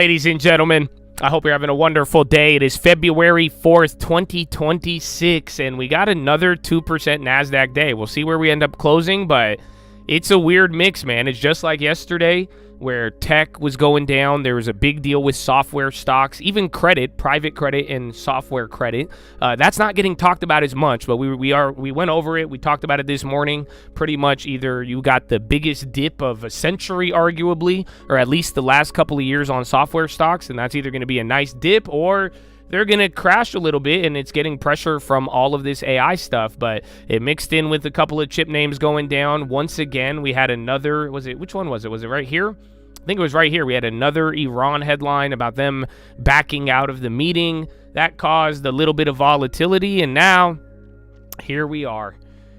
Ladies and gentlemen, I hope you're having a wonderful day. It is February 4th, 2026, and we got another 2% NASDAQ day. We'll see where we end up closing, but it's a weird mix, man. It's just like yesterday where tech was going down. There was a big deal with software stocks, even credit, private credit and software credit. That's not getting talked about as much, but we went over it. We talked about it this morning. Pretty much either you got the biggest dip of a century, arguably, or at least the last couple of years on software stocks, and that's either going to be a nice dip or they're going to crash a little bit, and it's getting pressure from all of this AI stuff, but it mixed in with a couple of chip names going down. Once again, we had another, which one was it? Was it right here? I think it was right here. We had another Iran headline about them backing out of the meeting. That caused a little bit of volatility, and now here we are.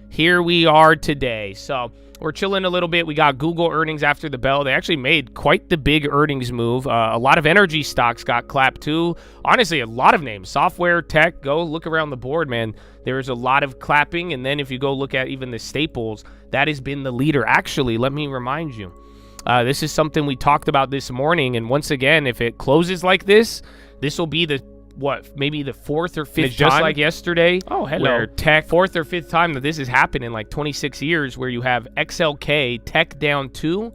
Here we are today. So we're chilling a little bit. We got Google earnings after the bell. They actually made quite the big earnings move. A lot of energy stocks got clapped too. Honestly, a lot of names. Software, tech, go look around the board, man. There's a lot of clapping. And then if you go look at even the staples, that has been the leader. Actually, let me remind you. This is something we talked about this morning. And once again, if it closes like this, this will be the maybe the fourth or fifth time, just like yesterday. Oh, hello. Where tech, fourth or fifth time that this has happened in like 26 years, where you have XLK, tech down 2,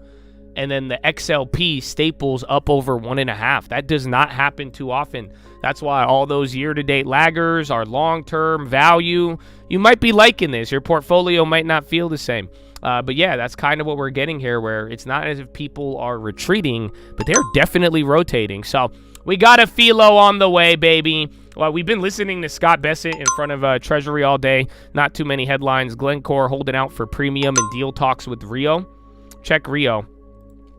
and then the XLP staples up over 1.5. That does not happen too often. That's why all those year-to-date laggers are long-term value. You might be liking this. Your portfolio might not feel the same. But yeah, that's kind of what we're getting here, where it's not as if people are retreating, but they're definitely rotating. So we got a Philo on the way, baby. Well, we've been listening to Scott Bessent in front of Treasury all day. Not too many headlines. Glencore holding out for premium and deal talks with Rio. Check Rio.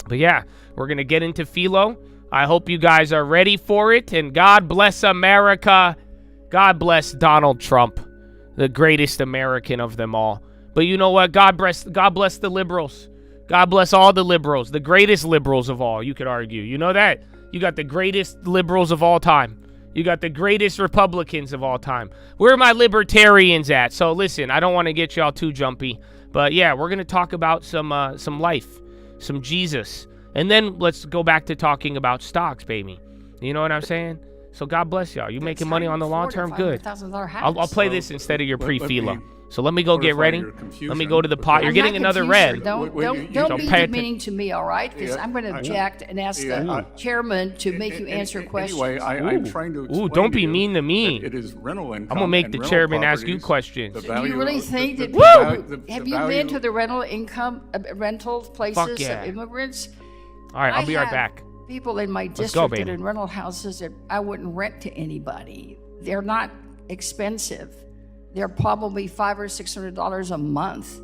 But yeah, we're going to get into Philo. I hope you guys are ready for it. And God bless America. God bless Donald Trump, the greatest American of them all. But you know what? God bless the liberals. God bless all the liberals. The greatest liberals of all, you could argue. You know that? You got the greatest liberals of all time. You got the greatest Republicans of all time. Where are my libertarians at? So listen, I don't want to get y'all too jumpy. But yeah, we're going to talk about some life, some Jesus. And then let's go back to talking about stocks, baby. You know what I'm saying? So God bless y'all. You making money on the long term? Good. I'll play this instead of your pre-Philo. So let me go get ready. Let me go to the pot. You're getting another red. Don't be demeaning to me, all right? Because I'm going to object and ask the chairman to make you answer questions. Anyway, I'm trying to explain don't be mean to me. It is rental income. I'm going to make the chairman ask you questions. Do you really think that people, have you been to the rental income, rental places of immigrants? All right, I'll be right back. People in my district that are in rental houses that I wouldn't rent to anybody. They're not expensive. They're probably $500 or $600 a month.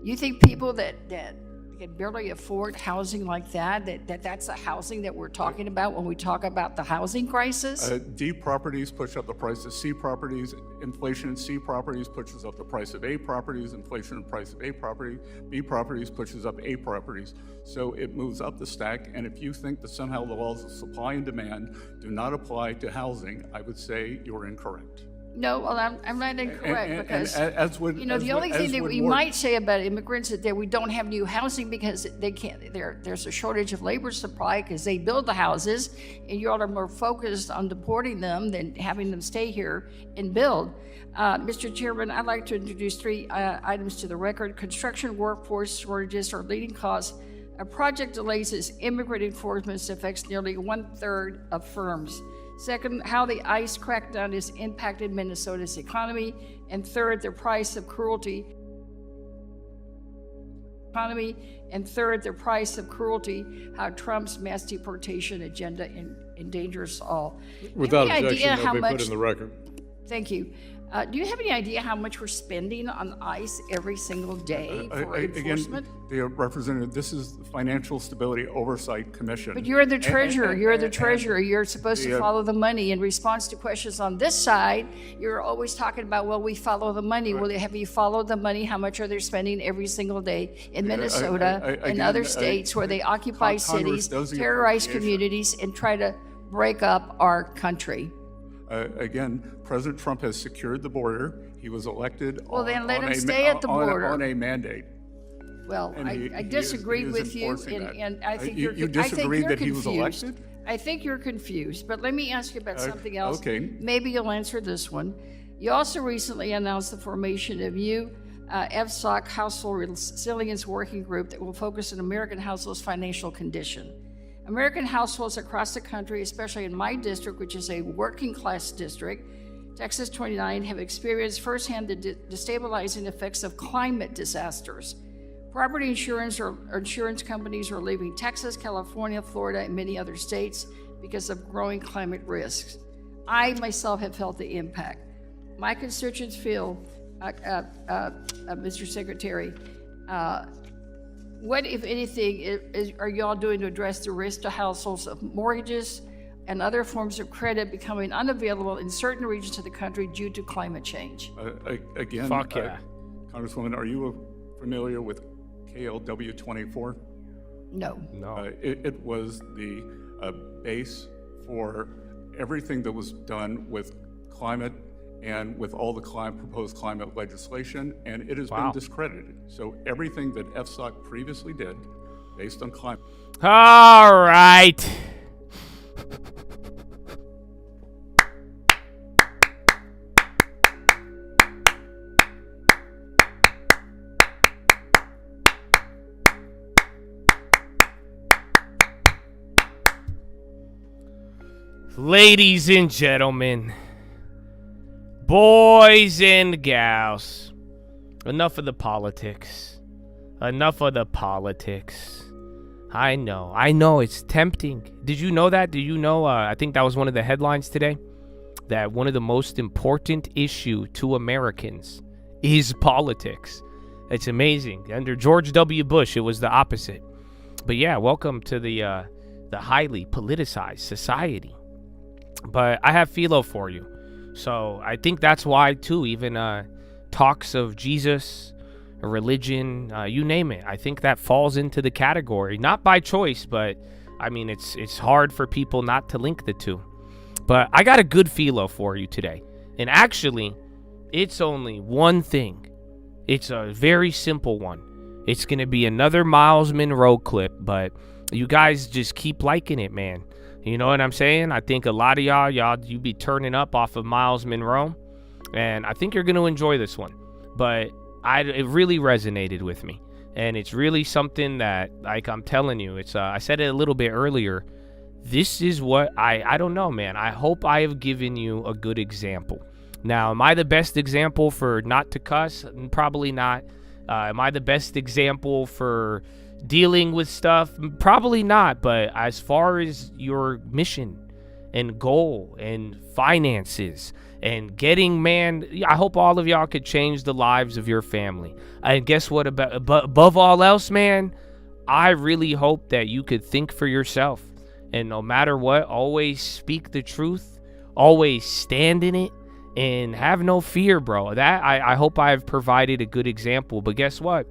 You think people that can barely afford housing like that's the housing that we're talking about when we talk about the housing crisis? D properties push up the price of C properties. Inflation in C properties pushes up the price of A properties. Inflation in the price of A property. B properties pushes up A properties. So it moves up the stack. And if you think that somehow the laws of supply and demand do not apply to housing, I would say you're incorrect. No, well, I'm not incorrect because the only thing that we might say about immigrants is that we don't have new housing because they can't. There's a shortage of labor supply because they build the houses, and you all are more focused on deporting them than having them stay here and build. Mr. Chairman, I'd like to introduce 3 items to the record. Construction workforce shortages are leading cause of project delays as immigrant enforcement affects nearly 1/3 of firms. Second, how the ICE crackdown has impacted Minnesota's economy. And third, the price of cruelty. How Trump's mass deportation agenda endangers all. Without objection, they'll be put in the record. Thank you. Do you have any idea how much we're spending on ICE every single day for enforcement? Again, the representative, this is the Financial Stability Oversight Commission. But you're the treasurer. You're the treasurer. You're supposed to follow the money. In response to questions on this side, you're always talking about, well, we follow the money. Well, have you followed the money? How much are they spending every single day in Minnesota and other states where they occupy cities, terrorize communities, and try to break up our country? Again, President Trump has secured the border. He was elected on a mandate. Well, I disagree with you, and I think you disagree that he was elected? I think you're confused, but let me ask you about something else. Okay. Maybe you'll answer this one. You also recently announced the formation of FSOC Household Resilience Working Group that will focus on American households' financial condition. American households across the country, especially in my district, which is a working class district, Texas 29, have experienced firsthand the destabilizing effects of climate disasters. Property insurance or insurance companies are leaving Texas, California, Florida, and many other states because of growing climate risks. I myself have felt the impact. My constituents feel, Mr. Secretary, what, if anything, are y'all doing to address the risk to households of mortgages and other forms of credit becoming unavailable in certain regions of the country due to climate change? Again, Fuck yeah. Congresswoman, are you familiar with KLW 24? No. It was the base for everything that was done with climate and with all the proposed climate legislation, and it has been discredited. So everything that FSOC previously did, based on climate. All right. Ladies and gentlemen, boys and gals, enough of the politics. Enough of the politics. I know, it's tempting. Did you know that? Did you know, I think that was one of the headlines today, that one of the most important issue to Americans is politics. It's amazing. Under George W. Bush, it was the opposite. But yeah, welcome to the highly politicized society. But I have Philo for you. So I think that's why, too, even talks of Jesus, religion, you name it, I think that falls into the category. Not by choice, but, I mean, it's hard for people not to link the two. But I got a good Philo for you today. And actually, it's only one thing. It's a very simple one. It's going to be another Miles Monroe clip, but you guys just keep liking it, man. You know what I'm saying? I think a lot of y'all, you be turning up off of Miles Monroe, and I think you're going to enjoy this one. But it really resonated with me, and it's really something that, like I'm telling you, it's I said it a little bit earlier. This is what I don't know, man. I hope I have given you a good example. Now, am I the best example for not to cuss? Probably not. Am I the best example for dealing with stuff? Probably not. But as far as your mission and goal and finances and getting, man, I hope all of y'all could change the lives of your family. And guess what? Above all else, man, I really hope that you could think for yourself. And no matter what, always speak the truth. Always stand in it. And have no fear, bro. That I hope I've provided a good example. But guess what?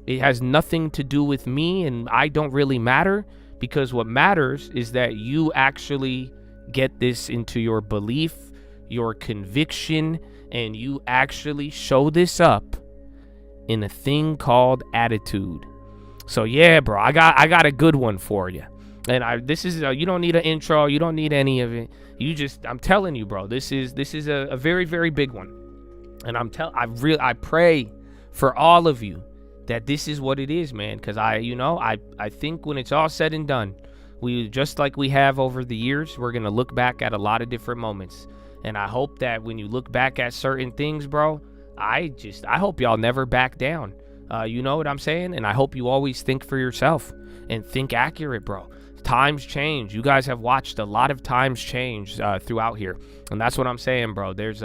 It has nothing to do with me, and I don't really matter, because what matters is that you actually get this into your belief, your conviction, and you actually show this up in a thing called attitude. So yeah, bro, I got a good one for you. And this is you don't need an intro, you don't need any of it. I'm telling you, bro, this is a very, very big one. And I pray for all of you that this is what it is, man. Because I think when it's all said and done, we, just like we have over the years, we're gonna look back at a lot of different moments. And I hope that when you look back at certain things, bro, I hope y'all never back down. You know what I'm saying? And I hope you always think for yourself and think accurate, bro. Times change. You guys have watched a lot of times change throughout here. And that's what I'm saying, bro. There's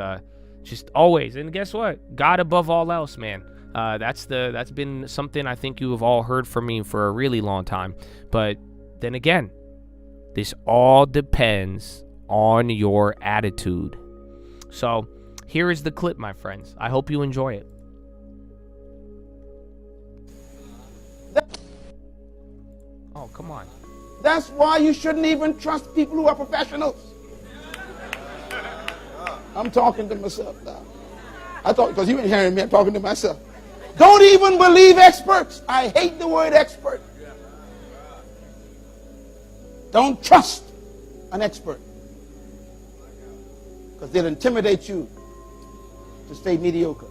just always. And guess what? God above all else, man. That's been something I think you have all heard from me for a really long time. But then again, this all depends on your attitude. So here is the clip, my friends. I hope you enjoy it. Oh, come on. That's why you shouldn't even trust people who are professionals. I'm talking to myself now. Because you ain't hearing me, I'm talking to myself. Don't even believe experts. I hate the word expert. Don't trust an expert, because they'll intimidate you to stay mediocre.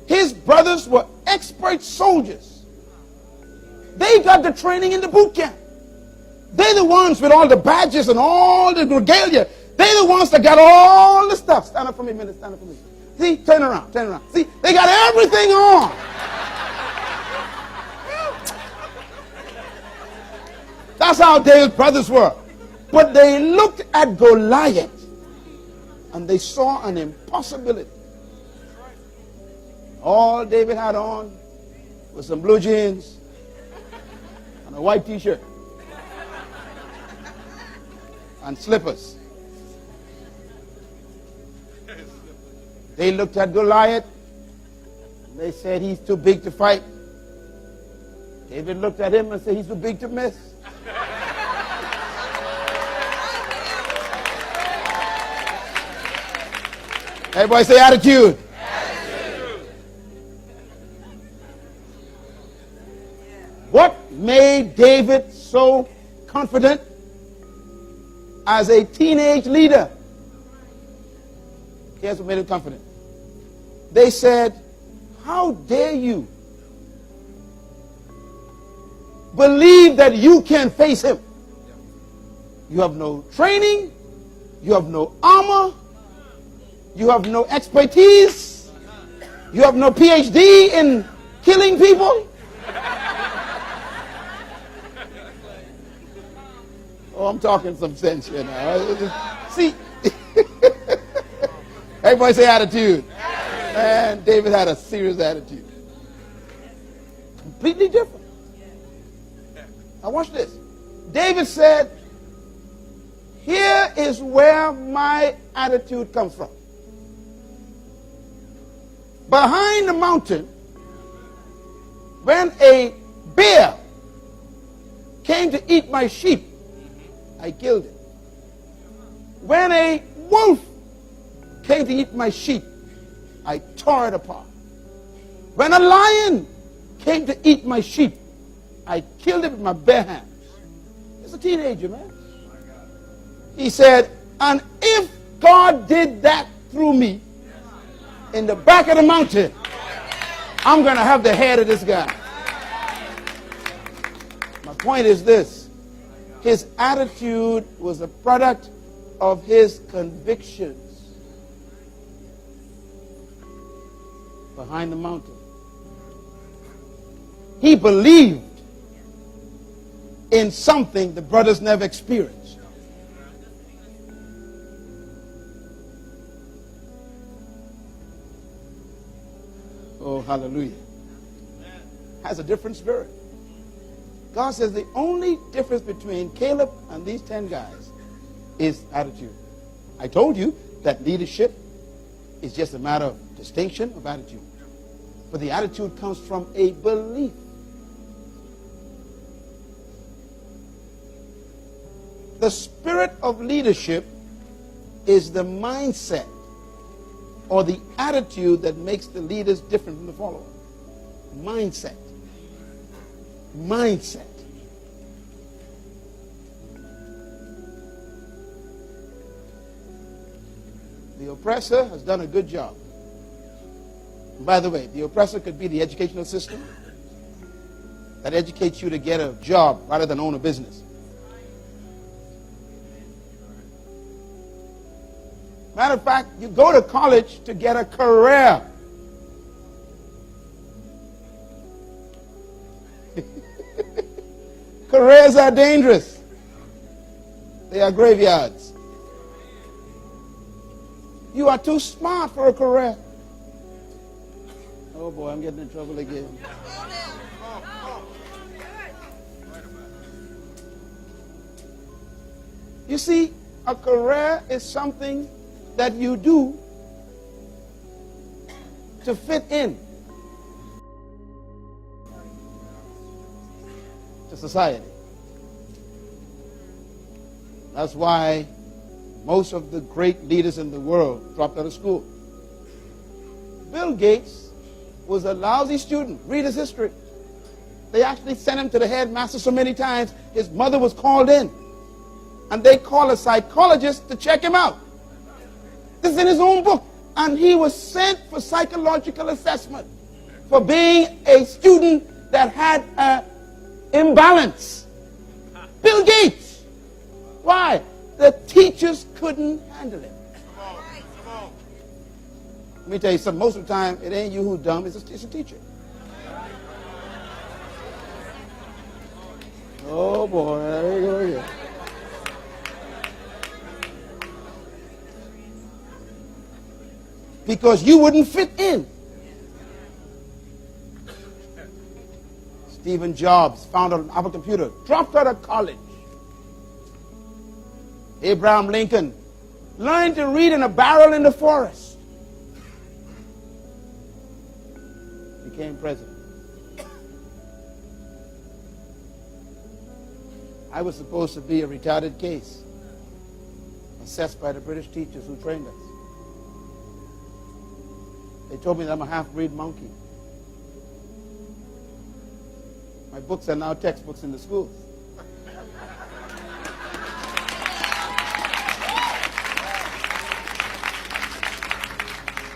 His brothers were expert soldiers. They got the training in the boot camp. They're the ones with all the badges and all the regalia. They're the ones that got all the stuff. Stand up for me a minute, stand up for me. See, turn around, turn around. See, they got everything on. That's how David's brothers were. But they looked at Goliath and they saw an impossibility. All David had on was some blue jeans and a white t-shirt and slippers. They looked at Goliath and they said, he's too big to fight. David looked at him and said, he's too big to miss. Everybody say attitude. What made David so confident as a teenage leader? Here's what made him confident. They said, how dare you believe that you can face him? You have no training, you have no armor, you have no expertise, you have no PhD in killing people. Oh, I'm talking some sense here now. See, everybody say attitude. And David had a serious attitude. Completely different. Now watch this. David said, here is where my attitude comes from. Behind the mountain, when a bear came to eat my sheep, I killed it. When a wolf came to eat my sheep, I tore it apart. When a lion came to eat my sheep, I killed it with my bare hands. It's a teenager, man. He said, and if God did that through me in the back of the mountain, I'm going to have the head of this guy. My point is this. His attitude was a product of his convictions. Behind the mountain, he believed in something the brothers never experienced. Oh, hallelujah. Has a different spirit. God says the only difference between Caleb and these 10 guys is attitude. I told you that leadership is just a matter of distinction of attitude. But the attitude comes from a belief. The spirit of leadership is the mindset or the attitude that makes the leaders different from the followers. Mindset. Mindset. The oppressor has done a good job. By the way, the oppressor could be the educational system that educates you to get a job rather than own a business. Matter of fact, you go to college to get a career. Careers are dangerous. They are graveyards. You are too smart for a career. Oh boy, I'm getting in trouble again. You see, a career is something that you do to fit in to society. That's why most of the great leaders in the world dropped out of school. Bill Gates was a lousy student. Read his history. They actually sent him to the headmaster so many times, his mother was called in. And they called a psychologist to check him out. This is in his own book. And he was sent for psychological assessment for being a student that had an imbalance. Bill Gates. Why? The teachers couldn't handle him. Let me tell you something. Most of the time, it ain't you who's dumb, it's a teacher. Oh boy, there you go again. Because you wouldn't fit in. Steve Jobs found an Apple computer, dropped out of college. Abraham Lincoln learned to read in a barrel in the forest. Became president. I was supposed to be a retarded case, assessed by the British teachers who trained us. They told me that I'm a half-breed monkey. My books are now textbooks in the schools.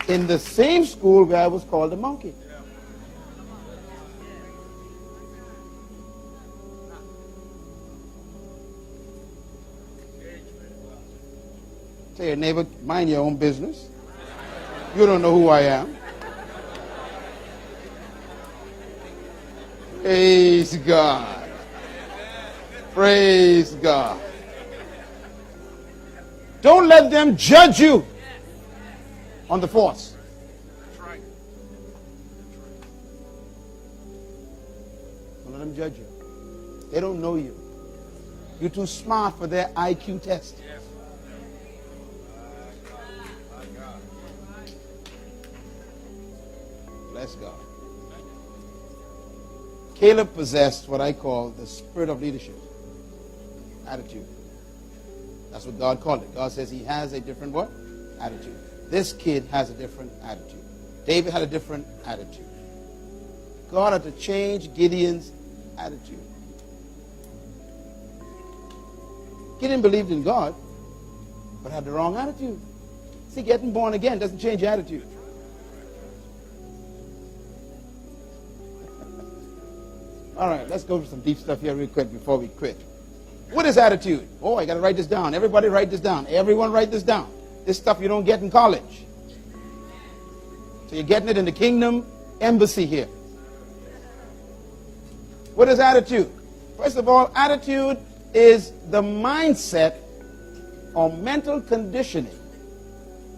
In the same school where I was called a monkey. Tell your neighbor, mind your own business. You don't know who I am. Praise God. Praise God. Don't let them judge you on the force. Don't let them judge you. They don't know you. You're too smart for their IQ test. Bless God. Caleb possessed what I call the spirit of leadership. Attitude. That's what God called it. God says he has a different what? Attitude. This kid has a different attitude. David had a different attitude. God had to change Gideon's attitude. Gideon believed in God, but had the wrong attitude. See, getting born again doesn't change your attitude. All right, let's go over some deep stuff here real quick before we quit. What is attitude? Oh, I got to write this down. Everybody write this down. Everyone write this down. This stuff you don't get in college. So you're getting it in the kingdom embassy here. What is attitude? First of all, attitude is the mindset or mental conditioning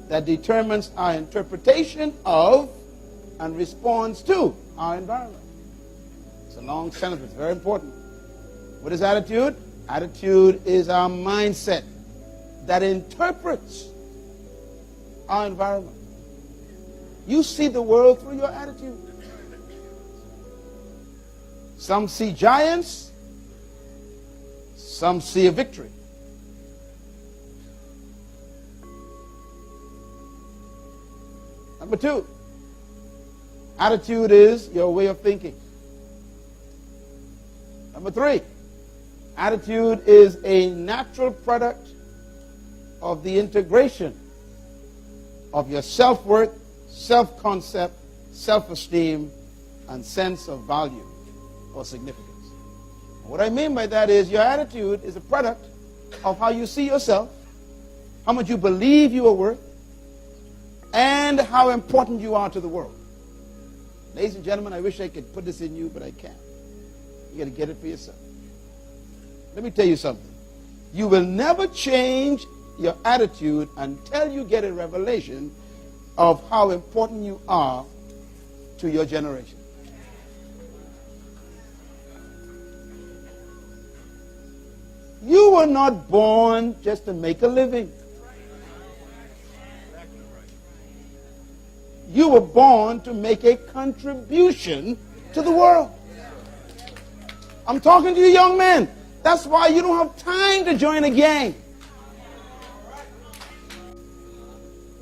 that determines our interpretation of and response to our environment. It's a long sentence, but it's very important. What is attitude? Attitude is our mindset that interprets our environment. You see the world through your attitude. Some see giants, some see a victory. Number two, attitude is your way of thinking. Number three, attitude is a natural product of the integration of your self-worth, self-concept, self-esteem, and sense of value or significance. What I mean by that is your attitude is a product of how you see yourself, how much you believe you are worth, and how important you are to the world. Ladies and gentlemen, I wish I could put this in you, but I can't. You got to get it for yourself. Let me tell you something. You will never change your attitude until you get a revelation of how important you are to your generation. You were not born just to make a living. You were born to make a contribution to the world. I'm talking to you young men. That's why you don't have time to join a gang.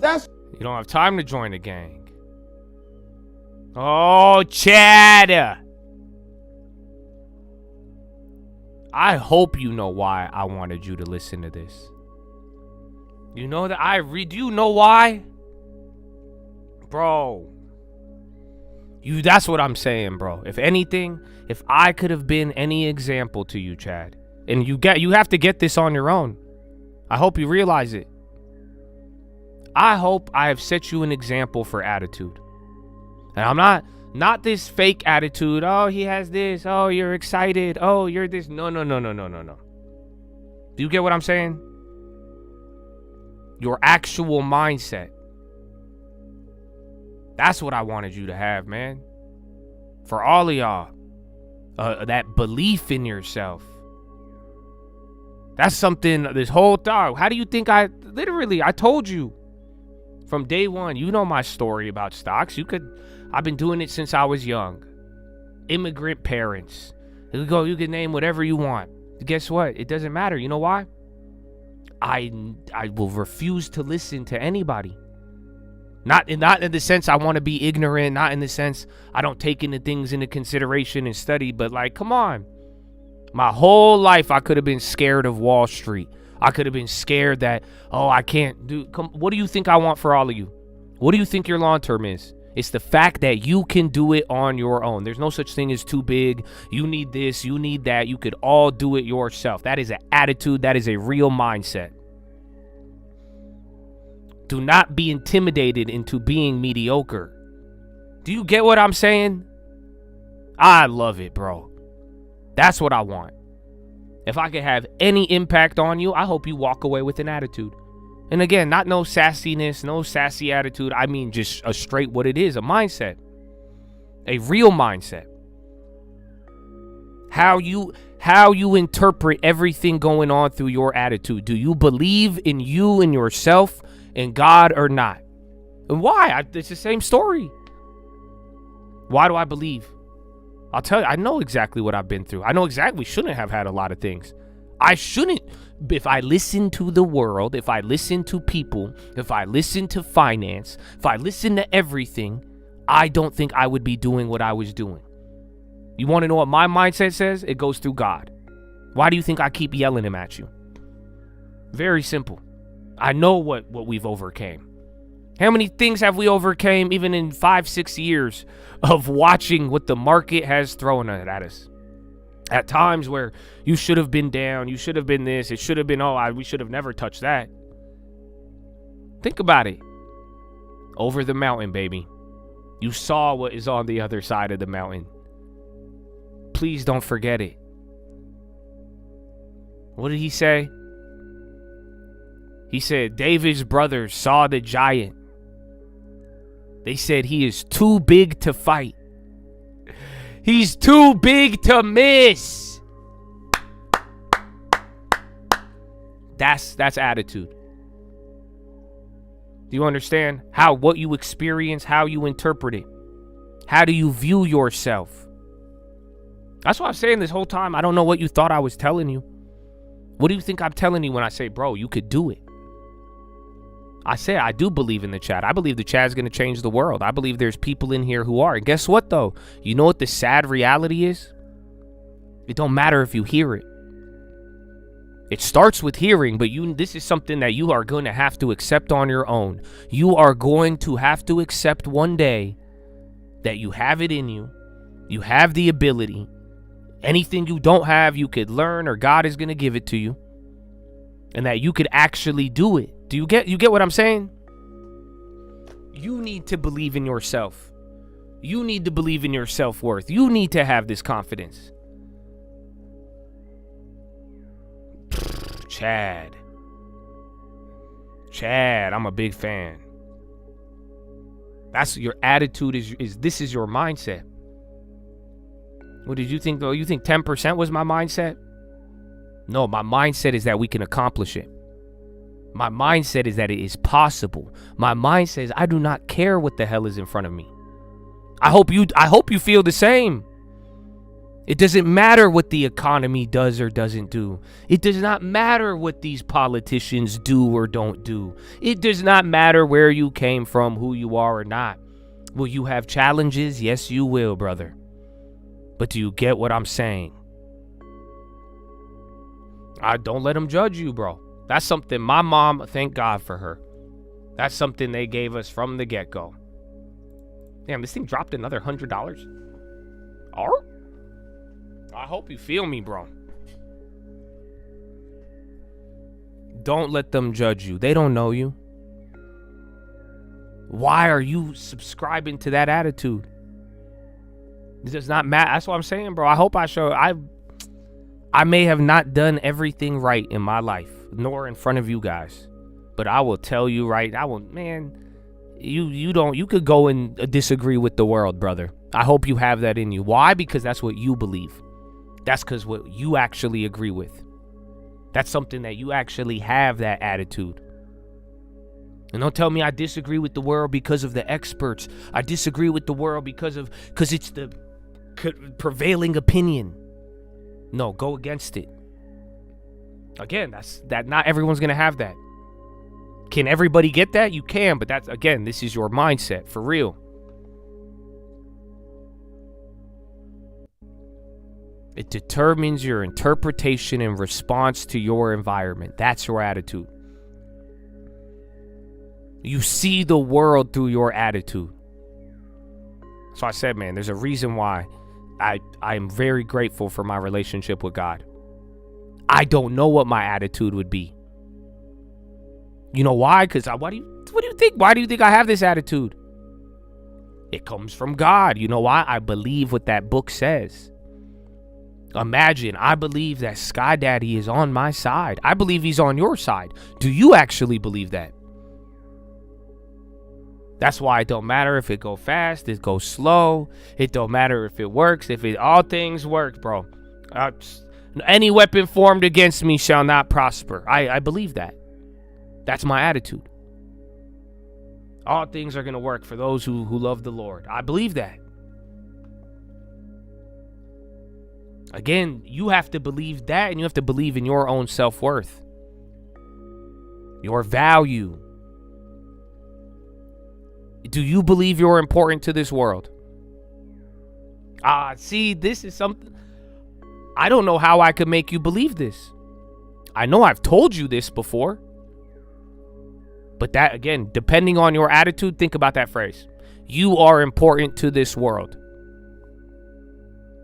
You don't have time to join a gang. Oh, Chad. I hope you know why I wanted you to listen to this. You know that do you know why? Bro. That's what I'm saying, bro. If anything, if I could have been any example to you, Chad, and you have to get this on your own. I hope you realize it. I hope I have set you an example for attitude. And I'm not this fake attitude. Oh, he has this. Oh, you're excited. Oh, you're this. No. Do you get what I'm saying? Your actual mindset. That's what I wanted you to have, man. For all of y'all. That belief in yourself. That's something, this whole thought. How do you think I told you from day one, you know my story about stocks. I've been doing it since I was young. Immigrant parents. You can name whatever you want. Guess what? It doesn't matter. You know why? I will refuse to listen to anybody. Not in the sense I want to be ignorant, not in the sense I don't take things into consideration and study, but like, come on. My whole life I could have been scared of Wall Street. I could have been scared that, I can't do. What do you think I want for all of you? What do you think your long term is? It's the fact that you can do it on your own. There's no such thing as too big. You need this, you need that. You could all do it yourself. That is an attitude. That is a real mindset. Do not be intimidated into being mediocre. Do you get what I'm saying? I love it, bro. That's what I want. If I could have any impact on you, I hope you walk away with an attitude. And again, not no sassiness, no sassy attitude. I mean just a straight what it is, a mindset. A real mindset. How you interpret everything going on through your attitude. Do you believe in you and yourself and God or not? And why? It's the same story. Why do I believe? I'll tell you, I know exactly what I've been through. I know exactly we shouldn't have had a lot of things. I shouldn't. If I listen to the world, if I listen to people, if I listen to finance, if I listen to everything, I don't think I would be doing what I was doing. You want to know what my mindset says? It goes through God. Why do you think I keep yelling him at you? Very simple. I know what we've overcame. How many things have we overcame even in 5-6 years of watching what the market has thrown at us? At times where you should have been down, you should have been this, it should have been, we should have never touched that. Think about it. Over the mountain, baby. You saw what is on the other side of the mountain. Please don't forget it. What did he say? He said, David's brothers saw the giant. They said he is too big to fight. He's too big to miss. That's attitude. Do you understand what you experience, how you interpret it? How do you view yourself? That's what I'm saying this whole time. I don't know what you thought I was telling you. What do you think I'm telling you when I say, bro, you could do it? I say I do believe in the chat. I believe the chat is going to change the world. I believe there's people in here who are. And guess what, though? You know what the sad reality is? It don't matter if you hear it. It starts with hearing, but this is something that you are going to have to accept on your own. You are going to have to accept one day that you have it in you. You have the ability. Anything you don't have, you could learn, or God is going to give it to you. And that you could actually do it. Do you get what I'm saying? You need to believe in yourself. You need to believe in your self-worth. You need to have this confidence. Chad, I'm a big fan. That's your attitude is this is your mindset. What did you think though? You think 10% was my mindset? No, my mindset is that we can accomplish it. My mindset is that it is possible. My mind says I do not care what the hell is in front of me. I hope you feel the same. It doesn't matter what the economy does or doesn't do. It does not matter what these politicians do or don't do. It does not matter where you came from, who you are or not. Will you have challenges? Yes, you will, brother. But do you get what I'm saying? Don't let them judge you, bro. That's something my mom, thank God for her. That's something they gave us from the get-go. Damn, this thing dropped another $100. Alright. I hope you feel me, bro. Don't let them judge you. They don't know you. Why are you subscribing to that attitude? It does not matter. That's what I'm saying, bro. I hope I show. I may have not done everything right in my life, nor in front of you guys. But I will tell you right, you could go and disagree with the world, brother. I hope you have that in you. Why? Because that's what you believe. That's because what you actually agree with. That's something that you actually have, that attitude. And don't tell me I disagree with the world because of the experts. I disagree with the world because it's the prevailing opinion. No, go against it. Again, that not everyone's going to have that. Can everybody get that? You can, but this is your mindset, for real. It determines your interpretation and response to your environment. That's your attitude. You see the world through your attitude. So I said, man, there's a reason why I am very grateful for my relationship with God. I don't know what my attitude would be. You know why? Because what do you think? Why do you think I have this attitude? It comes from God. You know why? I believe what that book says. Imagine, I believe that Sky Daddy is on my side. I believe he's on your side. Do you actually believe that? That's why it don't matter if it go fast, it goes slow. It don't matter if it works, all things work, bro. Any weapon formed against me shall not prosper. I believe that. That's my attitude. All things are going to work for those who love the Lord. I believe that. Again, you have to believe that, and you have to believe in your own self-worth, your value. Do you believe you're important to this world? See, this is something. I don't know how I could make you believe this. I know I've told you this before. But that, again, depending on your attitude, think about that phrase. You are important to this world.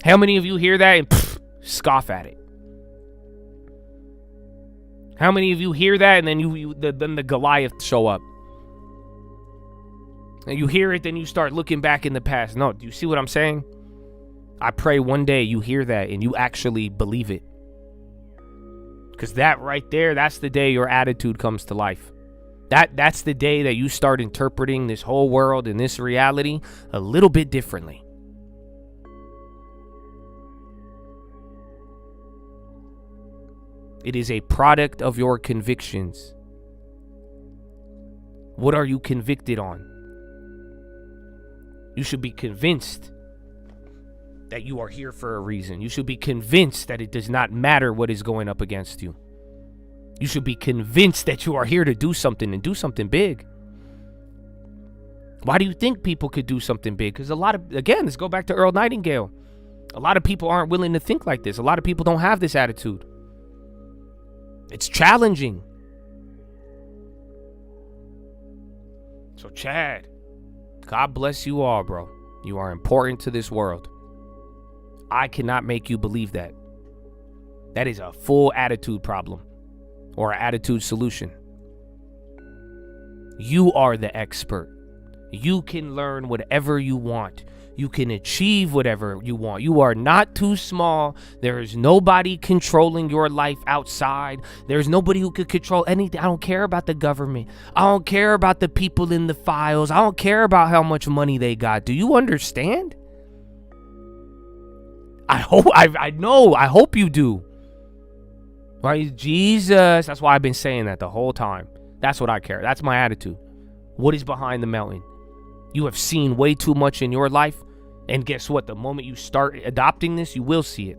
How many of you hear that and scoff at it? How many of you hear that and then then the Goliath show up? And you hear it, then you start looking back in the past. No, do you see what I'm saying? I pray one day you hear that and you actually believe it. Because that right there, that's the day your attitude comes to life. That's the day that you start interpreting this whole world and this reality a little bit differently. It is a product of your convictions. What are you convicted on? You should be convinced that you are here for a reason. You should be convinced that it does not matter what is going up against you. You should be convinced that you are here to do something and do something big. Why do you think people could do something big? Because let's go back to Earl Nightingale. A lot of people aren't willing to think like this. A lot of people don't have this attitude. It's challenging. So Chad, God bless you all, bro. You are important to this world. I cannot make you believe that. That is a full attitude problem or an attitude solution. You are the expert. You can learn whatever you want. You can achieve whatever you want. You are not too small. There is nobody controlling your life outside. There's nobody who could control anything. I don't care about the government. I don't care about the people in the files. I don't care about how much money they got. Do you understand? I hope you do. Right? Jesus. That's why I've been saying that the whole time. That's what I care. That's my attitude. What is behind the mountain? You have seen way too much in your life. And guess what? The moment you start adopting this, you will see it.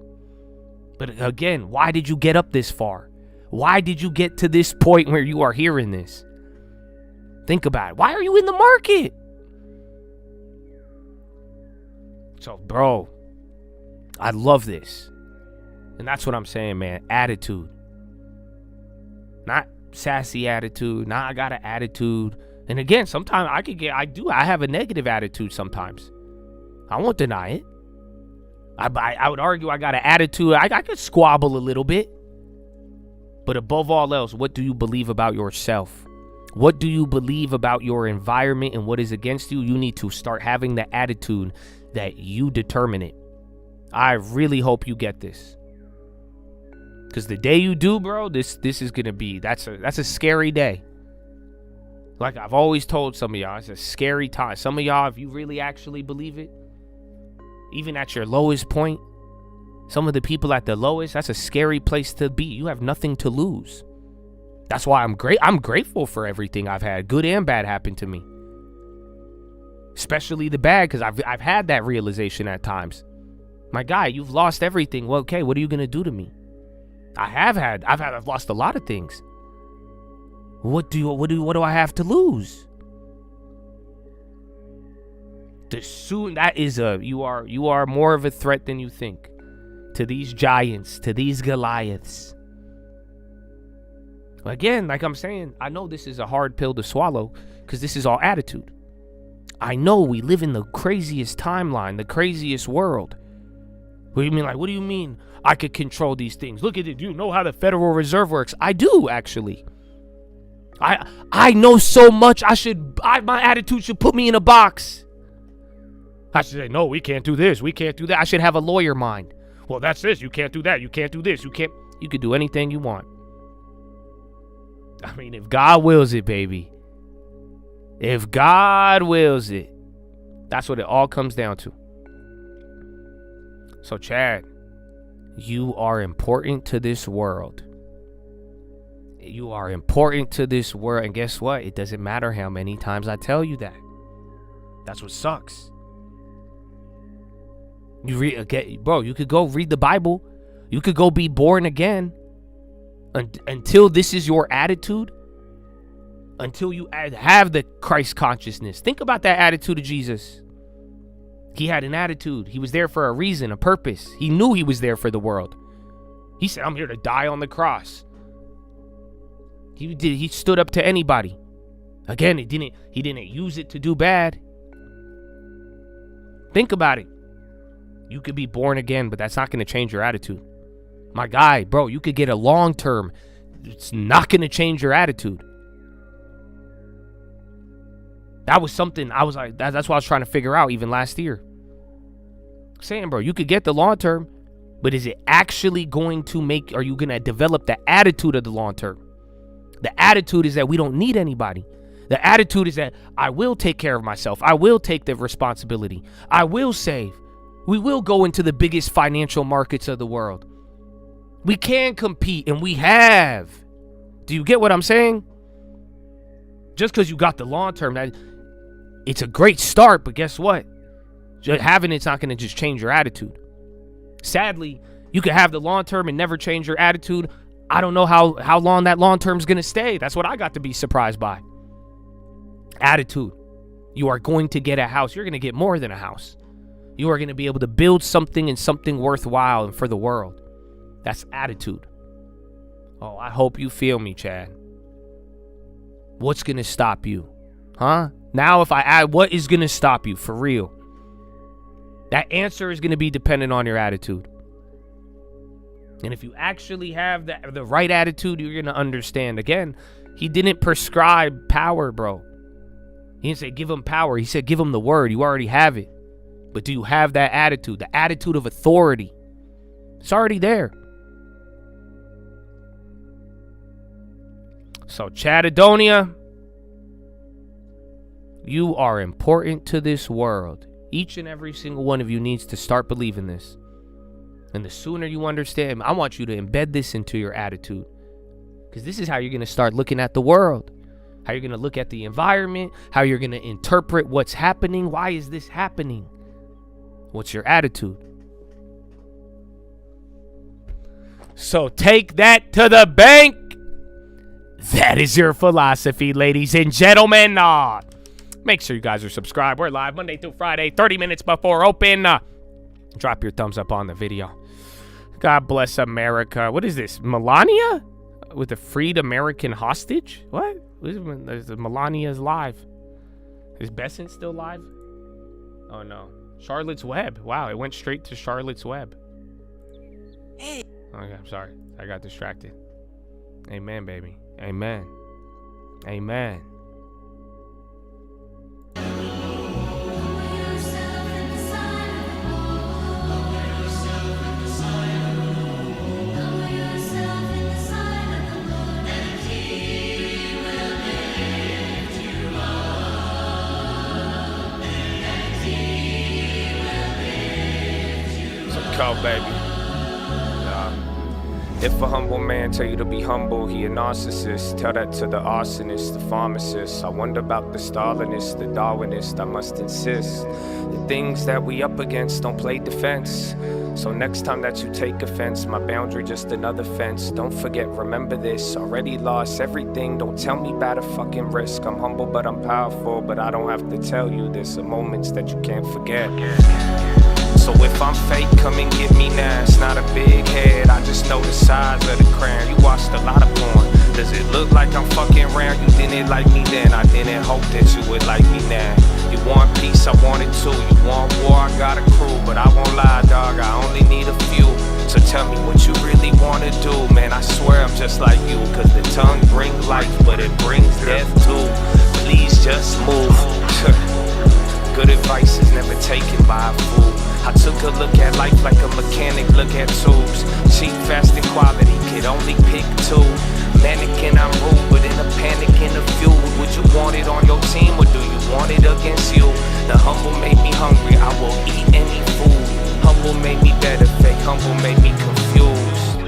But again, why did you get up this far? Why did you get to this point where you are hearing this? Think about it. Why are you in the market? So, bro, I love this. And that's what I'm saying, man. Attitude. Not sassy attitude. Nah, I got an attitude. And again, sometimes I have a negative attitude sometimes. I won't deny it. I would argue I got an attitude. I could squabble a little bit. But above all else, what do you believe about yourself? What do you believe about your environment and what is against you? You need to start having the attitude that you determine it. I really hope you get this. Because the day you do, bro, this is going to be, that's a scary day. Like I've always told some of y'all, it's a scary time. Some of y'all, if you really actually believe it, even at your lowest point, some of the people at the lowest, that's a scary place to be. You have nothing to lose. That's why I'm grateful for everything I've had, good and bad, happen to me. Especially the bad, because I've had that realization at times. My guy, you've lost everything. Well, okay, what are you gonna do to me? I've lost a lot of things. What do I have to lose? You are more of a threat than you think to these giants, to these Goliaths. Again, like I'm saying, I know this is a hard pill to swallow because this is all attitude. I know we live in the craziest timeline, the craziest world. What do you mean? Like, what do you mean I could control these things? Look at it. Do you know how the Federal Reserve works? I do, actually. I know so much. My attitude should put me in a box. I should say, no, we can't do this. We can't do that. I should have a lawyer mind. Well, that's this. You can't do that. You can't do this. You could do anything you want. I mean, if God wills it, baby. If God wills it. That's what it all comes down to. So, Chad, you are important to this world. You are important to this world. And guess what? It doesn't matter how many times I tell you that. That's what sucks. Bro, you could go read the Bible. You could go be born again. Until this is your attitude. Until you have the Christ consciousness. Think about that attitude of Jesus. He had an attitude. He was there for a reason, a purpose. He knew he was there for the world. He said, I'm here to die on the cross. He stood up to anybody. Again, he didn't use it to do bad. Think about it. You could be born again, but that's not going to change your attitude. My guy, bro, you could get a long term. It's not going to change your attitude. That was something I was like, that's what I was trying to figure out even last year. Saying, bro, you could get the long term, but is it actually going to are you going to develop the attitude of the long term? The attitude is that we don't need anybody. The attitude is that I will take care of myself. I will take the responsibility. I will save. We will go into the biggest financial markets of the world. We can compete, and we have. Do you get what I'm saying? Just because you got the long term, it's a great start, but guess what? Just having it's not going to just change your attitude. Sadly, you could have the long term and never change your attitude. I don't know how long that long term is going to stay. That's what I got to be surprised by. Attitude. You are going to get a house. You're going to get more than a house. You are going to be able to build something and something worthwhile and for the world. That's attitude. Oh, I hope you feel me, Chad. What's going to stop you? Huh? Now if I add, what is going to stop you for real? That answer is going to be dependent on your attitude. And if you actually have the right attitude, you're going to understand. Again, he didn't prescribe power, bro. He didn't say give him power. He said give him the word. You already have it. But do you have that attitude? The attitude of authority. It's already there. So, Chadadonia, you are important to this world. Each and every single one of you needs to start believing this. And the sooner you understand, I want you to embed this into your attitude. Because this is how you're going to start looking at the world. How you're going to look at the environment. How you're going to interpret what's happening. Why is this happening? What's your attitude? So take that to the bank. That is your philosophy, ladies and gentlemen. Make sure you guys are subscribed. We're live Monday through Friday, 30 minutes before open. Drop your thumbs up on the video. God bless America. What is this? Melania? with a freed American hostage? What? There's Melania's live. Is Besant still live? Oh no. Charlotte's Web. Wow, it went straight to Charlotte's Web. Okay, I'm sorry. I got distracted. Amen, baby. Amen. Amen. Baby. If a humble man tell you to be humble, he a narcissist. Tell that to the arsonist, the pharmacist. I wonder about the Stalinist, the Darwinist. I must insist, the things that we up against don't play defense. So next time that you take offense, my boundary just another fence. Don't forget, remember this. Already lost everything, don't tell me about a fucking risk. I'm humble but I'm powerful, but I don't have to tell you this. Are moments that you can't forget. So if I'm fake, come and get me now. It's not a big head, I just know the size of the crown. You watched a lot of porn. Does it look like I'm fucking around? You didn't like me then, I didn't hope that you would like me now. You want peace, I want it too. You want war, I got a crew. But I won't lie, dog, I only need a few. So tell me what you really wanna do. Man, I swear I'm just like you. Cause the tongue brings life, but it brings death too. Please just move. Good advice is never taken by a fool. I took a look at life like a mechanic look at tubes. Cheap, fast, and quality, could only pick two. Mannequin, I'm rude, but in a panic, in a feud. Would you want it on your team, or do you want it against you? The humble made me hungry, I will eat any food. Humble made me better, fake humble made me confused.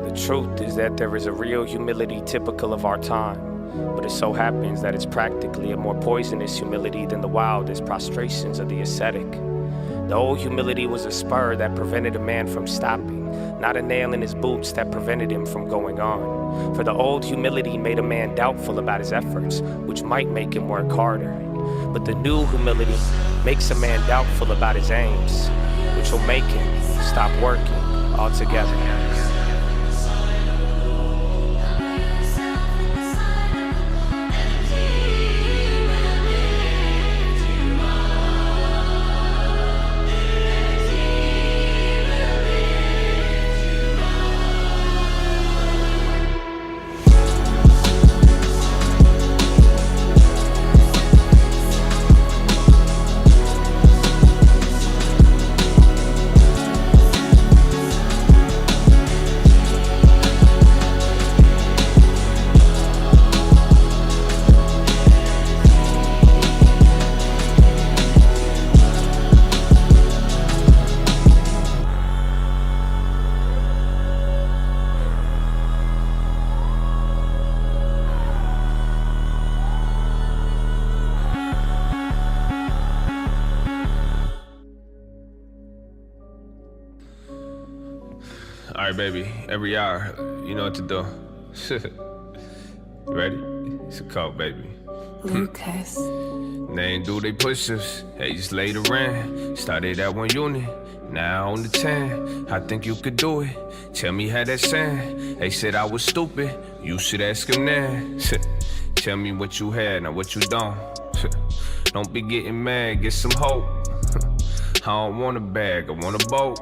The truth is that there is a real humility typical of our time. But it so happens that it's practically a more poisonous humility than the wildest prostrations of the ascetic. The old humility was a spur that prevented a man from stopping, not a nail in his boots that prevented him from going on. For the old humility made a man doubtful about his efforts, which might make him work harder. But the new humility makes a man doubtful about his aims, which will make him stop working altogether. All right, baby, every hour, you know what to do. You ready? It's a call, baby. Lucas. They ain't do they push-ups, they just later ran. Started at 1 unit, now on the 10. I think you could do it, tell me how that sound. They said I was stupid, you should ask him now. Tell me what you had, now what you don't. Don't be getting mad, get some hope. I don't want a bag, I want a boat.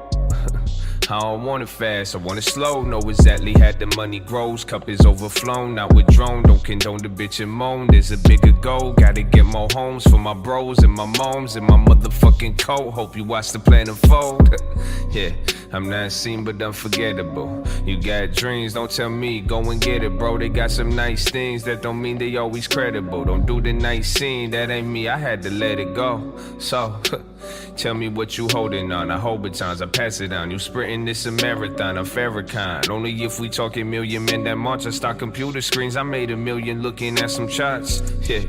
I don't want it fast, I want it slow. Know exactly how the money grows. Cup is overflown, not withdrawn. Don't condone the bitch and moan. There's a bigger goal. Gotta get more homes for my bros and my moms and my motherfucking coat. Hope you watch the plan unfold. Yeah, I'm not seen but unforgettable. You got dreams, don't tell me, go and get it, bro. They got some nice things, that don't mean they always credible. Don't do the nice scene, that ain't me, I had to let it go. So, tell me what you holding on. I hold batons, I pass it on. You sprinting this a marathon, I'm Farrakhan. Only if we talking million men that march. I start computer screens, I made $1 million looking at some charts. Yeah,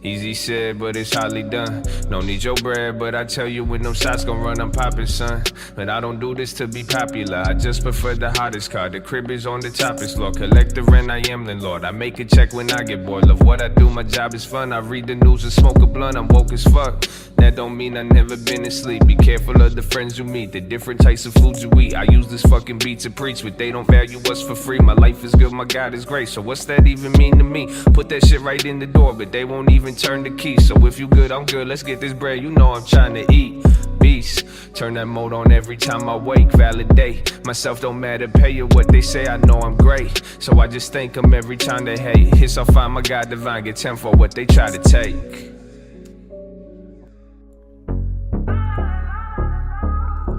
Easy said, but it's hardly done. No need your bread, but I tell you when them shots gon' run, I'm poppin', son. But I don't do this to be popular, I just prefer the hottest car. The crib is on the toppest floor, collect the rent, I am landlord. I make a check when I get bored. Love what I do, my job is fun. I read the news and smoke a blunt, I'm woke as fuck. That don't mean I never been asleep. Be careful of the friends you meet, the different types of foods you eat. I use this fucking beat to preach, but they don't value us for free. My life is good, my God is great, so what's that even mean to me? Put that shit right in the door, but they won't even turn the key. So if you good, I'm good, let's get this bread, you know I'm trying to eat. Beast, turn that mode on every time I wake. Validate myself, don't matter, pay you what they say, I know I'm great. So I just thank them every time they hate. Hits I'll find my God divine, get 10 for what they try to take.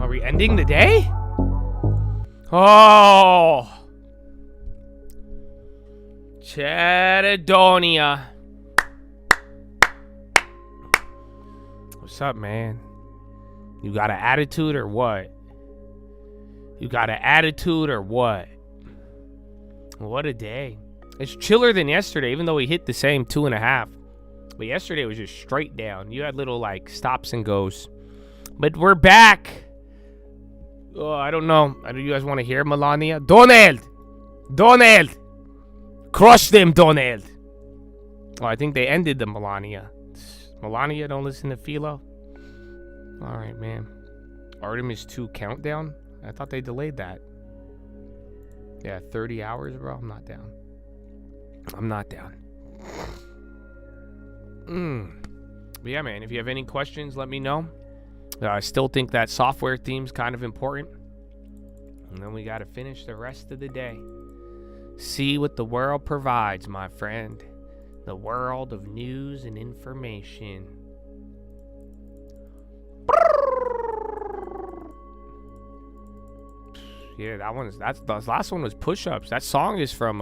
Are we ending the day? Oh, Chatadonia. What's up, man? You got an attitude or what? You got an attitude or what? What a day. It's chiller than yesterday, even though we hit the same 2.5. But yesterday was just straight down. You had little like stops and goes. But we're back. Oh, I don't know. Do you guys want to hear Melania? Donald! Crush them, Donald! Oh, I think they ended the Melania. Melania, don't listen to Philo? Alright, man. Artemis 2 countdown? I thought they delayed that. Yeah, 30 hours, bro. I'm not down. But yeah, man, if you have any questions, let me know. I still think that software theme's kind of important. And then we got to finish the rest of the day. See what the world provides, my friend. The world of news and information. Yeah, the last one was push-ups. That song is from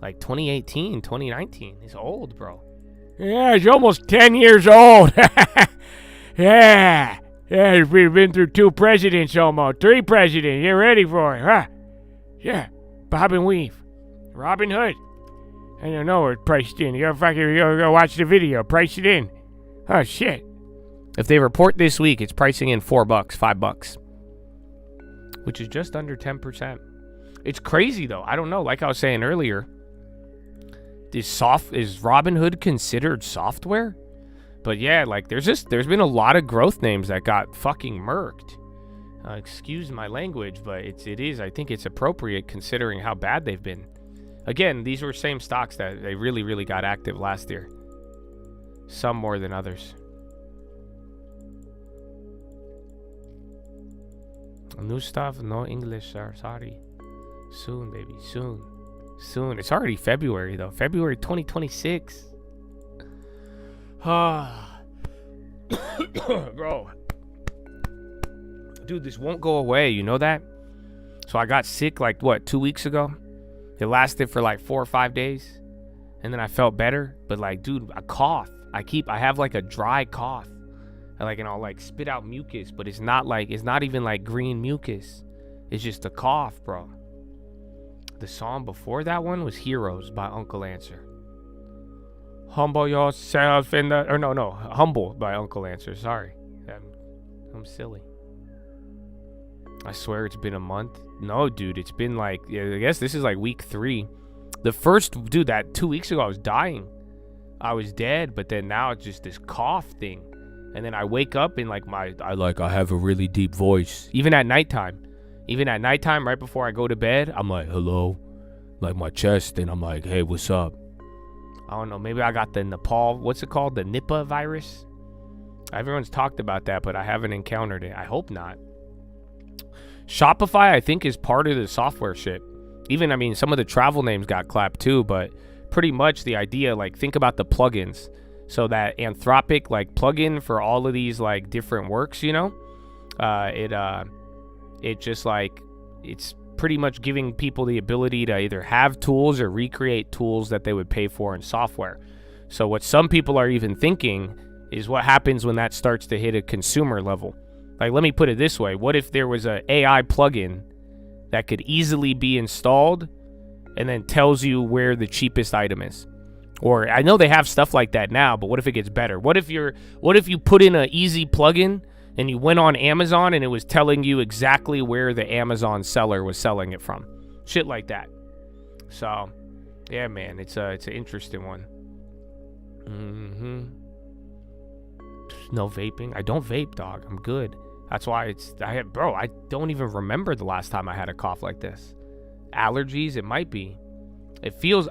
like 2018, 2019. It's old, bro. Yeah, it's almost 10 years old. Yeah, we've been through 2 presidents almost. 3 presidents. Get ready for it, huh? Yeah, Bob and Weave. Robin Hood. I don't know it's priced in. You gotta go watch the video. Price it in. Oh, shit. If they report this week, it's pricing in $4, $5. Which is just under 10%. It's crazy, though. I don't know. Like I was saying earlier, is Robin Hood considered software? But yeah, like there's been a lot of growth names that got fucking murked. Excuse my language, but it is. I think it's appropriate considering how bad they've been. Again, these were same stocks that they really, really got active last year. Some more than others. New stuff, no English, sir. Sorry. Soon, baby. Soon. It's already February, though. February 2026. Bro. Dude, this won't go away. You know that? So I got sick, 2 weeks ago? It lasted for 4 or 5 days. And then I felt better. But, dude, I cough. I have, a dry cough. And I'll, spit out mucus. But it's not, even, green mucus. It's just a cough, bro. The song before that one was Heroes by Uncle Answer. Humble yourself in the... Or no. Humble by Uncle Answer. Sorry. I'm silly. I swear it's been a month. No, dude. It's been I guess this is week 3. The first... Dude, that 2 weeks ago I was dying. I was dead. But then now it's just this cough thing. And then I wake up and I have a really deep voice. Even at nighttime. Right before I go to bed, I'm like, hello. My chest. And I'm like, hey, what's up? I don't know. Maybe I got the Nepal. What's it called? The Nipah virus? Everyone's talked about that, but I haven't encountered it. I hope not. Shopify, I think, is part of the software shit. Even, some of the travel names got clapped too, but pretty much the idea, think about the plugins. So that Anthropic, plugin for all of these, different works, it just, it's pretty much giving people the ability to either have tools or recreate tools that they would pay for in software. So what some people are even thinking is what happens when that starts to hit a consumer level. Let me put it this way. What if there was an AI plugin that could easily be installed and then tells you where the cheapest item is? Or I know they have stuff like that now, but what if it gets better? What if you put in an easy plugin and you went on Amazon and it was telling you exactly where the Amazon seller was selling it from? Shit like that. So, yeah, man, it's an interesting one. No vaping. I don't vape, dog. I'm good. That's why I don't even remember the last time I had a cough like this. Allergies, it might be.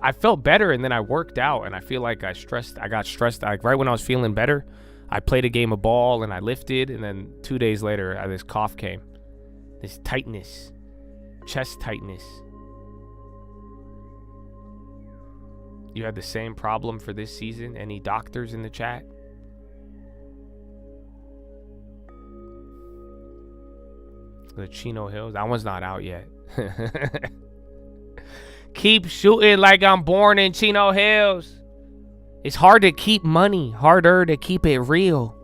I felt better, and then I worked out, and I feel like I got stressed. Like right when I was feeling better, I played a game of ball, and I lifted, and then 2 days later, this cough came. This tightness. Chest tightness. You had the same problem for this season? Any doctors in the chat? The Chino Hills? That one's not out yet. Keep shooting like I'm born in Chino Hills. It's hard to keep money. Harder to keep it real.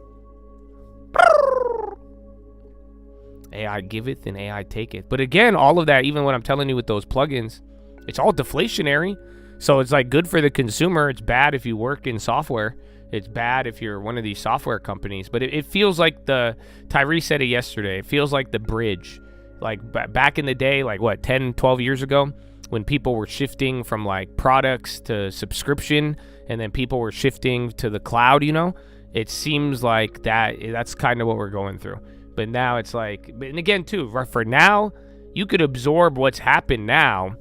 AI giveth and AI taketh. But again, all of that, even when I'm telling you with those plugins, it's all deflationary. So it's like good for the consumer. It's bad if you work in software. It's bad if you're one of these software companies. But it feels like Tyree said it yesterday. It feels like the bridge. Like back in the day, like what, 10, 12 years ago? When people were shifting from like products to subscription, and then people were shifting to the cloud, it seems like that's kind of what we're going through. But now it's like, and again too, for now, you could absorb what's happened now,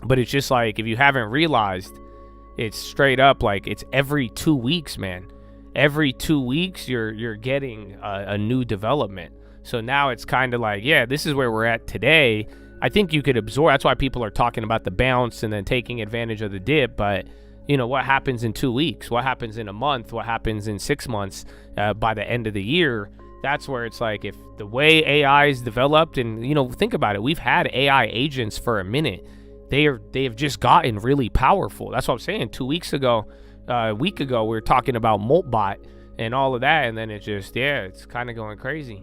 but it's just like, if you haven't realized, it's straight up like it's every 2 weeks, man. Every 2 weeks, you're getting a new development. So now it's kind of like, yeah, this is where we're at today. I think you could absorb. That's why people are talking about the bounce and then taking advantage of the dip. But, what happens in 2 weeks? What happens in a month? What happens in 6 months? By the end of the year, that's where it's like, if the way AI is developed, and, think about it. We've had AI agents for a minute. They have just gotten really powerful. That's what I'm saying. 2 weeks ago, a week ago, we were talking about Moltbot and all of that. And then it just, it's kind of going crazy.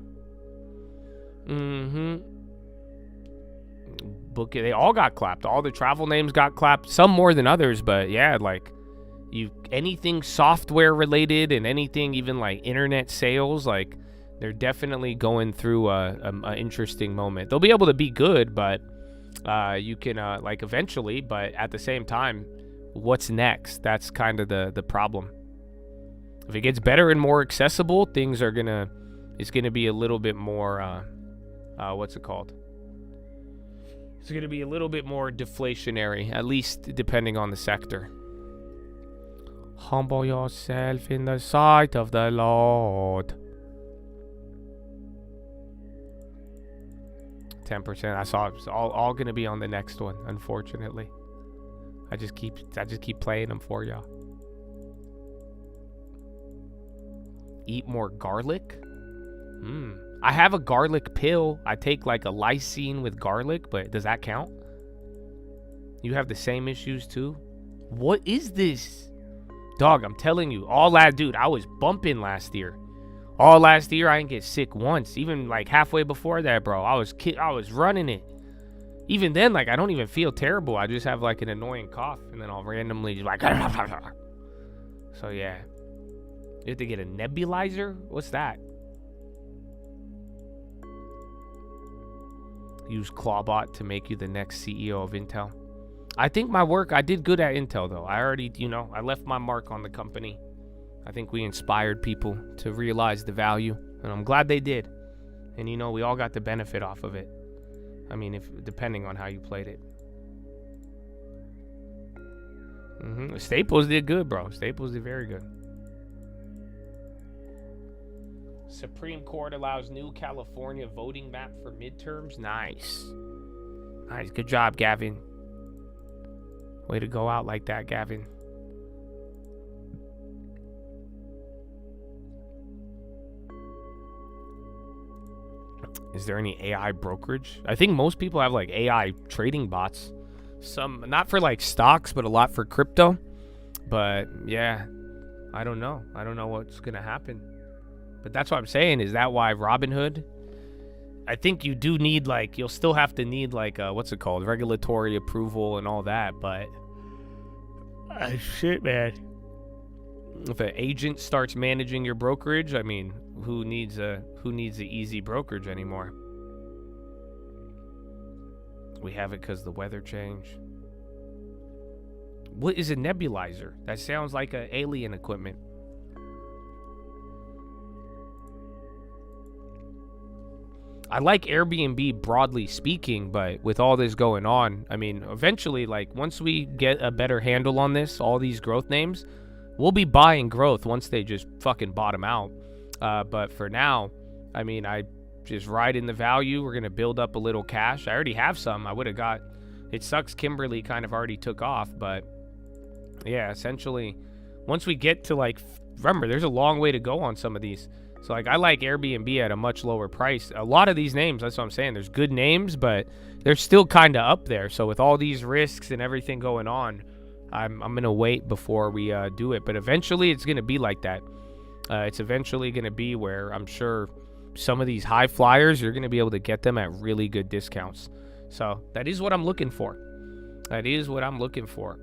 Book it. They all got clapped. All the travel names got clapped. Some more than others, but yeah, like anything software related and anything even like internet sales, like they're definitely going through a interesting moment. They'll be able to be good, but you can like eventually. But at the same time, what's next? That's kind of the problem. If it gets better and more accessible, things are it's gonna be a little bit more. What's it called? It's going to be a little bit more deflationary, at least depending on the sector. Humble yourself in the sight of the Lord. 10%. I saw it's all going to be on the next one, unfortunately. I just keep playing them for y'all. Eat more garlic? I have a garlic pill. I take like a lysine with garlic, but does that count? You have the same issues too? What is this? Dog, I'm telling you, dude, I was bumping last year. All last year, I didn't get sick once. Even like halfway before that, bro, I was running it. Even then, like, I don't even feel terrible. I just have like an annoying cough, and then I'll randomly just like, so yeah. You have to get a nebulizer? What's that? Use Clawbot to make you the next CEO of Intel. I think I did good at Intel though. I already, I left my mark on the company. I think we inspired people to realize the value, and I'm glad they did. And we all got the benefit off of it. I mean, depending on how you played it. Staples did good, bro. Staples did very good. Supreme Court allows new California voting map for midterms. Nice. Good job, Gavin. Way to go out like that, Gavin. Is there any AI brokerage? I think most people have like AI trading bots. Some, not for like stocks, but a lot for crypto. But yeah, I don't know. I don't know what's going to happen. But that's what I'm saying. Is that why Robinhood? I think you do need like, you'll still have to need like, what's it called? Regulatory approval and all that. But Shit, man. If an agent starts managing your brokerage, I mean, who needs the easy brokerage anymore? We have it because the weather changed. What is a nebulizer? That sounds like an alien equipment. I like Airbnb broadly speaking, but with all this going on, I mean, eventually, like, once we get a better handle on this, all these growth names, we'll be buying growth once they just fucking bottom out. But for now, I mean, I just ride in the value. We're going to build up a little cash. I already have some. I would have got... It sucks Kimberly kind of already took off, but yeah, essentially, once we get to, like... Remember, there's a long way to go on some of these. So, like, I like Airbnb at a much lower price. A lot of these names, that's what I'm saying. There's good names, but they're still kind of up there. So, with all these risks and everything going on, I'm going to wait before we do it. But eventually, it's going to be like that. It's eventually going to be where I'm sure some of these high flyers, you're going to be able to get them at really good discounts. So, that is what I'm looking for. That is what I'm looking for.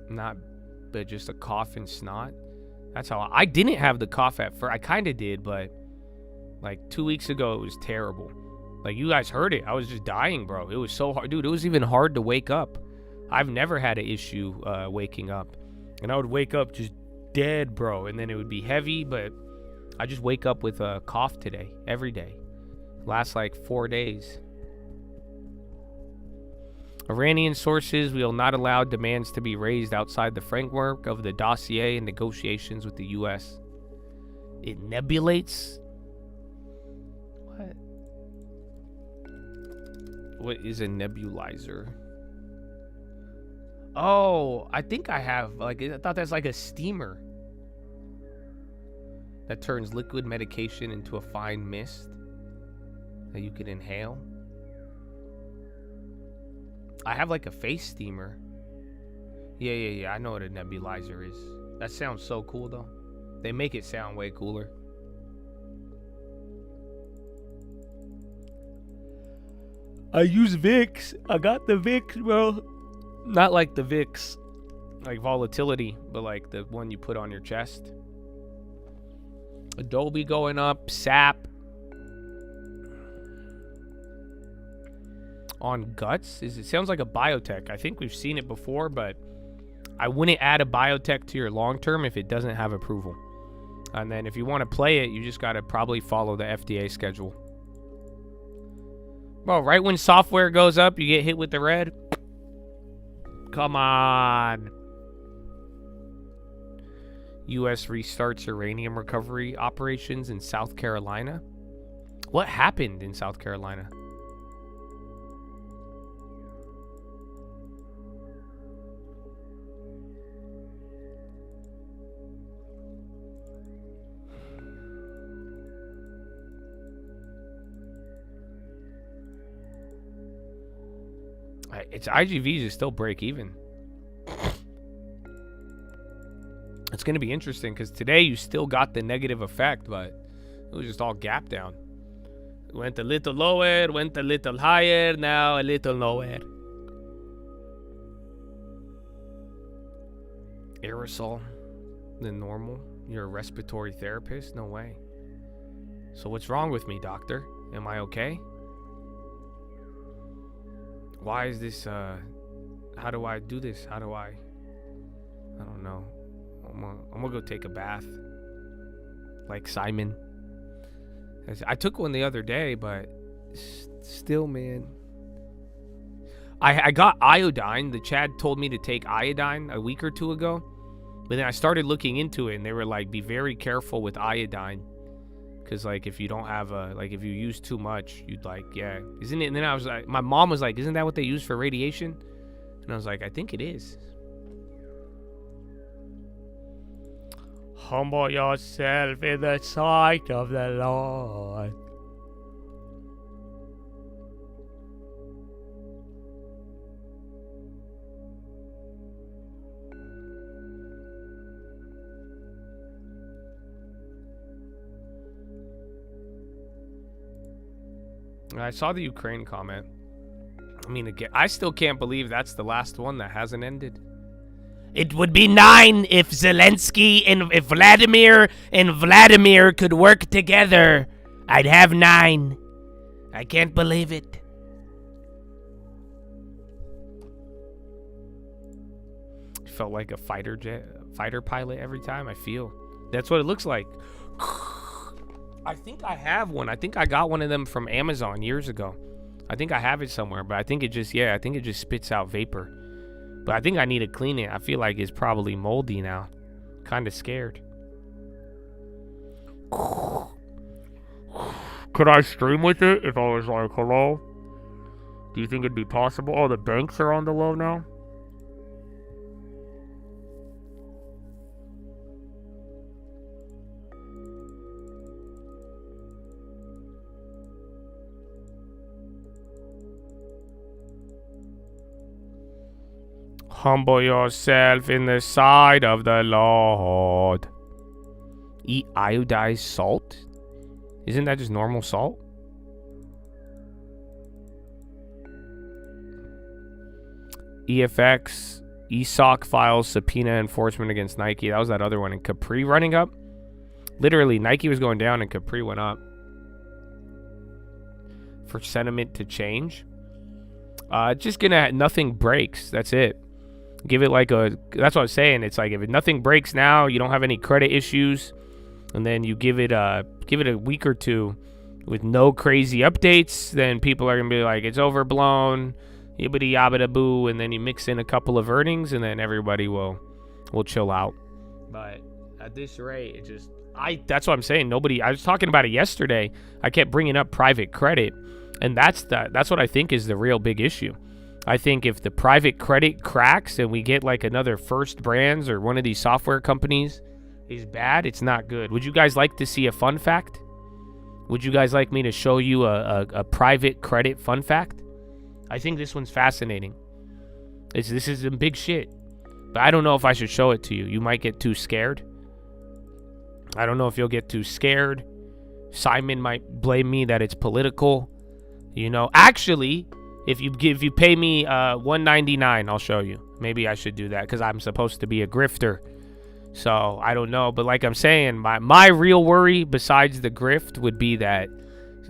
Not but just a cough and snot. That's how I didn't have the cough at first. I kind of did, but like 2 weeks ago, it was terrible. Like, you guys heard it. I was just dying, bro. It was so hard. Dude, it was even hard to wake up. I've never had an issue waking up. And I would wake up just dead, bro. And then it would be heavy, but I just wake up with a cough today, every day. Lasts like 4 days. Iranian sources will not allow demands to be raised outside the framework of the dossier and negotiations with the U.S. It nebulates? What? What is a nebulizer? Oh, I think I have, like, I thought that's like a steamer that turns liquid medication into a fine mist that you can inhale. I have like a face steamer. Yeah. I know what a nebulizer is. That sounds so cool though. They make it sound way cooler. I use Vicks. I got the Vicks, bro. Not like the Vicks, like volatility, but like the one you put on your chest. Adobe going up. SAP. On guts? It sounds like a biotech. I think we've seen it before, but I wouldn't add a biotech to your long term if it doesn't have approval. And then if you want to play it, you just got to probably follow the FDA schedule. Well, right when software goes up, you get hit with the red. Come on. U.S. restarts uranium recovery operations in South Carolina. What happened in South Carolina? Its IGVs is still break even. It's going to be interesting because today you still got the negative effect, but it was just all gap down. It went a little lower, went a little higher, now a little lower. Aerosol than normal? You're a respiratory therapist? No way. So what's wrong with me, doctor? Am I okay? Why is this, how do I do this? I don't know. I'm gonna go take a bath. Like Simon. I took one the other day, but still, man. I got iodine. The Chad told me to take iodine a week or two ago. But then I started looking into it, and they were like, be very careful with iodine. Because, like, if you don't have if you use too much, you'd like, yeah. Isn't it? And then I was like, my mom was like, isn't that what they use for radiation? And I was like, I think it is. Humble yourself in the sight of the Lord. I saw the Ukraine comment. I mean, again, I still can't believe that's the last one that hasn't ended. It would be 9 if Zelensky and if Vladimir and Vladimir could work together. I'd have 9. I can't believe it. Felt like a fighter pilot every time. I feel that's what it looks like. I think I have one. I think I got one of them from Amazon years ago. I think I have it somewhere, but I think it just spits out vapor. But I think I need to clean it. I feel like it's probably moldy now. Kind of scared. Could I stream with it if I was like, hello? Do you think it'd be possible? Oh, the banks are on the low now? Humble yourself in the sight of the Lord. Eat iodized salt? Isn't that just normal salt? EFX, ESOC files subpoena enforcement against Nike. That was that other one. And Capri running up? Literally, Nike was going down and Capri went up. For sentiment to change? Just gonna, nothing breaks. That's it. Give it like that's what I was saying. It's like if nothing breaks now, you don't have any credit issues, and then you give it a week or two with no crazy updates, then people are gonna be like, it's overblown, yibbity yabbida boo, and then you mix in a couple of earnings, and then everybody will chill out. But at this rate, that's what I'm saying. I was talking about it yesterday. I kept bringing up private credit, and that's what I think is the real big issue. I think if the private credit cracks and we get like another First Brands or one of these software companies is bad, it's not good. Would you guys like to see a fun fact? Would you guys like me to show you a private credit fun fact? I think this one's fascinating. This is some big shit. But I don't know if I should show it to you. You might get too scared. I don't know if you'll get too scared. Simon might blame me that it's political. You know, actually, if you pay me $1.99, I'll show you. Maybe I should do that because I'm supposed to be a grifter. So I don't know, but like I'm saying, my real worry besides the grift would be that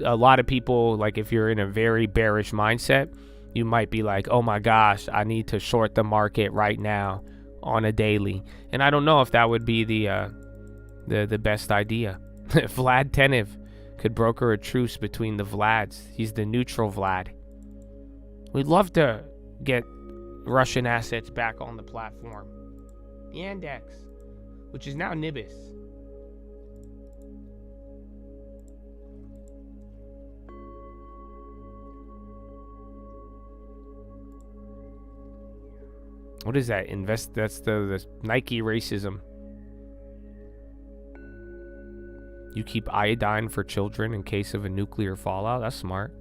a lot of people, like if you're in a very bearish mindset, you might be like, oh my gosh, I need to short the market right now on a daily. And I don't know if that would be the best idea. Vlad Tenev could broker a truce between the Vlads. He's the neutral Vlad. We'd love to get Russian assets back on the platform. Yandex, which is now Nibis. What is that? That's the Nike racism. You keep iodine for children in case of a nuclear fallout. That's smart.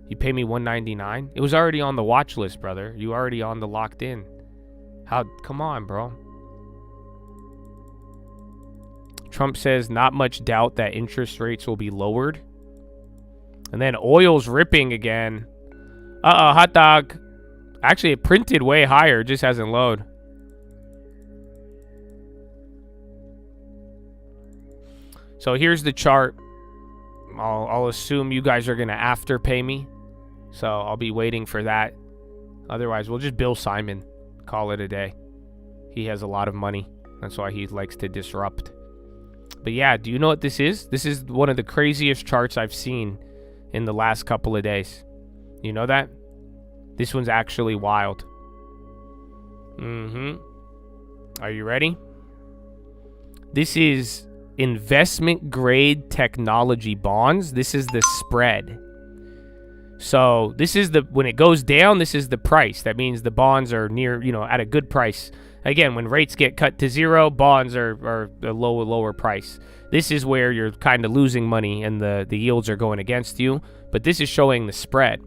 You pay me $1.99. It was already on the watch list, brother. You already on the locked in. Come on, bro. Trump says not much doubt that interest rates will be lowered. And then oil's ripping again. Hot dog. Actually, it printed way higher. It just hasn't loaded. So here's the chart. I'll assume you guys are going to afterpay me. So I'll be waiting for that. Otherwise, we'll just bill Simon. Call it a day. He has a lot of money. That's why he likes to disrupt. But yeah, do you know what this is? This is one of the craziest charts I've seen in the last couple of days. You know that? This one's actually wild. Are you ready? This is investment grade technology bonds. This is the spread. So this is when it goes down, this is the price. That means the bonds are near, at a good price. Again, when rates get cut to zero, bonds are a lower price. This is where you're kind of losing money and the yields are going against you. But this is showing the spread.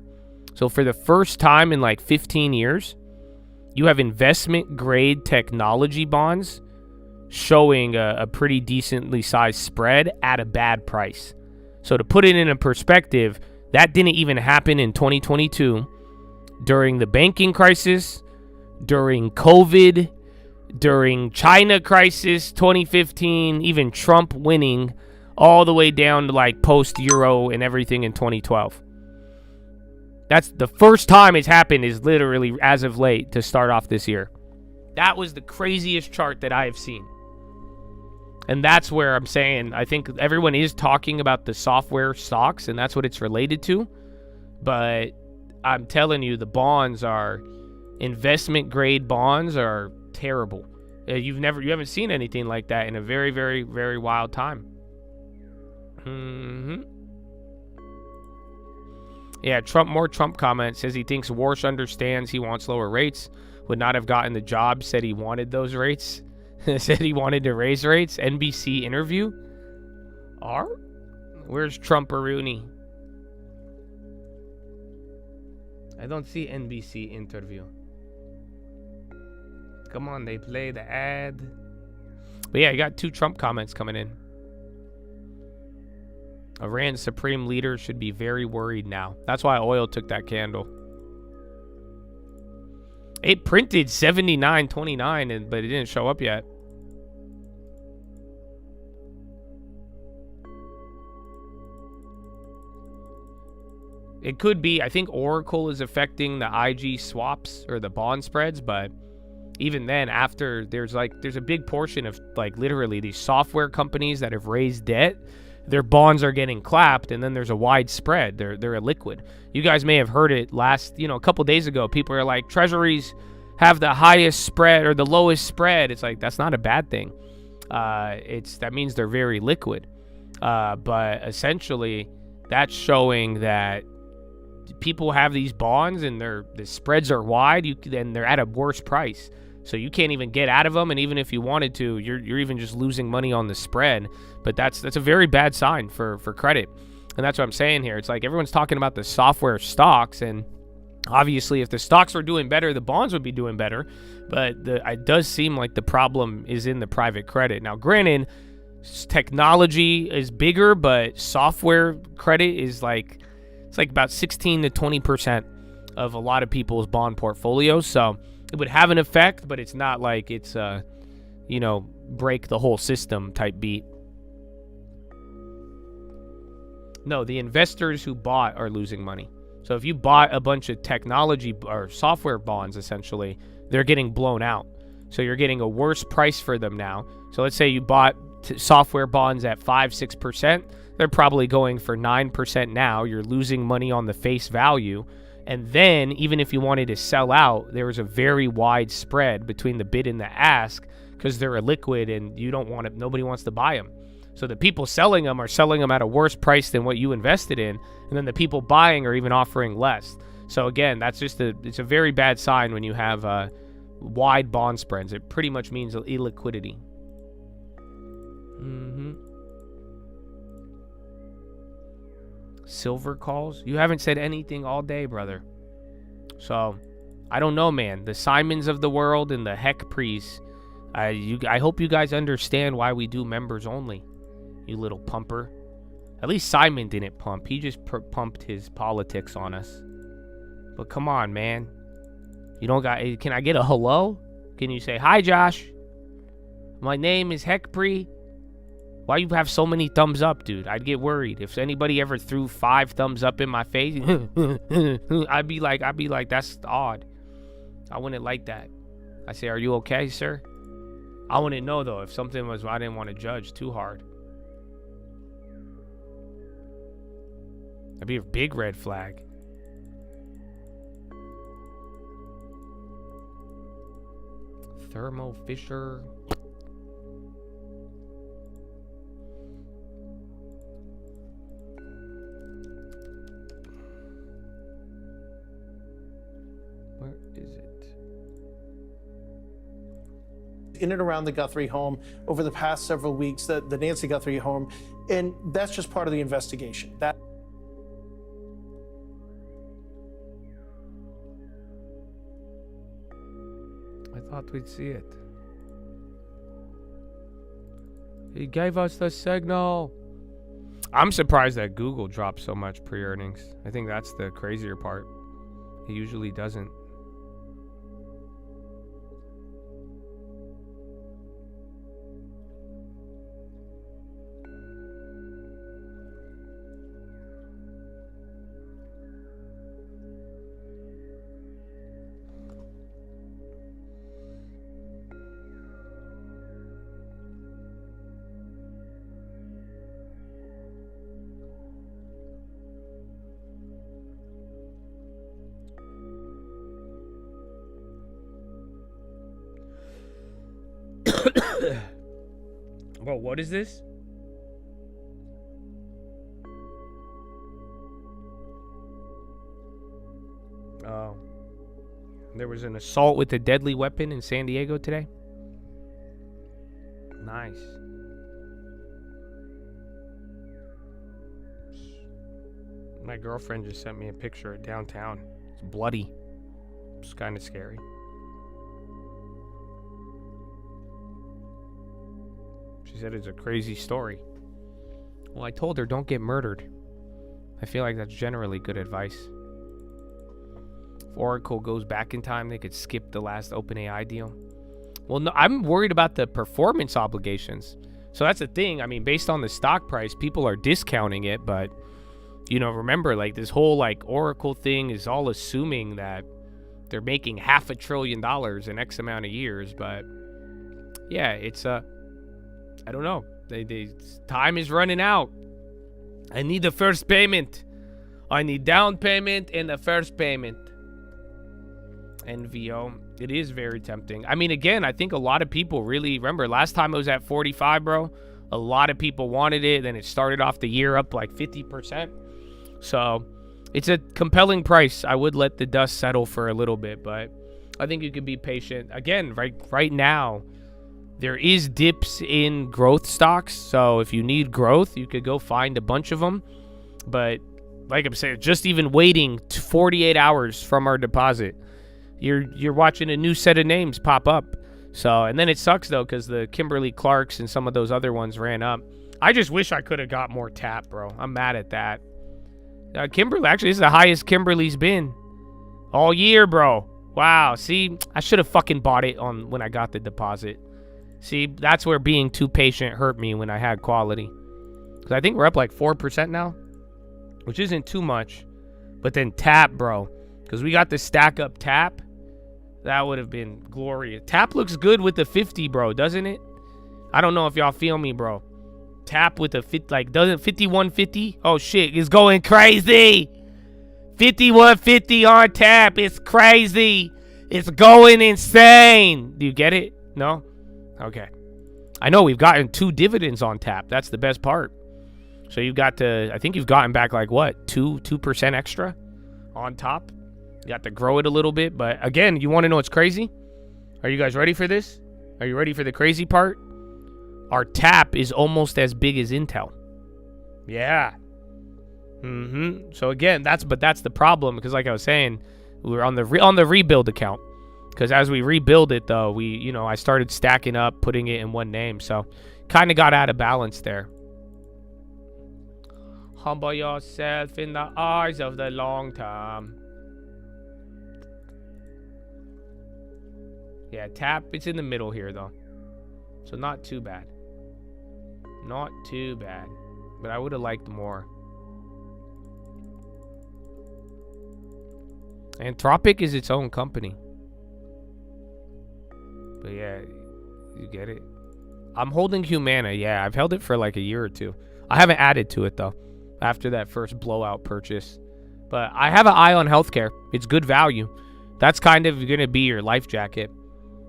So for the first time in like 15 years, you have investment grade technology bonds showing a pretty decently sized spread at a bad price. So to put it in a perspective, that didn't even happen in 2022 during the banking crisis, during COVID, during China crisis 2015, even Trump winning, all the way down to like post-Euro and everything in 2012. That's the first time it's happened, is literally as of late to start off this year. That was the craziest chart that I have seen. And that's where I'm saying I think everyone is talking about the software stocks, and that's what it's related to. But I'm telling you, the bonds are, investment grade bonds are terrible. You haven't seen anything like that in a very, very, very wild time. Yeah, more Trump comments. Says he thinks Warsh understands he wants lower rates. Would not have gotten the job. Said he wanted those rates. Said he wanted to raise rates. NBC interview. Where's Trump-a-rooney? I don't see NBC interview. Come on, they play the ad. But yeah, you got 2 Trump comments coming in. Iran's supreme leader should be very worried now. That's why oil took that candle. It printed 79.29, but it didn't show up yet. It could be, I think Oracle is affecting the IG swaps or the bond spreads, but even then, after there's a big portion of like literally these software companies that have raised debt, their bonds are getting clapped, and then there's a wide spread. They're illiquid. You guys may have heard it a couple days ago. People are like, treasuries have the highest spread or the lowest spread. It's like, that's not a bad thing. That means they're very liquid. But essentially, that's showing that people have these bonds and the spreads are wide, and they're at a worse price. So you can't even get out of them, and even if you wanted to, you're even just losing money on the spread. But that's a very bad sign for credit. And that's what I'm saying here. It's like everyone's talking about the software stocks, and obviously if the stocks were doing better, the bonds would be doing better. But it does seem like the problem is in the private credit. Now, granted, technology is bigger, but software credit is it's like about 16 to 20% of a lot of people's bond portfolios. So it would have an effect, but it's not like it's break the whole system type beat. No, the investors who bought are losing money. So if you bought a bunch of technology or software bonds, essentially, they're getting blown out. So you're getting a worse price for them now. So let's say you bought software bonds at 5-6%. They're probably going for 9% now. You're losing money on the face value. And then even if you wanted to sell out, there was a very wide spread between the bid and the ask because they're illiquid and nobody wants to buy them. So the people selling them are selling them at a worse price than what you invested in. And then the people buying are even offering less. So again, it's a very bad sign when you have wide bond spreads. It pretty much means illiquidity. Silver calls? You haven't said anything all day, brother. So, I don't know, man. The Simons of the world and the Heck Priests, I hope you guys understand why we do members only, you little pumper. At least Simon didn't pump. He just pumped his politics on us. But come on, man. Can I get a hello? Can you say, hi, Josh? My name is Heck Pri. Why you have so many thumbs up, dude? I'd get worried. If anybody ever threw 5 thumbs up in my face, I'd be like, that's odd. I wouldn't like that. I say, are you okay, sir? I wouldn't know, though, if something was, I didn't want to judge too hard. That'd be a big red flag. Thermo Fisher. Where is it? In and around the Guthrie home over the past several weeks, the Nancy Guthrie home, and that's just part of the investigation. I thought we'd see it. He gave us the signal. I'm surprised that Google dropped so much pre-earnings. I think that's the crazier part. It usually doesn't. Bro, what is this? Oh. There was an assault with a deadly weapon in San Diego today. Nice. My girlfriend just sent me a picture of downtown. It's bloody. It's kind of scary. She said it's a crazy story. Well, I told her don't get murdered. I feel like that's generally good advice. If Oracle goes back in time, they could skip the last OpenAI deal. Well, no, I'm worried about the performance obligations. So that's the thing. I mean, based on the stock price, people are discounting it, but you know, remember, like, this whole like Oracle thing is all assuming that they're making $500 billion in X amount of years. But yeah, it's I don't know. Time is running out. I need the first payment. I need down payment and the first payment. NVO. It is very tempting. I mean, again, I think a lot of people really remember last time it was at 45, bro. A lot of people wanted it. Then it started off the year up like 50%. So it's a compelling price. I would let the dust settle for a little bit, but I think you could be patient. Again, right now, there is dips in growth stocks. So if you need growth, you could go find a bunch of them. But like I'm saying, just even waiting 48 hours from our deposit, you're watching a new set of names pop up. So, and then it sucks though, because the Kimberly Clarks and some of those other ones ran up. I just wish I could have got more tap, bro. I'm mad at that. Kimberly, actually, this is the highest Kimberly's been all year, bro. Wow. See, I should have fucking bought it on when I got the deposit. See, that's where being too patient hurt me when I had quality. Because I think we're up like 4% now, which isn't too much. But then tap, bro. Because we got the stack up tap. That would have been glorious. Tap looks good with the 50, bro, doesn't it? I don't know if y'all feel me, bro. Tap with a fit, like, doesn't 5150? Oh shit, it's going crazy. 5150 on tap. It's crazy. It's going insane. Do you get it? No? Okay. I know we've gotten 2 dividends on tap. That's the best part. So you've got to, I think you've gotten back like what? 2% extra on top. You got to grow it a little bit. But again, you want to know what's crazy? Are you guys ready for this? Are you ready for the crazy part? Our tap is almost as big as Intel. Yeah. So again, that's the problem, because like I was saying, we were on the rebuild account. Because as we rebuild it though, I started stacking up, putting it in one name. So kind of got out of balance there. Humble yourself in the eyes of the long term. Yeah, tap, it's in the middle here though. So not too bad. Not too bad. But I would have liked more. Anthropic is its own company. But yeah, you get it. I'm holding Humana. Yeah, I've held it for like a year or 2. I haven't added to it though, after that first blowout purchase. But I have an eye on healthcare. It's good value. That's kind of going to be your life jacket.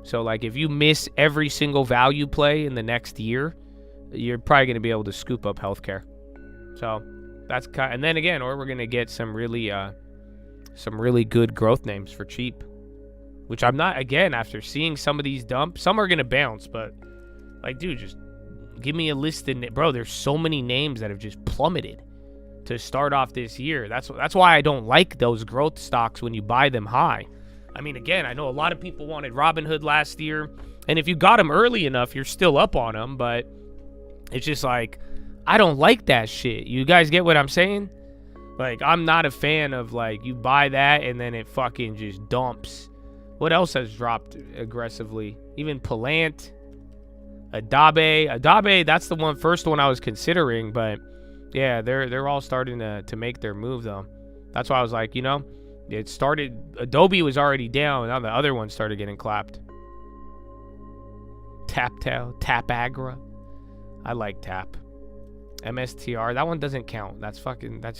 So like if you miss every single value play in the next year, you're probably going to be able to scoop up healthcare. So that's kind, and then again, or we're going to get some really good growth names for cheap, which I'm not, again, after seeing some of these dumps, some are going to bounce, but like, dude, just give me a list. Bro, there's so many names that have just plummeted to start off this year. That's why I don't like those growth stocks when you buy them high. I mean, again, I know a lot of people wanted Robinhood last year, and if you got them early enough, you're still up on them, but it's just like, I don't like that shit. You guys get what I'm saying? Like, I'm not a fan of, like, you buy that and then it fucking just dumps. What else has dropped aggressively? Even Palant, Adabe, that's the first one I was considering, but yeah, they're all starting to make their move though. That's why I was like, it started, Adobe was already down, now the other one started getting clapped. Tapagra. I like Tap. MSTR, that one doesn't count. That's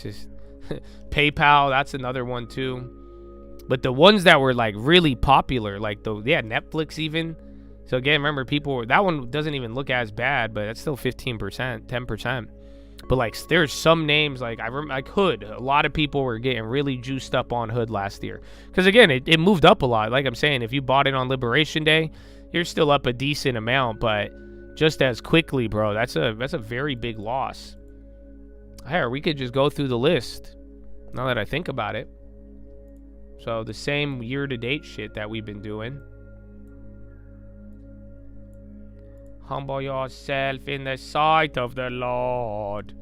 just PayPal, that's another one too. But the ones that were like really popular, like Netflix even, So again, remember, that one doesn't even look as bad, but that's still 15%, 10%. But like, there's some names like Hood. A lot of people were getting really juiced up on Hood last year because again, it moved up a lot. Like I'm saying, if you bought it on Liberation Day, you're still up a decent amount, but just as quickly, bro. That's a very big loss. Here, we could just go through the list. Now that I think about it, so the same year-to-date shit that we've been doing. Humble yourself in the sight of the Lord.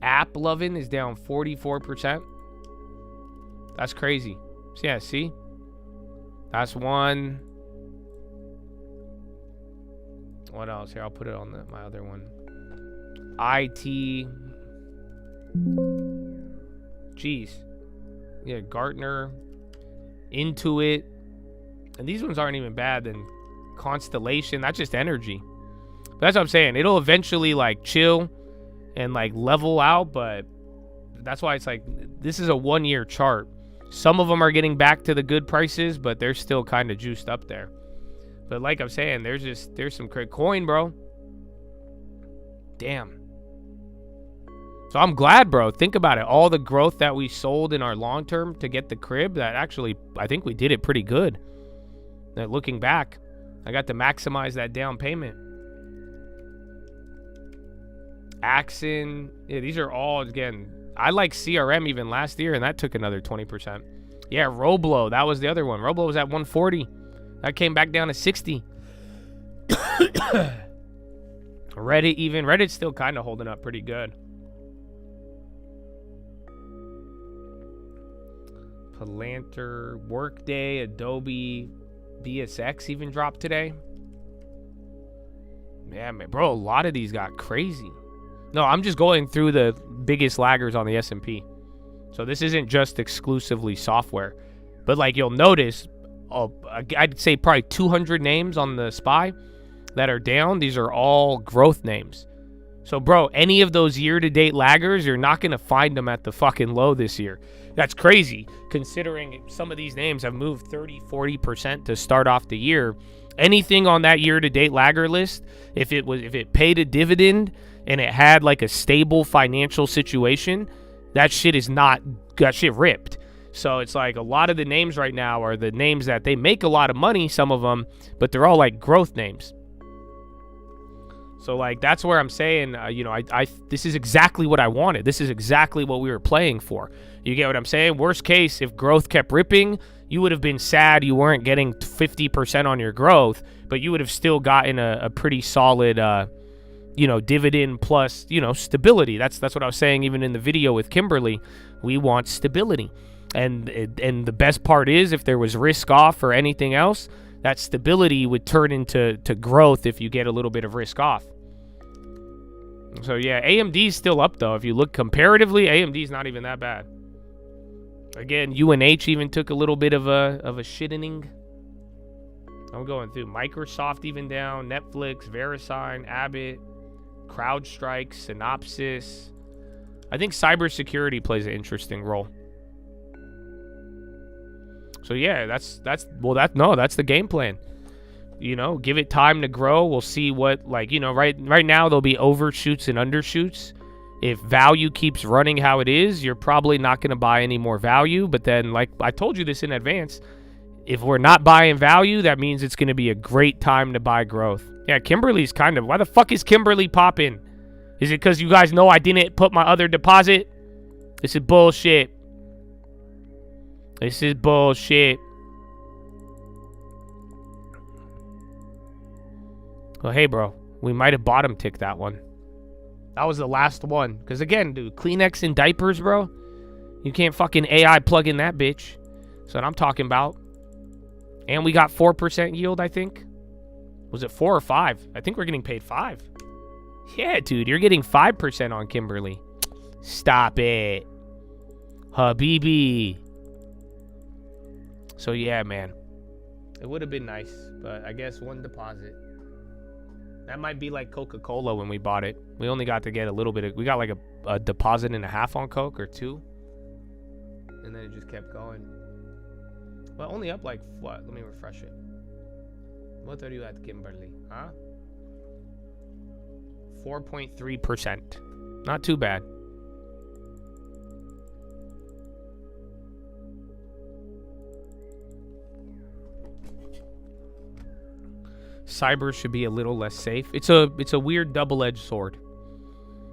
App loving is down 44%. That's crazy. So yeah, see? That's one. What else? Here, I'll put it on my other one. IT. Jeez. Yeah, Gartner, Intuit. And these ones aren't even bad. Then Constellation, that's just energy. But that's what I'm saying. It'll eventually like chill and like level out, but that's why it's like this is a 1-year chart. Some of them are getting back to the good prices, but they're still kind of juiced up there. But like I'm saying, there's some great coin, bro. Damn. So I'm glad, bro. Think about it. All the growth that we sold in our long term to get the crib, that actually, I think we did it pretty good. Now, looking back, I got to maximize that down payment. Axon. Yeah, these are all, again, I like CRM even last year, and that took another 20%. Yeah, Roblo. That was the other one. Roblo was at 140. That came back down to 60. Reddit even. Reddit's still kind of holding up pretty good. Palantir, Workday, Adobe, BSX even dropped today. Yeah, man, bro, a lot of these got crazy. No, I'm just going through the biggest laggers on the S&P. So this isn't just exclusively software. But like you'll notice, I'd say probably 200 names on the SPY that are down. These are all growth names. So, bro, any of those year-to-date laggers, you're not going to find them at the fucking low this year. That's crazy, considering some of these names have moved 30, 40% to start off the year. Anything on that year-to-date lagger list, if it paid a dividend and it had like a stable financial situation, that shit ripped. So it's like a lot of the names right now are the names that they make a lot of money, some of them, but they're all like growth names. So like that's where I'm saying, this is exactly what I wanted. This is exactly what we were playing for. You get what I'm saying? Worst case, if growth kept ripping, you would have been sad you weren't getting 50% on your growth, but you would have still gotten a pretty solid, dividend plus, stability. That's what I was saying even in the video with Kimberly. We want stability. And the best part is if there was risk off or anything else, that stability would turn into growth if you get a little bit of risk off. So yeah, AMD's still up though. If you look comparatively, AMD's not even that bad. Again, UNH even took a little bit of a shittening. I'm going through Microsoft even down, Netflix, VeriSign, Abbott, CrowdStrike, Synopsys. I think cybersecurity plays an interesting role. So yeah, that's the game plan. Give it time to grow. We'll see what right now there'll be overshoots and undershoots. If value keeps running how it is, you're probably not going to buy any more value. But then, like I told you this in advance, if we're not buying value, that means it's going to be a great time to buy growth. Yeah, Kimberly's why the fuck is Kimberly popping? Is it because you guys know I didn't put my other deposit? This is bullshit. This is bullshit. Well, hey, bro. We might have bottom ticked that one. That was the last one. Because, again, dude, Kleenex and diapers, bro. You can't fucking AI plug in that bitch. That's what I'm talking about. And we got 4% yield, I think. Was it 4 or 5? I think we're getting paid 5. Yeah, dude. You're getting 5% on Kimberly. Stop it. Habibi. So, yeah, man. It would have been nice. But I guess one deposit. That might be like Coca-Cola when we bought it. We only got to get a little bit of, we got like a deposit and a half on Coke or 2. And then it just kept going. But only up like what? Let me refresh it. What are you at, Kimberly? Huh? 4.3%. Not too bad. Cyber should be a little less safe. It's a weird double-edged sword.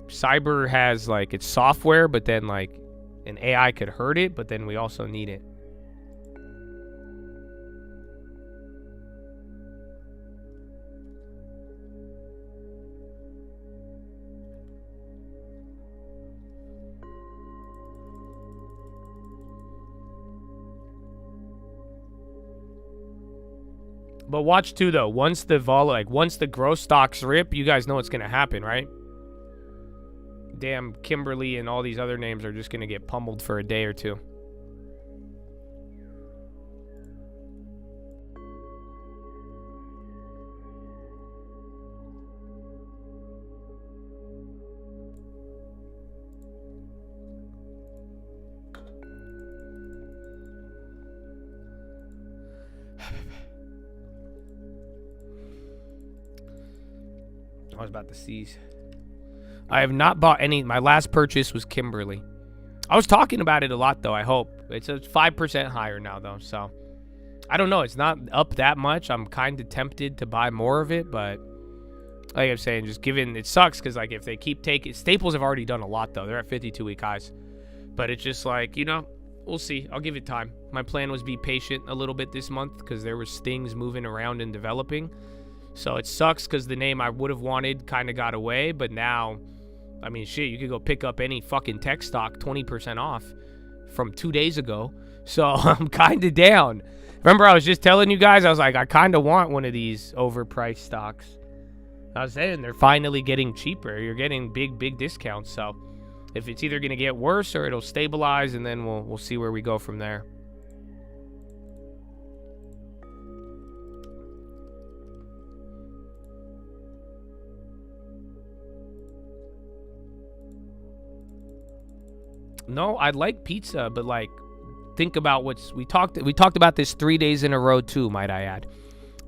Cyber has like it's software, but then like an AI could hurt it, but then we also need it. But watch too though. Once the growth stocks rip, you guys know what's gonna happen, right? Damn, Kimberly and all these other names are just gonna get pummeled for a day or two. I was about to seize. I have not bought any. My last purchase was Kimberly. I was talking about it a lot, though, I hope. It's a 5% higher now, though, so. I don't know. It's not up that much. I'm kind of tempted to buy more of it, but like I'm saying, just given, it sucks because, like, if they keep taking, Staples have already done a lot, though. They're at 52-week highs. But it's just like, you know, we'll see. I'll give it time. My plan was be patient a little bit this month because there was things moving around and developing. So it sucks because the name I would have wanted kind of got away, but now, I mean, shit, you could go pick up any fucking tech stock 20% off from 2 days ago. So I'm kind of down. Remember, I was just telling you guys, I was like, I kind of want one of these overpriced stocks. I was saying they're finally getting cheaper. You're getting big discounts. So if it's either going to get worse or it'll stabilize, and then we'll see where we go from there. No, I like pizza, but like, think about we talked about this 3 days in a row too, might I add.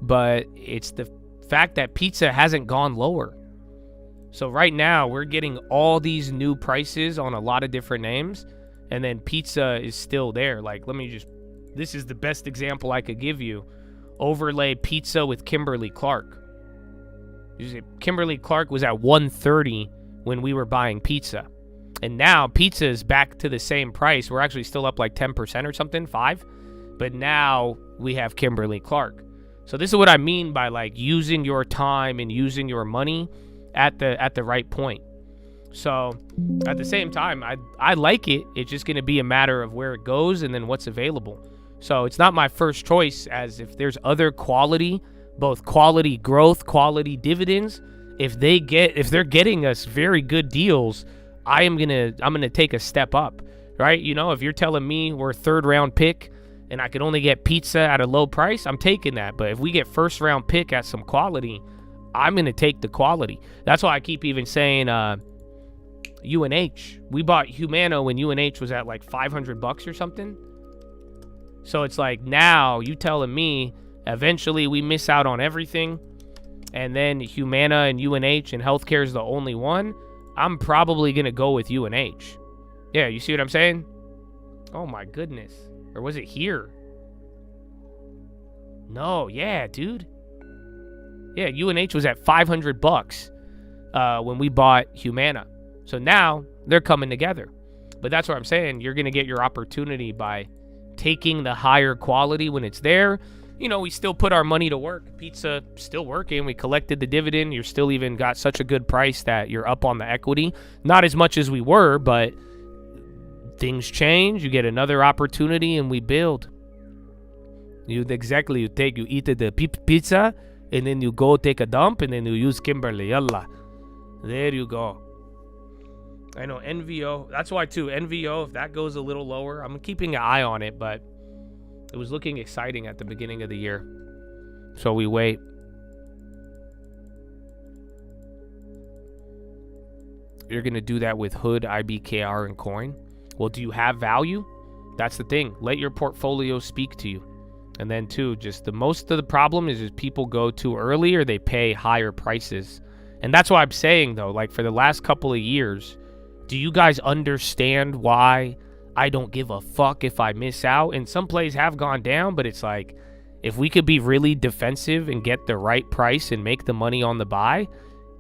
But it's the fact that pizza hasn't gone lower. So right now we're getting all these new prices on a lot of different names, and then pizza is still there. Like, this is the best example I could give you. Overlay pizza with Kimberly Clark. Kimberly Clark was at 130 when we were buying pizza. And now pizza is back to the same price. We're actually still up like 10% or something, 5. But now we have Kimberly Clark. So this is what I mean by like using your time and using your money at the right point. So at the same time, I like it. It's just going to be a matter of where it goes and then what's available. So it's not my first choice, as if there's other quality, both quality growth, quality dividends, if they're getting us very good deals, I'm gonna take a step up, right? You know, if you're telling me we're a 3rd round pick and I could only get pizza at a low price, I'm taking that. But if we get 1st round pick at some quality, I'm gonna take the quality. That's why I keep even saying UNH. We bought Humana when UNH was at like $500 or something. So it's like, now you telling me eventually we miss out on everything, and then Humana and UNH and healthcare is the only one. I'm probably going to go with UNH. Yeah, you see what I'm saying? Oh my goodness. Or was it here? No, yeah, dude. Yeah, UNH was at $500 when we bought Humana. So now they're coming together. But that's what I'm saying. You're going to get your opportunity by taking the higher quality when it's there. You know, we still put our money to work. Pizza still working. We collected the dividend. You're still even got such a good price that you're up on the equity. Not as much as we were, but things change. You get another opportunity and we build. You eat the pizza and then you go take a dump and then you use Kimberly. Yalla. There you go. I know NVO. That's why too. NVO, if that goes a little lower, I'm keeping an eye on it, but it was looking exciting at the beginning of the year. So we wait. you're going to do that with Hood, IBKR, and Coin. Well, do you have value? That's the thing. Let your portfolio speak to you. And then, too, just the most of the problem is people go too early or they pay higher prices. And that's why I'm saying, though, like for the last couple of years, do you guys understand why I don't give a fuck if I miss out? And some plays have gone down, but it's like, if we could be really defensive and get the right price and make the money on the buy,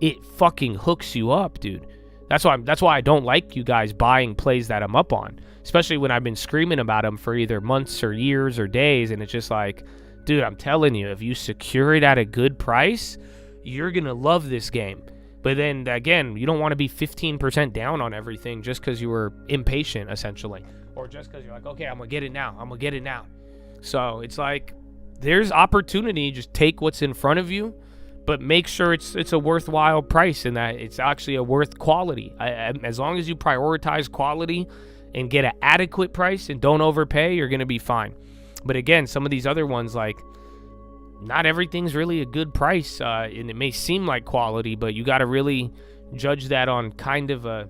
it fucking hooks you up, dude. That's why I don't like you guys buying plays that I'm up on, especially when I've been screaming about them for either months or years or days. And it's just like, dude, I'm telling you, if you secure it at a good price, you're going to love this game. But then again, you don't want to be 15% down on everything just because you were impatient, essentially, or just because you're like, okay, I'm going to get it now. So it's like, there's opportunity. Just take what's in front of you, but make sure it's a worthwhile price and that it's actually a worth quality. As long as you prioritize quality and get an adequate price and don't overpay, you're going to be fine. But again, some of these other ones, like, not everything's really a good price, and it may seem like quality, but you got to really judge that on kind of a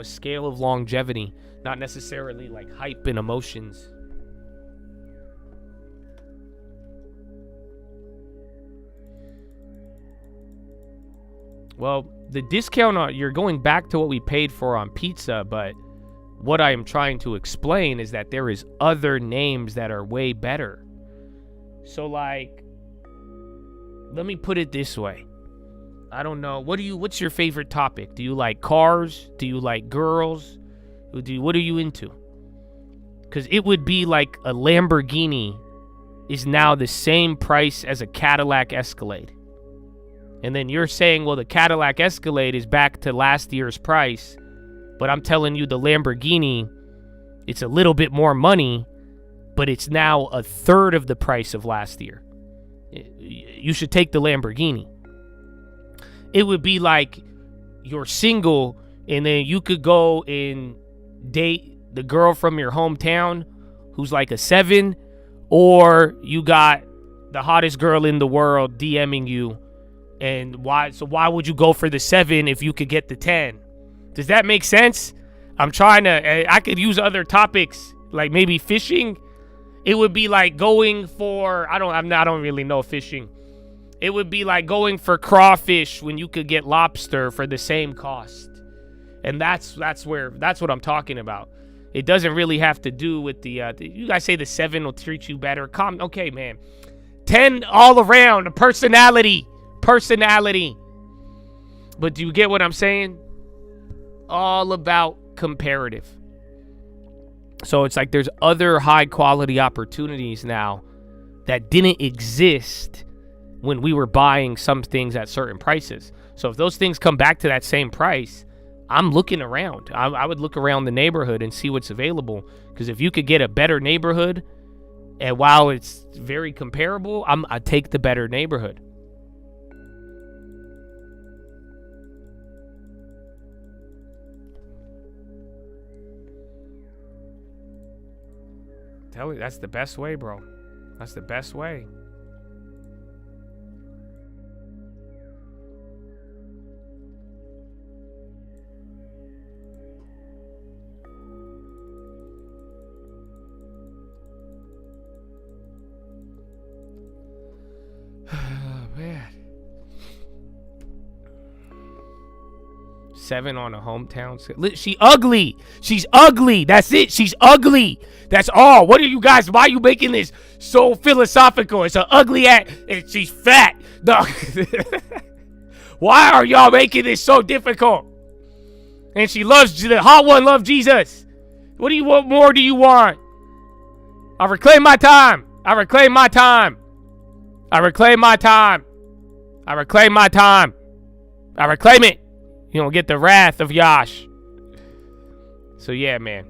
scale of longevity, not necessarily like hype and emotions. Well, the discount, you're going back to what we paid for on pizza, but what I am trying to explain is that there is other names that are way better. So, like, let me put it this way. I don't know. What's your favorite topic? Do you like cars? Do you like girls? What are you into? Because it would be like a Lamborghini is now the same price as a Cadillac Escalade. And then you're saying, well, the Cadillac Escalade is back to last year's price. But I'm telling you, the Lamborghini, it's a little bit more money, but it's now a third of the price of last year. You should take the Lamborghini. It would be like you're single, and then you could go and date the girl from your hometown who's like a 7, or you got the hottest girl in the world DMing you. And why would you go for the 7 if you could get the 10? Does that make sense? I could use other topics, like maybe fishing. It would be like going for, I don't really know fishing. It would be like going for crawfish when you could get lobster for the same cost. And that's what I'm talking about. It doesn't really have to do with the you guys say the 7 will treat you better. Okay, man. 10 all around, personality. But do you get what I'm saying? All about comparative. So it's like there's other high quality opportunities now that didn't exist when we were buying some things at certain prices. So if those things come back to that same price, I'm looking around. I would look around the neighborhood and see what's available. Because if you could get a better neighborhood, and while it's very comparable, I take the better neighborhood. Tell you, that's the best way, bro. That's the best way. Man. 7 on a hometown. She ugly. She's ugly. That's it. She's ugly. That's all. What are you guys? Why are you making this so philosophical? It's an ugly ass. And she's fat. No. Why are y'all making this so difficult? And she loves the hot one. Loves Jesus. What do you want? More do you want? I reclaim my time. I reclaim my time. I reclaim my time. I reclaim my time. I reclaim it. You don't get the wrath of Yash. So yeah, man.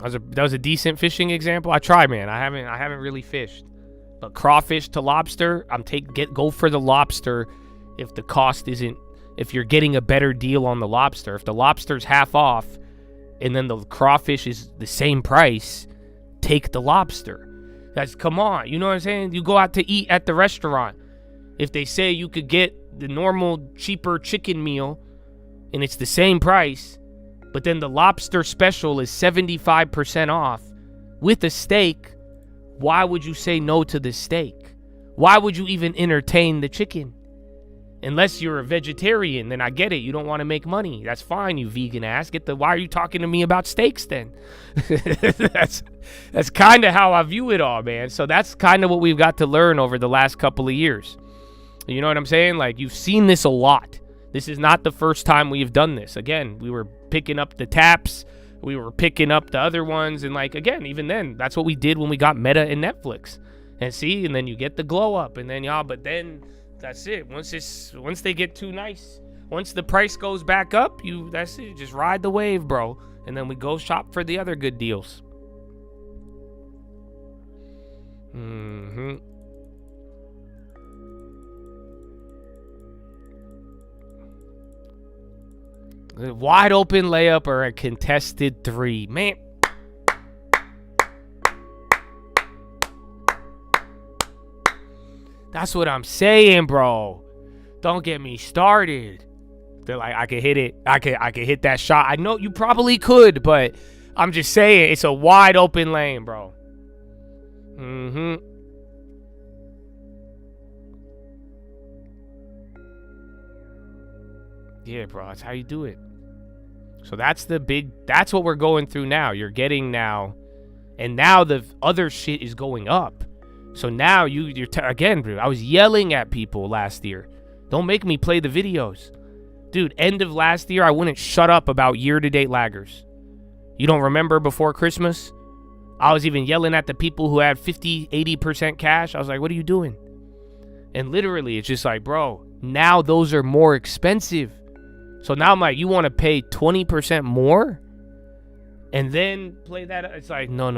That was a decent fishing example. I try, man. I haven't really fished. But crawfish to lobster, go for the lobster if the cost isn't, if you're getting a better deal on the lobster. If the lobster's half off and then the crawfish is the same price, take the lobster. Come on, you know what I'm saying? You go out to eat at the restaurant. If they say you could get the normal cheaper chicken meal and it's the same price, but then the lobster special is 75% off with a steak, why would you say no to the steak? Why would you even entertain the chicken? Unless you're a vegetarian, then I get it. You don't want to make money. That's fine, you vegan ass. Why are you talking to me about steaks then? That's kind of how I view it all, man. So that's kind of what we've got to learn over the last couple of years. You know what I'm saying? Like, you've seen this a lot. This is not the first time we've done this. Again, we were picking up the taps. We were picking up the other ones. And, like, again, even then, that's what we did when we got Meta and Netflix. And see, and then you get the glow up. And then, y'all, but then that's it. Once they get too nice, once the price goes back up, that's it. Just ride the wave, bro. And then we go shop for the other good deals. A wide open layup or a contested three. Man. That's what I'm saying, bro. Don't get me started. They're like, I can hit it. I can hit that shot. I know you probably could, but I'm just saying it's a wide open lane, bro. Yeah, bro, that's how you do it. So that's what we're going through now. You're getting now, and now the other shit is going up. So now you're again, bro, I was yelling at people last year. Don't make me play the videos. Dude, end of last year, I wouldn't shut up about year-to-date laggers. You don't remember before Christmas? I was even yelling at the people who had 50, 80% cash. I was like, what are you doing? And literally, it's just like, bro, now those are more expensive. So now I'm like, you want to pay 20% more? And then play that? It's like, no.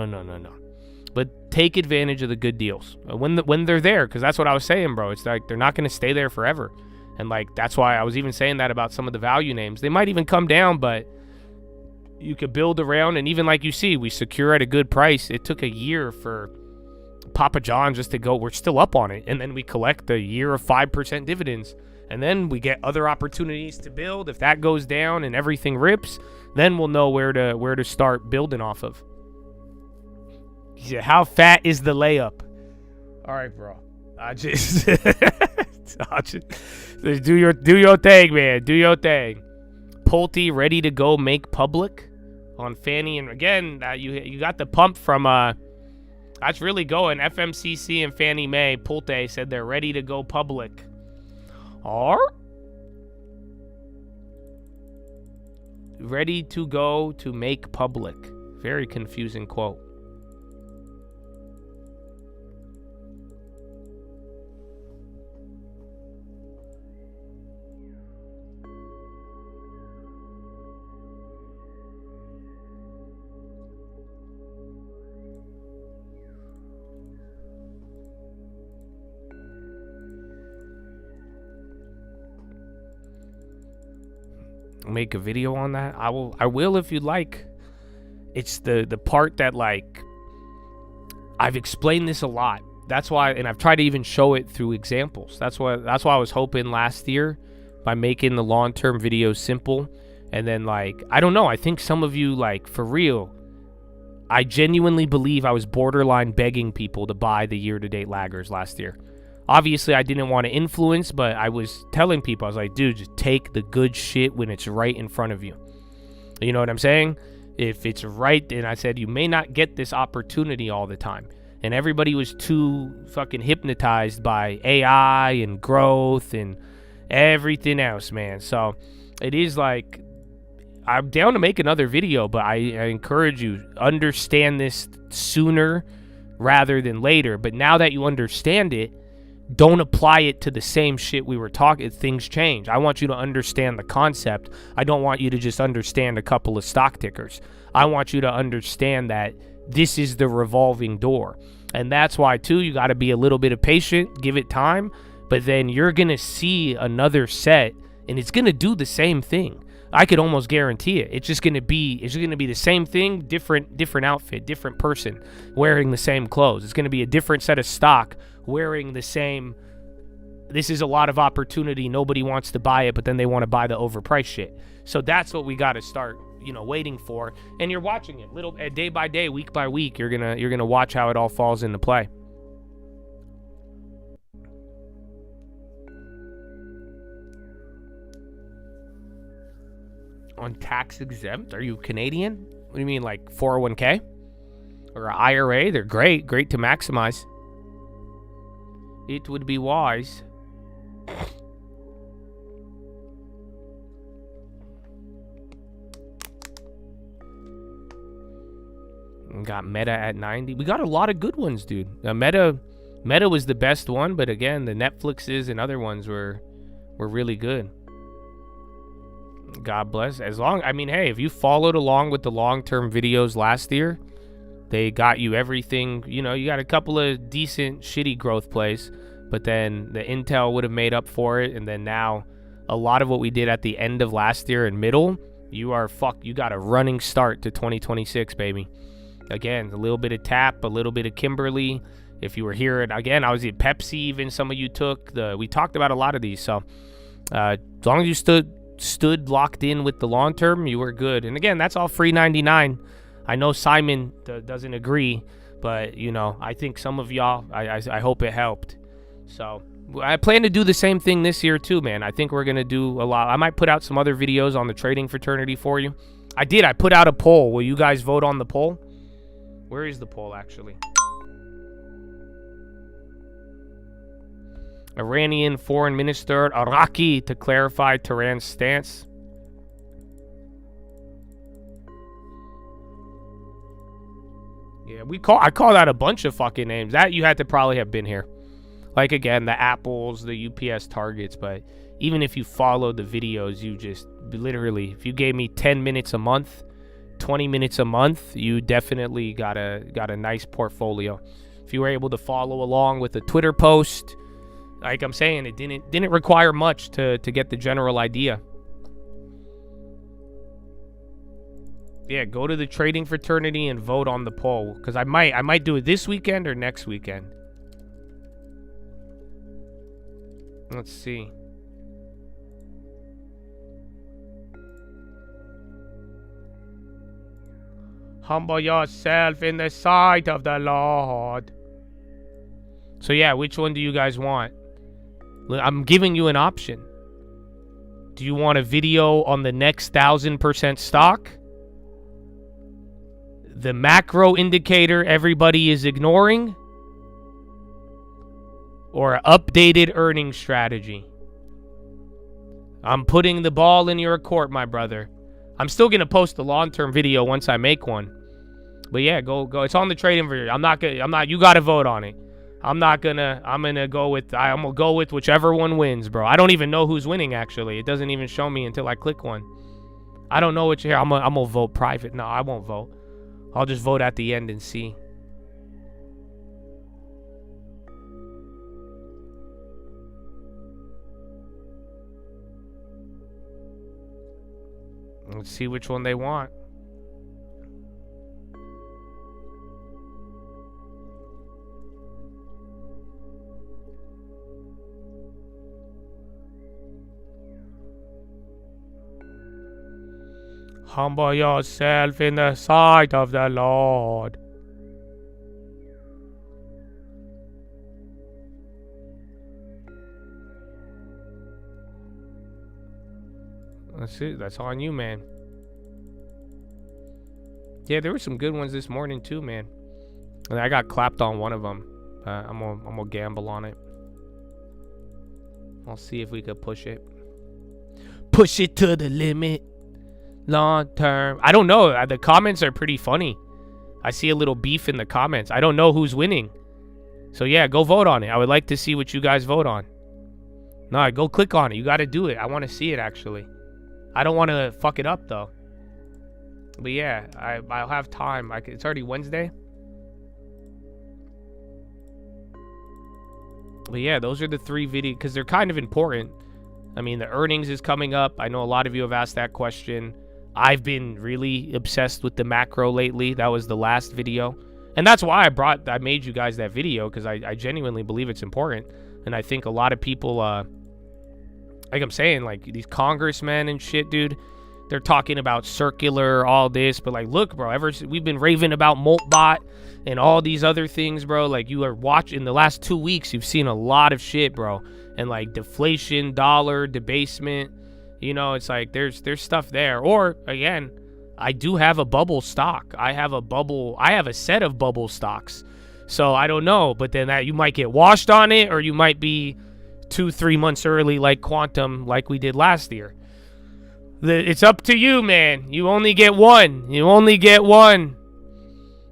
But take advantage of the good deals when they're there, because that's what I was saying, bro. It's like they're not going to stay there forever. And, like, that's why I was even saying that about some of the value names. They might even come down, but you could build around. And even like you see, we secure at a good price. It took a year for Papa John just to go. We're still up on it. And then we collect a year of 5% dividends. And then we get other opportunities to build. If that goes down and everything rips, then we'll know where to start building off of. He said, how fat is the layup? All right, bro. I'll just do your thing, man. Do your thing. Pulte ready to go make public on Fannie. And again, you got the pump from that's really going. FMCC and Fannie Mae. Pulte said they're ready to go public. Or ready to go to make public. Very confusing quote. Make a video on that. I will if you'd like. It's the part that, like, I've explained this a lot. That's why, and I've tried to even show it through examples. That's why I was hoping last year by making the long-term videos simple. And then, like, I don't know, I think some of you, like, for real, I genuinely believe I was borderline begging people to buy the year-to-date laggers last year. Obviously, I didn't want to influence, but I was telling people, I was like, dude, just take the good shit when it's right in front of you. You know what I'm saying? If it's right, and I said, you may not get this opportunity all the time. And everybody was too fucking hypnotized by AI and growth and everything else, man. So it is like, I'm down to make another video, but I encourage you, understand this sooner rather than later. But now that you understand it, don't apply it to the same shit we were talking. Things change. I want you to understand the concept. I don't want you to just understand a couple of stock tickers. I want you to understand that this is the revolving door. And that's why, too, you got to be a little bit of patient, give it time, but then you're going to see another set, and it's going to do the same thing. I could almost guarantee it. It's going to be the same thing, different outfit, different person wearing the same clothes. It's going to be a different set of stock wearing the same this is a lot of opportunity. Nobody wants to buy it, but then they want to buy the overpriced shit. So that's what we got to start, waiting for. And you're watching it day by day, week by week. You're gonna watch how it all falls into play. On tax exempt? Are you Canadian? What do you mean, like 401k or an IRA? They're great to maximize. It would be wise. We got Meta at 90. We got a lot of good ones, dude. Meta was the best one, but again, the Netflixes and other ones were really good. God bless. Hey, if you followed along with the long-term videos last year, they got you everything. You got a couple of decent, shitty growth plays, but then the Intel would have made up for it. And then now, a lot of what we did at the end of last year and middle, you got a running start to 2026, baby. Again, a little bit of TAP, a little bit of Kimberly. If you were here, again, I was at Pepsi, even some of you took. We talked about a lot of these. So as long as you stood locked in with the long term, you were good. And again, that's all free 99. I know Simon doesn't agree, but I think some of y'all, I hope it helped. So I plan to do the same thing this year too, man. I think we're gonna do a lot. I might put out some other videos on the trading fraternity for you. I put out a poll. Will you guys vote on the poll? Where is the poll actually? Iranian Foreign Minister Araki to clarify Tehran's stance. Yeah, I called out a bunch of fucking names. That you had to probably have been here. Like again, the Apples, the UPS Targets, but even if you followed the videos, you just literally, if you gave me 10 minutes a month, 20 minutes a month, you definitely got a nice portfolio. If you were able to follow along with a Twitter post, like I'm saying, it didn't require much to get the general idea. Yeah, go to the trading fraternity and vote on the poll, because I might do it this weekend or next weekend. Let's see. Humble yourself in the sight of the Lord. So yeah, which one do you guys want? I'm giving you an option. Do you want a video on the next 1000% stock? The macro indicator everybody is ignoring? Or an updated earnings strategy? I'm putting the ball in your court, my brother. I'm still going to post a long-term video once I make one. But yeah, go. It's on the trading video. I'm not, you got to vote on it. I'm gonna go with whichever one wins, bro. I don't even know who's winning, actually. It doesn't even show me until I click one. I don't know what you're here. I'm gonna vote private. No, I won't vote. I'll just vote at the end and see. Let's see which one they want. Humble yourself in the sight of the Lord. That's it. That's on you, man. Yeah, there were some good ones this morning too, man. And I got clapped on one of them. I'm gonna gamble on it. I'll see if we could push it. Push it to the limit. Long term. I don't know. The comments are pretty funny. I see a little beef in the comments. I don't know who's winning. So yeah, go vote on it. I would like to see what you guys vote on. No, go click on it. You got to do it. I want to see it, actually. I don't want to fuck it up, though. But yeah, I'll have time. It's already Wednesday. But yeah, those are the 3 videos, because they're kind of important. I mean, the earnings is coming up. I know a lot of you have asked that question. I've been really obsessed with the macro lately. That was the last video. And that's why I made you guys that video, because I genuinely believe it's important. And I think a lot of people, like I'm saying, like these congressmen and shit, dude, they're talking about circular, all this, but like, look, bro, we've been raving about Moltbot and all these other things, bro. Like, you are watching the last 2 weeks, you've seen a lot of shit, bro. And like deflation, dollar, debasement, you know, it's like there's stuff there. Or again, I do have a bubble stock. I have a set of bubble stocks. So I don't know, but then that you might get washed on it, or you might be 2-3 months early like quantum, like we did last year. It's up to you, man. You only get one.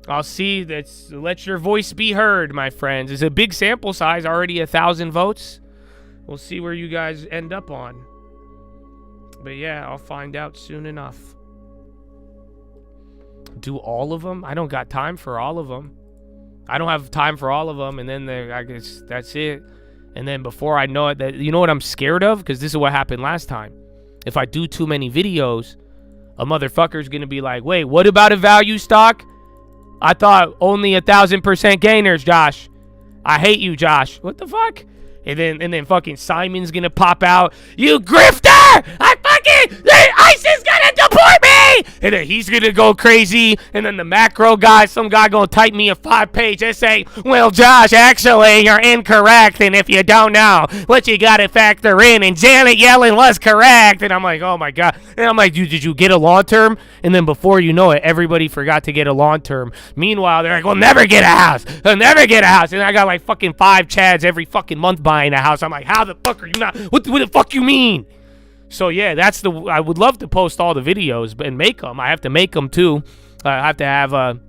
I'll see. Let your voice be heard, my friends. It's a big sample size, already 1,000 votes. We'll see where you guys end up on. But yeah, I'll find out soon enough. Do all of them? I don't got time for all of them. I don't have time for all of them, and then I guess that's it. And then before I know it, you know what I'm scared of? Because this is what happened last time. If I do too many videos, a motherfucker's going to be like, wait, what about a value stock? I thought only 1,000% gainers, Josh. I hate you, Josh. What the fuck? And then fucking Simon's going to pop out. You grifter! ISIS gonna deport me! And then he's gonna go crazy. And then the macro guy, some guy gonna type me a 5-page essay. Well, Josh, actually, you're incorrect. And if you don't know what you gotta factor in, and Janet Yellen was correct. And I'm like, oh my God. And I'm like, did you get a long term? And then before you know it, everybody forgot to get a long term. Meanwhile, they're like, we'll never get a house. We'll never get a house. And I got like fucking 5 Chads every fucking month buying a house. I'm like, how the fuck are you not? What the fuck you mean? So yeah, I would love to post all the videos and make them. I have to make them too. I have to have a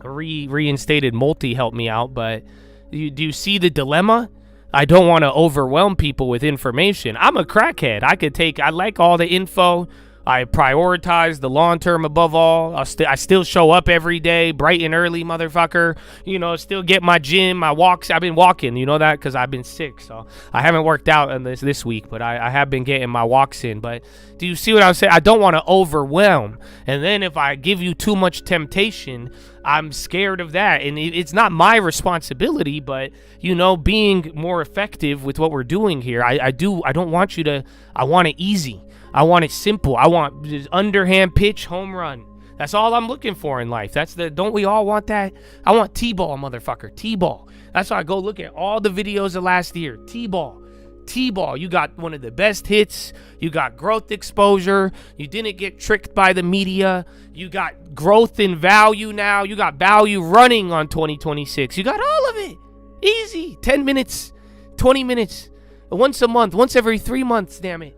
reinstated multi help me out. But do you see the dilemma? I don't want to overwhelm people with information. I'm a crackhead. I like all the info. I prioritize the long term above all. I still show up every day, bright and early, motherfucker. You know, still get my gym, my walks. I've been walking, you know that, because I've been sick. So I haven't worked out in this week, but I have been getting my walks in. But do you see what I'm saying? I don't want to overwhelm. And then if I give you too much temptation, I'm scared of that. And it's not my responsibility, but, you know, being more effective with what we're doing here. I don't want you to, I want it easy. I want it simple. I want just underhand pitch, home run. That's all I'm looking for in life. Don't we all want that? I want T-ball, motherfucker. T-ball. That's why I go look at all the videos of last year. T-ball. T-ball. You got one of the best hits. You got growth exposure. You didn't get tricked by the media. You got growth in value now. You got value running on 2026. You got all of it. Easy. 10 minutes, 20 minutes, once a month, once every 3 months, damn it.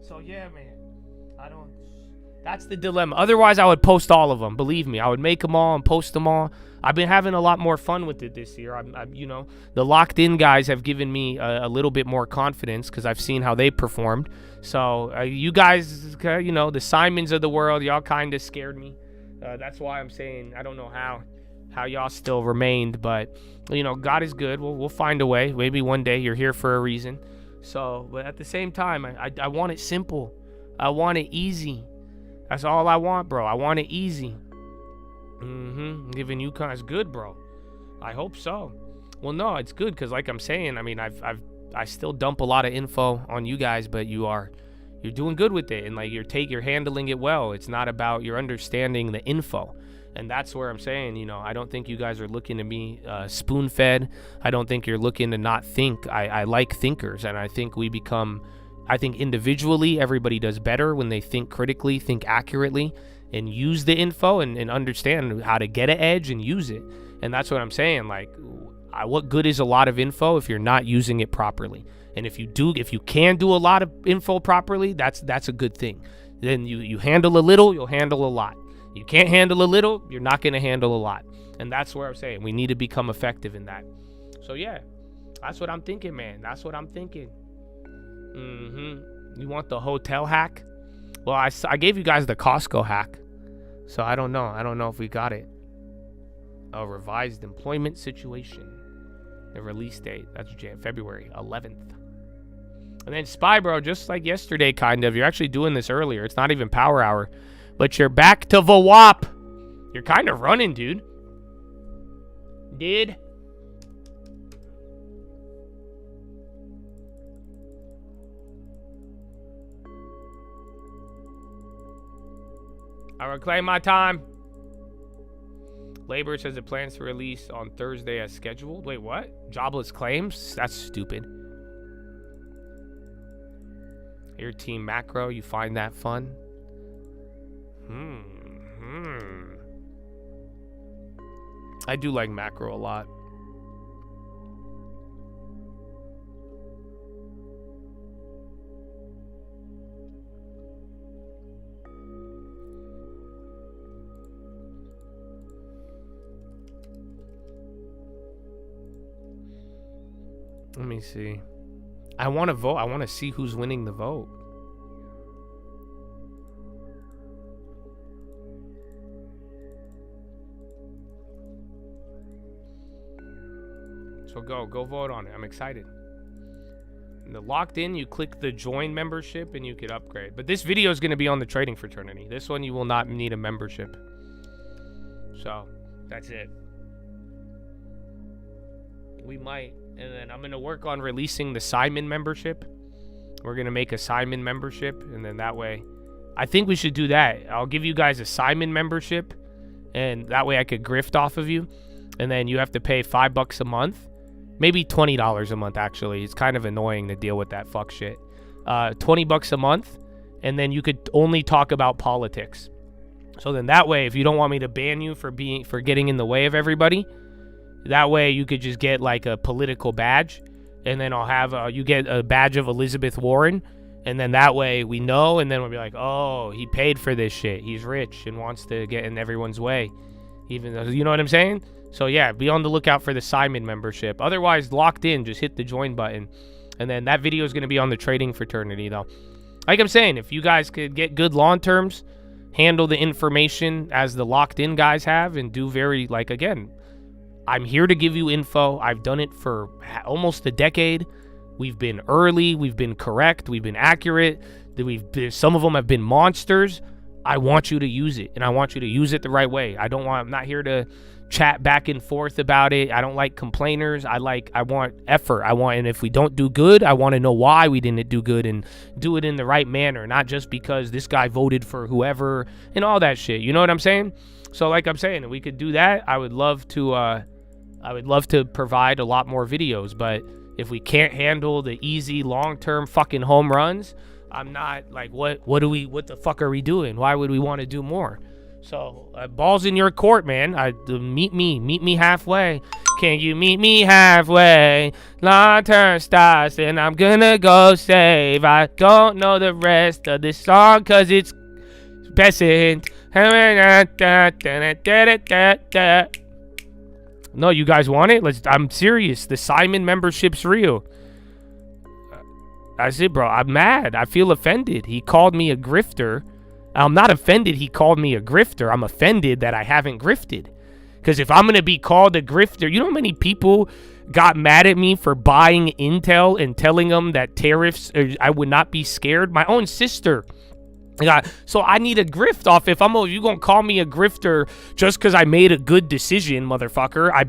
So yeah, man, that's the dilemma. Otherwise, I would post all of them. Believe me, I would make them all and post them all. I've been having a lot more fun with it this year. You know, the locked in guys have given me a little bit more confidence because I've seen how they performed. So you guys, you know, the Simons of the world, y'all kind of scared me. That's why I'm saying I don't know how y'all still remained, but you know, God is good. We'll find a way. Maybe one day you're here for a reason. So, but at the same time, I want it simple. I want it easy. That's all I want, bro. I want it easy. Giving you guys good, bro. I hope so. Well, no, it's good because, like I'm saying, I mean, I still dump a lot of info on you guys, but you're doing good with it, and like you're handling it well. It's not about you're understanding the info. And that's where I'm saying, you know, I don't think you guys are looking to be spoon-fed. I don't think you're looking to not think. I like thinkers, and I think individually everybody does better when they think critically, think accurately, and use the info and understand how to get an edge and use it. And that's what I'm saying. Like, what good is a lot of info if you're not using it properly? And if you can do a lot of info properly, that's a good thing. Then you handle a little, you'll handle a lot. You can't handle a little, you're not going to handle a lot. And that's where I'm saying we need to become effective in that. So yeah, that's what I'm thinking, man. That's what I'm thinking. You want the hotel hack? Well, I gave you guys the Costco hack. So I don't know if we got it. A revised employment situation. The release date, that's February 11th. And then Spy Bro, just like yesterday, kind of. You're actually doing this earlier. It's not even Power Hour. But you're back to VWAP. You're kind of running, dude. I reclaim my time. Labor says it plans to release on Thursday as scheduled. Wait, what? Jobless claims? That's stupid. Your team macro, you find that fun? I do like macro a lot. Let me see. I want to vote. I want to see who's winning the vote. So go vote on it. I'm excited. In the locked in, you click the join membership and you could upgrade. But this video is going to be on the trading fraternity. This one you will not need a membership. So that's it. We might. And then I'm going to work on releasing the Simon membership. We're going to make a Simon membership. And then that way, I think we should do that. I'll give you guys a Simon membership. And that way I could grift off of you. And then you have to pay $5 a month. Maybe $20 a month, actually. It's kind of annoying to deal with that fuck shit. $20 a month. And then you could only talk about politics. So then that way, if you don't want me to ban you for getting in the way of everybody, that way you could just get like a political badge, and then I'll have you get a badge of Elizabeth Warren, and then that way we know, and then we'll be like, oh, he paid for this shit. He's rich and wants to get in everyone's way, even though, you know what I'm saying? So yeah, be on the lookout for the Simon membership. Otherwise, locked in, just hit the join button, and then that video is going to be on the trading fraternity though. Like I'm saying, if you guys could get good lawn terms, handle the information as the locked in guys have, and do very, like, again, I'm here to give you info. I've done it for almost a decade. We've been early. We've been correct. We've been accurate. Some of them have been monsters. I want you to use it, and I want you to use it the right way. I'm not here to chat back and forth about it. I don't like complainers. I want effort. And if we don't do good, I want to know why we didn't do good and do it in the right manner, not just because this guy voted for whoever and all that shit. You know what I'm saying? So like I'm saying, if we could do that, I would love to provide a lot more videos, but if we can't handle the easy long-term fucking home runs, I'm not like, what the fuck are we doing? Why would we want to do more? So ball's in your court, man. Meet me halfway. Can you meet me halfway? Long-term stars, and I'm gonna go save. I don't know the rest of this song cause it's peasant. No, you guys want it? I'm serious. The Simon membership's real. That's it, bro. I'm mad. I feel offended. He called me a grifter. I'm not offended he called me a grifter. I'm offended that I haven't grifted. Because if I'm going to be called a grifter, you know how many people got mad at me for buying Intel and telling them that tariffs, I would not be scared? My own sister. So I need a grift off. If you gonna call me a grifter just because I made a good decision, motherfucker, I'm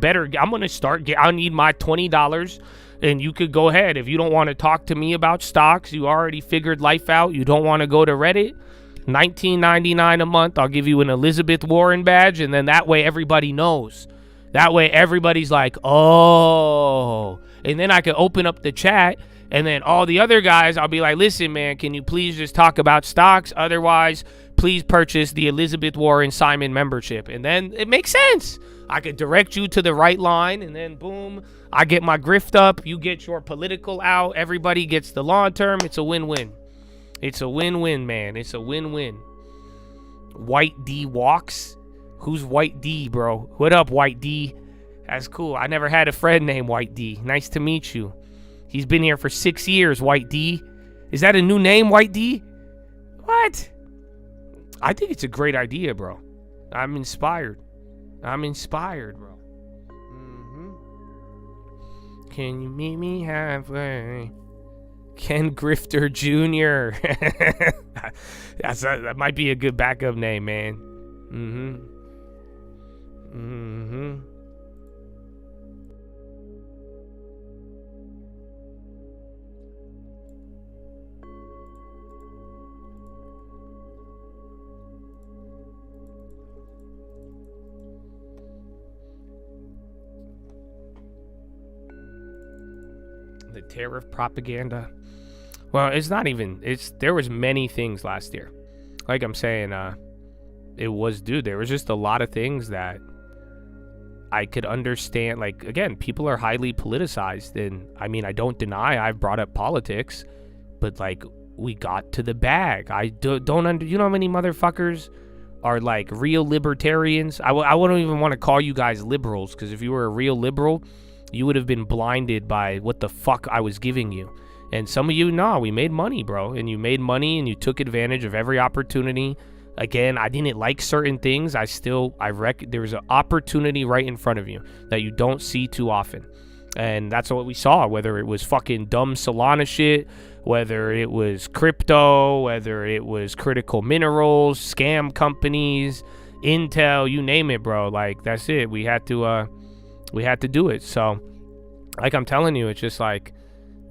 gonna I need my $20, and you could go ahead. If you don't want to talk to me about stocks, you already figured life out, you don't want to go to Reddit, $19.99 a month, I'll give you an Elizabeth Warren badge, and then that way everybody knows. That way everybody's like, oh, and then I can open up the chat. And then all the other guys, I'll be like, listen, man, can you please just talk about stocks? Otherwise, please purchase the Elizabeth Warren Simon membership. And then it makes sense. I could direct you to the right line, and then boom, I get my grift up. You get your political out. Everybody gets the long term. It's a win-win. It's a win-win, man. It's a win-win. White D walks. Who's White D, bro? What up, White D? That's cool. I never had a friend named White D. Nice to meet you. He's been here for 6 years, White D. Is that a new name, White D? What? I think it's a great idea, bro. I'm inspired. Bro. Can you meet me halfway? Ken Grifter Jr. That might be a good backup name, man. The tariff propaganda. Well, it's not even, there was many things last year. Like I'm saying, there was just a lot of things that I could understand. Like, again, people are highly politicized, and I mean, I don't deny I've brought up politics, but like, we got to the bag. I don't you know how many motherfuckers are like real libertarians? I wouldn't even want to call you guys liberals, because if you were a real liberal, you would have been blinded by what the fuck I was giving you. And some of you, we made money, bro. And you made money and you took advantage of every opportunity. Again, I didn't like certain things. There was an opportunity right in front of you that you don't see too often. And that's what we saw, whether it was fucking dumb Solana shit, whether it was crypto, whether it was critical minerals, scam companies, Intel, you name it, bro. Like, that's it. We had to do it. So, like I'm telling you, it's just like,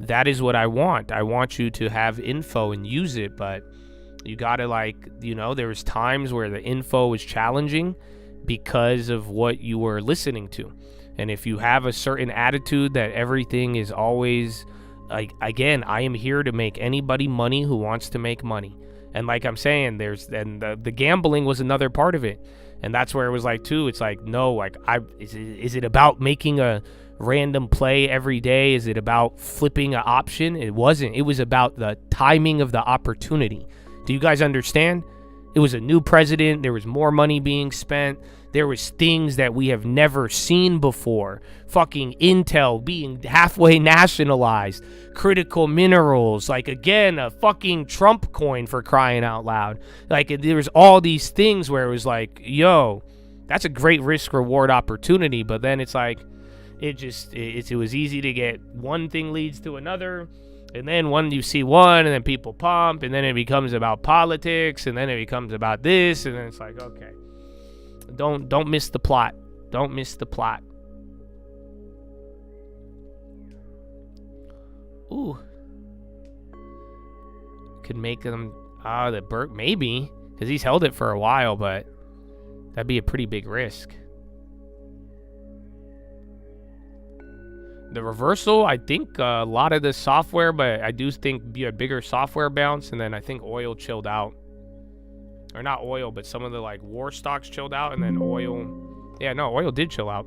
that is what I want. I want you to have info and use it, but you gotta, like, there was times where the info was challenging because of what you were listening to. And if you have a certain attitude that everything is always, like, again, I am here to make anybody money who wants to make money. And like I'm saying, the gambling was another part of it. And that's where it was like, too, it's like, no, like, is it about making a random play every day? Is it about flipping an option? It wasn't. It was about the timing of the opportunity. Do you guys understand? It was a new president. There was more money being spent. There was things that we have never seen before. Fucking Intel being halfway nationalized. Critical minerals. Like, again, a fucking Trump coin, for crying out loud. Like, there was all these things where it was like, yo, that's a great risk reward opportunity. But then it's like, it was easy to get one thing leads to another. And then you see one, and then people pump, and then it becomes about politics, and then it becomes about this, and then it's like, okay, don't miss the plot. Don't miss the plot. Ooh, could make them the Burke, maybe, because he's held it for a while, but that'd be a pretty big risk. The reversal, I think a lot of the software, but I do think be a bigger software bounce, and then I think oil chilled out. Or not oil, but some of the like war stocks chilled out, and then oil. Yeah, no, oil did chill out.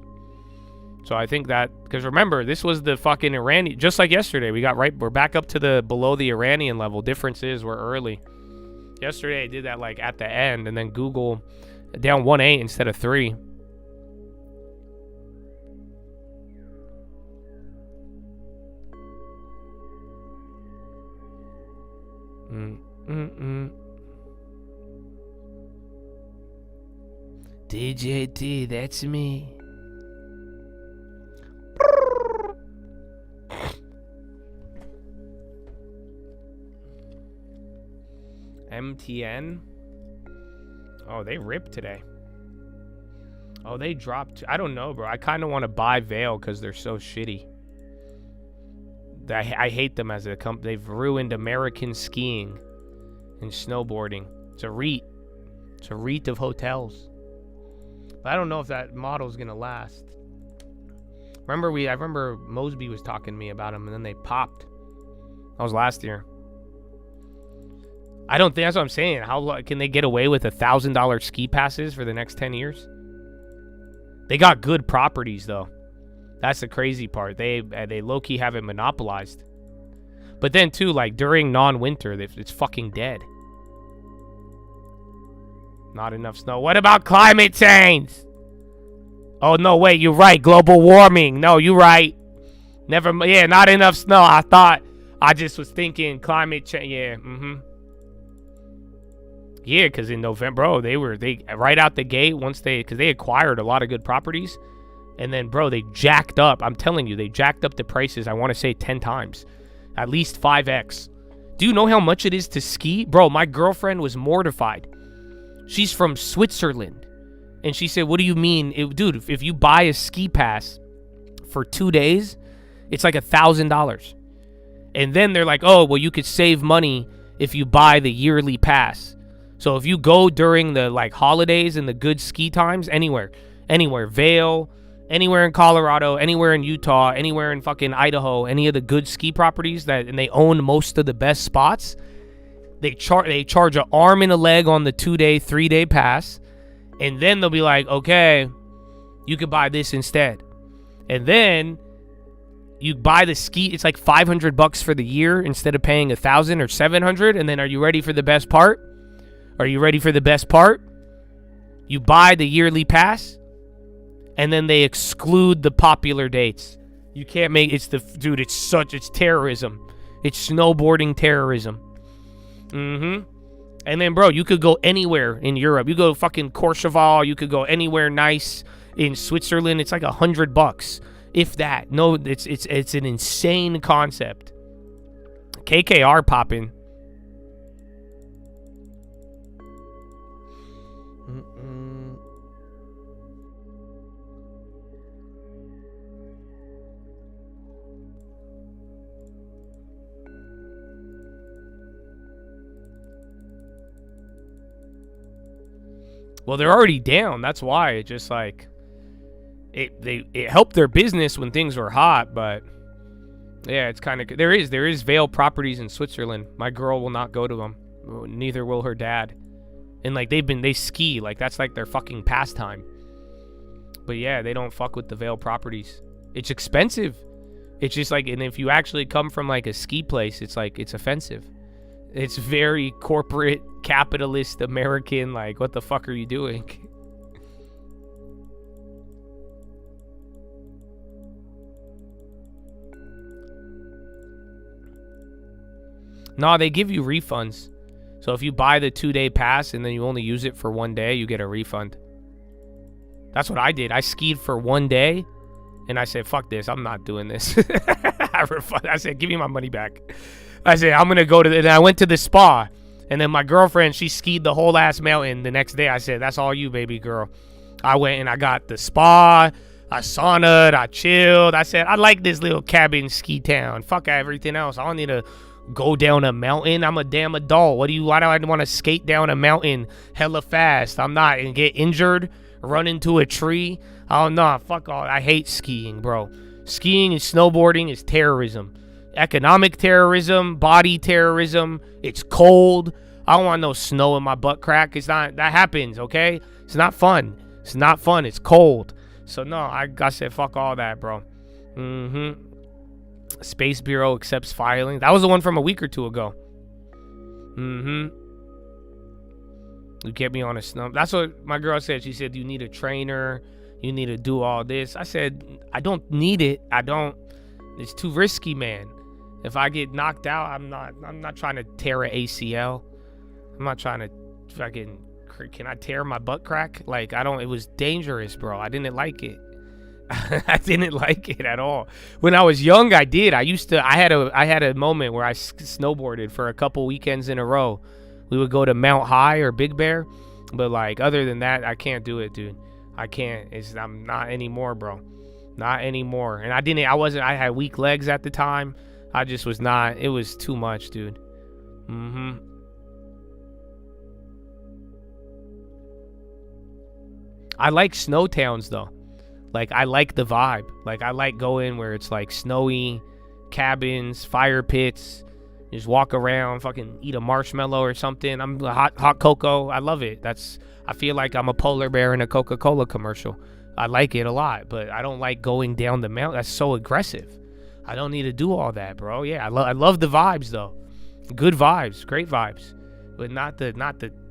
So I think that, because remember, this was the fucking Iranian, just like yesterday, we're back up to the below the Iranian level. Difference is we're early. Yesterday I did that like at the end, and then Google down 1.8 instead of 3. DJT, that's me. MTN. Oh, they ripped today. Oh, they dropped. I don't know, bro. I kind of want to buy Vail because they're so shitty. I hate them as a company. They've ruined American skiing and snowboarding. It's a REIT. It's a REIT of hotels. But I don't know if that model is gonna last. I remember Mosby was talking to me about them, and then they popped. That was last year. I don't think that's what I'm saying. How can they get away with $1,000 ski passes for the next 10 years? They got good properties though. That's the crazy part. They low-key have it monopolized. But then, too, like, during non-winter, it's fucking dead. Not enough snow. What about climate change? Oh, no, wait, you're right. Global warming. No, you're right. Yeah, not enough snow. I just was thinking climate change. Yeah, Yeah, because in November, bro, they right out the gate, because they acquired a lot of good properties. And then, bro, they jacked up. I'm telling you, they jacked up the prices, I want to say 10 times. At least 5x. Do you know how much it is to ski? Bro, my girlfriend was mortified. She's from Switzerland. And she said, what do you mean? Dude, if you buy a ski pass for 2 days, it's like $1,000. And then they're like, oh, well, you could save money if you buy the yearly pass. So if you go during the, like, holidays and the good ski times, anywhere, Vail, anywhere in Colorado, anywhere in Utah, anywhere in fucking Idaho, any of the good ski properties and they own most of the best spots, they charge an arm and a leg on the 2-day, 3-day pass, and then they'll be like, okay, you could buy this instead. And then you buy the ski, it's like $500 for the year instead of paying $1,000 or $700. And then are you ready for the best part? Are you ready for the best part? You buy the yearly pass, and then they exclude the popular dates. You can't make it's terrorism. It's snowboarding terrorism. And then, bro, you could go anywhere in Europe. You go to fucking Courchevel. You could go anywhere nice in Switzerland. It's like $100, if that. No, it's an insane concept. KKR popping. Well, they're already down. That's why. It just like it helped their business when things were hot, but yeah, it's kind of there is Vail properties in Switzerland. My girl will not go to them. Neither will her dad. And like they ski, like that's like their fucking pastime. But yeah, they don't fuck with the Vail properties. It's expensive. It's just like, and if you actually come from like a ski place, it's like it's offensive. It's very corporate, capitalist, American, like, what the fuck are you doing? No, they give you refunds. So if you buy the 2-day pass and then you only use it for 1 day, you get a refund. That's what I did. I skied for 1 day, and I said, fuck this, I'm not doing this. I said, give me my money back. I said, I'm going to go to and I went to the spa. And then my girlfriend, she skied the whole ass mountain the next day. I said, that's all you, baby girl. I went and I got the spa. I saunaed. I chilled. I said, I like this little cabin ski town. Fuck everything else. I don't need to go down a mountain. I'm a damn adult. Why do I want to skate down a mountain hella fast? I'm not. And get injured, run into a tree. Oh, no. Fuck all. I hate skiing, bro. Skiing and snowboarding is terrorism. Economic terrorism, body terrorism. It's cold. I don't want no snow in my butt crack. It's not, that happens, okay? It's not fun. It's not fun. It's cold. So no, I said fuck all that, bro. Space Bureau accepts filing. That was the one from a week or two ago. You get me on a snow. That's what my girl said. She said, you need a trainer. You need to do all this. I said, I don't need it. It's too risky, man. If I get knocked out, I'm not trying to tear an ACL. I'm not trying to fucking, can I tear my butt crack? Like, it was dangerous, bro. I didn't like it. I didn't like it at all. When I was young, I did. I had a moment where I snowboarded for a couple weekends in a row. We would go to Mount High or Big Bear. But like, other than that, I can't do it, dude. I can't. I'm not anymore, bro. Not anymore. And I had weak legs at the time. I just was not. It was too much, dude. I like snow towns, though. Like, I like the vibe. Like, I like going where it's like snowy, cabins, fire pits. Just walk around, fucking eat a marshmallow or something. I'm hot cocoa. I love it. I feel like I'm a polar bear in a Coca-Cola commercial. I like it a lot, but I don't like going down the mountain. That's so aggressive. I don't need to do all that, bro. Yeah, I love the vibes, though. Good vibes, great vibes, but not the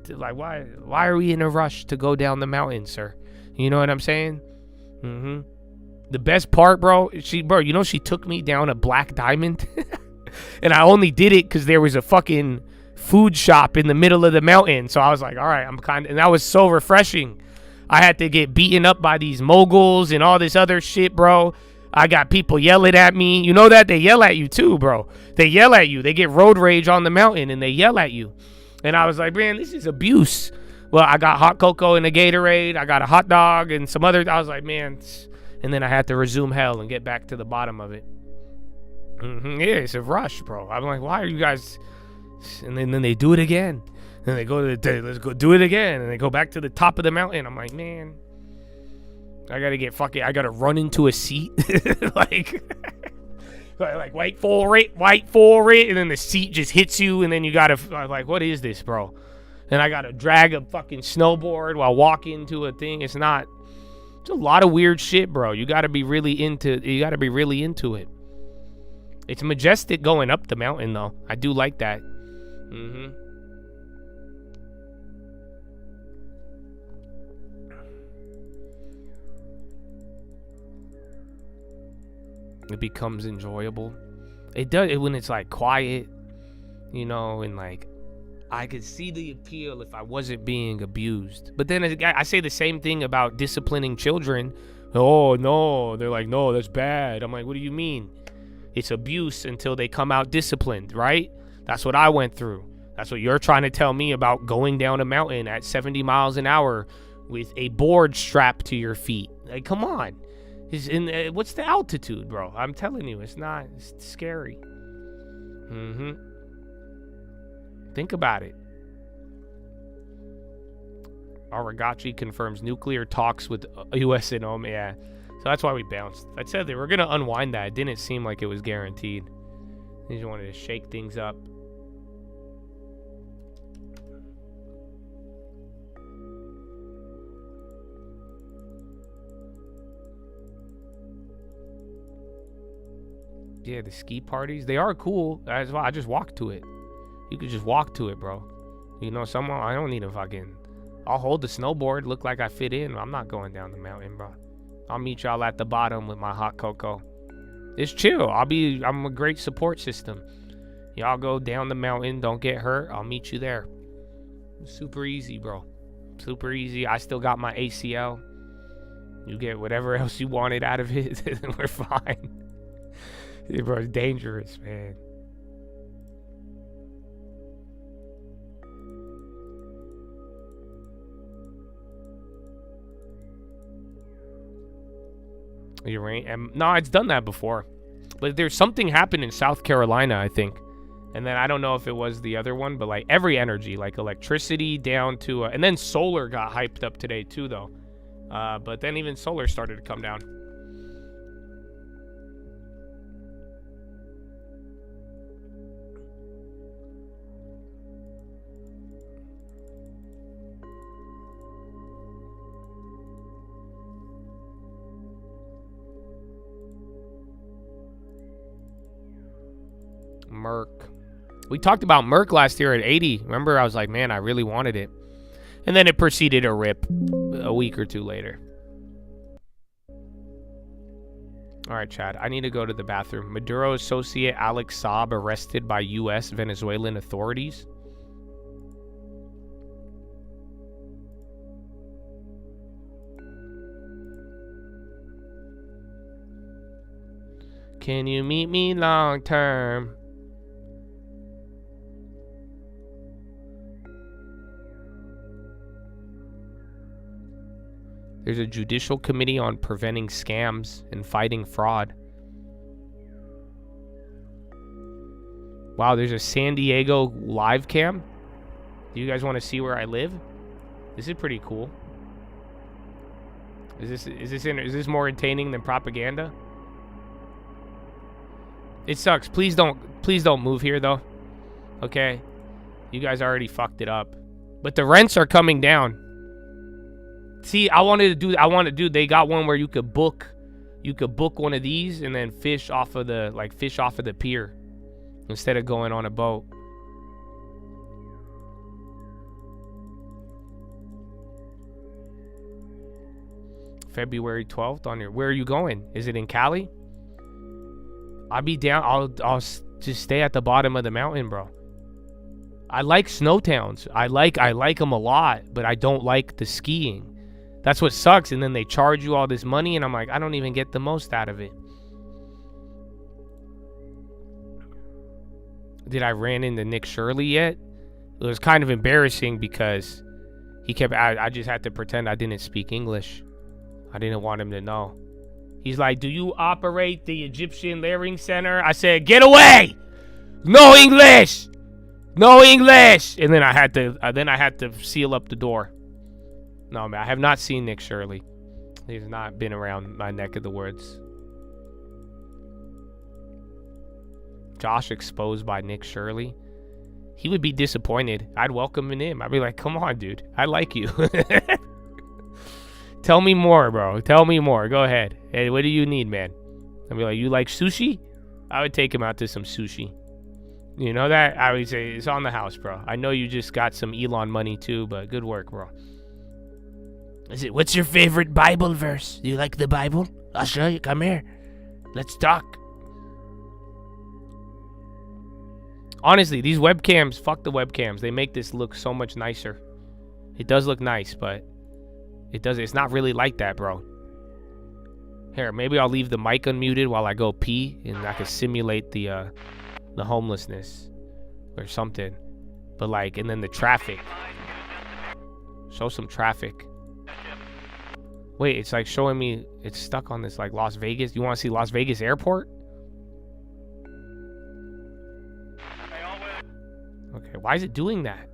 like, why are we in a rush to go down the mountain, sir? You know what I'm saying? The best part, bro, she took me down a Black Diamond, and I only did it because there was a fucking food shop in the middle of the mountain. So I was like, all right, and that was so refreshing. I had to get beaten up by these moguls and all this other shit, bro. I got people yelling at me. You know that? They yell at you too, bro. They yell at you. They get road rage on the mountain and they yell at you. And I was like, man, this is abuse. Well, I got hot cocoa and a Gatorade. I got a hot dog and some other. I was like, man. And then I had to resume hell and get back to the bottom of it. Yeah, it's a rush, bro. I'm like, why are you guys? And then they do it again. And they go let's go do it again. And they go back to the top of the mountain. I'm like, man. I gotta run into a seat. like wait for it, and then the seat just hits you, and then you gotta, like, what is this, bro? And I gotta drag a fucking snowboard while walking into a thing. It's a lot of weird shit, bro. You gotta be really into it. It's majestic going up the mountain, though. I do like that. It becomes enjoyable. It does when it's like quiet, you know, and like I could see the appeal if I wasn't being abused. But then I say the same thing about disciplining children. Oh no, they're like, no, that's bad. I'm like, what do you mean? It's abuse until they come out disciplined, right? That's what I went through. That's what you're trying to tell me about going down a mountain at 70 miles an hour with a board strapped to your feet. Like, come on. What's the altitude, bro? I'm telling you, it's scary. Think about it. Aragachi confirms nuclear talks with U.S. and Oman. Yeah, so that's why we bounced. I said they were gonna unwind that. It didn't seem like it was guaranteed. They just wanted to shake things up. Yeah, the ski parties, they are cool. That's why I just walked to it. You could just walk to it, bro. You know, I don't need a fucking... I'll hold the snowboard, look like I fit in. I'm not going down the mountain, bro. I'll meet y'all at the bottom with my hot cocoa. It's chill. I'm a great support system. Y'all go down the mountain, don't get hurt. I'll meet you there. Super easy, bro. Super easy. I still got my ACL. You get whatever else you wanted out of it, and we're fine. Yeah, bro, it's dangerous, man. No, it's done that before. But there's something happened in South Carolina, I think. And then I don't know if it was the other one, but like every energy, like electricity down to... and then solar got hyped up today too, though. But then even solar started to come down. Merc. We talked about Merc last year at 80. Remember, I was like, man, I really wanted it. And then it proceeded to rip a week or two later. All right, Chad, I need to go to the bathroom. Maduro associate Alex Saab arrested by U.S. Venezuelan authorities. Can you meet me long term? There's a judicial committee on preventing scams and fighting fraud. Wow, there's a San Diego live cam. Do you guys want to see where I live? This is pretty cool. Is this more entertaining than propaganda? It sucks. Please don't move here though. Okay? You guys already fucked it up. But the rents are coming down. See, they got one where you could book one of these and then fish off of the pier instead of going on a boat. February 12th on your... Where are you going? Is it in Cali? I'll be down. I'll just stay at the bottom of the mountain, bro. I like snow towns. I like them a lot, but I don't like the skiing. That's what sucks. And then they charge you all this money, and I'm like, I don't even get the most out of it. Did I ran into Nick Shirley yet? It was kind of embarrassing because he kept... I just had to pretend I didn't speak English. I didn't want him to know. He's like, do you operate the Egyptian Learning Center? I said, get away! No English! No English! And then I had to seal up the door. No, man, I have not seen Nick Shirley. He's not been around my neck of the woods. Josh exposed by Nick Shirley. He would be disappointed. I'd welcome him. I'd be like, come on, dude. I like you. Tell me more, bro. Tell me more. Go ahead. Hey, what do you need, man? I'd be like, you like sushi? I would take him out to some sushi. You know that? I would say, it's on the house, bro. I know you just got some Elon money too, but good work, bro. What's your favorite Bible verse? Do you like the Bible? I'll show you. Come here. Let's talk. Honestly, these webcams, fuck the webcams. They make this look so much nicer. It does look nice, but it's not really like that, bro. Here, maybe I'll leave the mic unmuted while I go pee, and I can simulate the homelessness or something. But like, and then the traffic. Show some traffic. Wait, it's like showing me it's stuck on this like Las Vegas. You want to see Las Vegas airport? Okay, why is it doing that?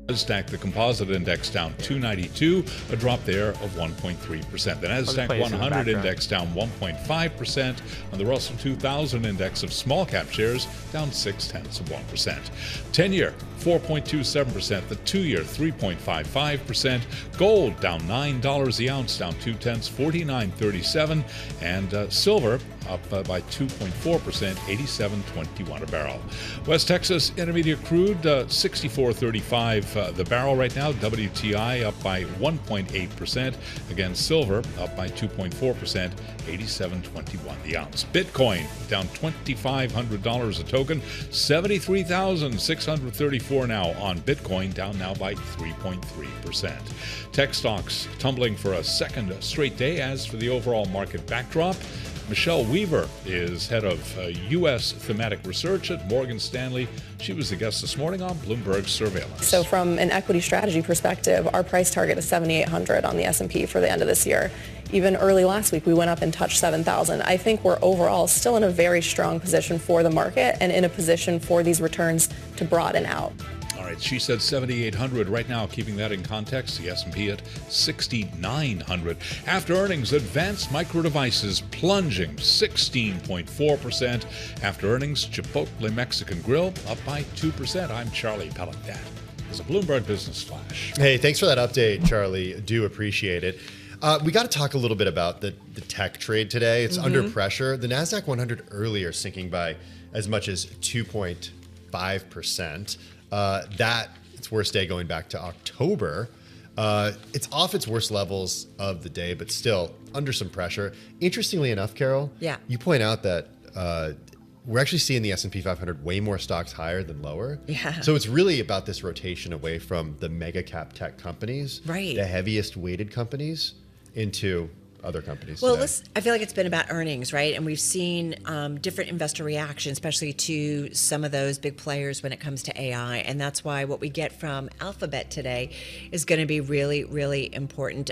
NASDAQ, the composite index, down 292, a drop there of 1.3%. The NASDAQ 100 index down 1.5%, and the Russell 2000 index of small cap shares down 0.6%. 10-year 4.27%, the 2-year 3.55%. Gold down $9 the ounce, down 0.2, 49.37, and silver up by 2.4%, 87.21 a barrel. West Texas Intermediate crude 64.35 the barrel right now. WTI up by 1.8%. Again, silver up by 2.4%, 87.21 the ounce. Bitcoin down $2,500 a token, 73,634 now on Bitcoin, down now by 3.3%. Tech stocks tumbling for a second straight day. As for the overall market backdrop, Michelle Weaver is head of U.S. thematic research at Morgan Stanley. She was the guest this morning on Bloomberg Surveillance. So from an equity strategy perspective, our price target is 7,800 on the S&P for the end of this year. Even early last week, we went up and touched 7,000. I think we're overall still in a very strong position for the market and in a position for these returns to broaden out. All right, she said 7,800 right now. Keeping that in context, the S&P at 6,900. After earnings, Advanced Micro Devices plunging 16.4%. After earnings, Chipotle Mexican Grill up by 2%. I'm Charlie Pellet. That is a Bloomberg Business Flash. Hey, thanks for that update, Charlie. Do appreciate it. We got to talk a little bit about the tech trade today. It's under pressure. The NASDAQ 100 earlier sinking by as much as 2.5%. That its worst day going back to October. It's off its worst levels of the day, but still under some pressure. Interestingly enough, Carol, you point out that we're actually seeing the S&P 500 way more stocks higher than lower. Yeah. So it's really about this rotation away from the mega cap tech companies, right, the heaviest weighted companies, into other companies. Well, I feel like it's been about earnings, right? And we've seen different investor reaction, especially to some of those big players when it comes to AI. And that's why what we get from Alphabet today is going to be really, really important.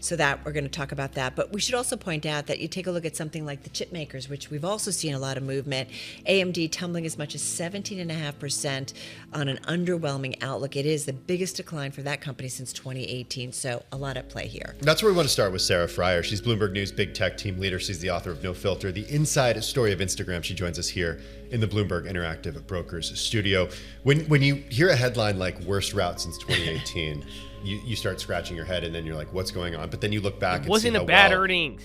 So that we're going to talk about that. But we should also point out that you take a look at something like the chip makers, which we've also seen a lot of movement. AMD tumbling as much as 17.5% on an underwhelming outlook. It is the biggest decline for that company since 2018. So a lot at play here. That's where we want to start with Sarah Fryer. She's Bloomberg News big tech team leader. She's the author of No Filter, the inside story of Instagram. She joins us here in the Bloomberg Interactive Brokers studio. When you hear a headline like worst route since 2018, you start scratching your head and then you're like, what's going on? But then you look back and wasn't see a bad earnings.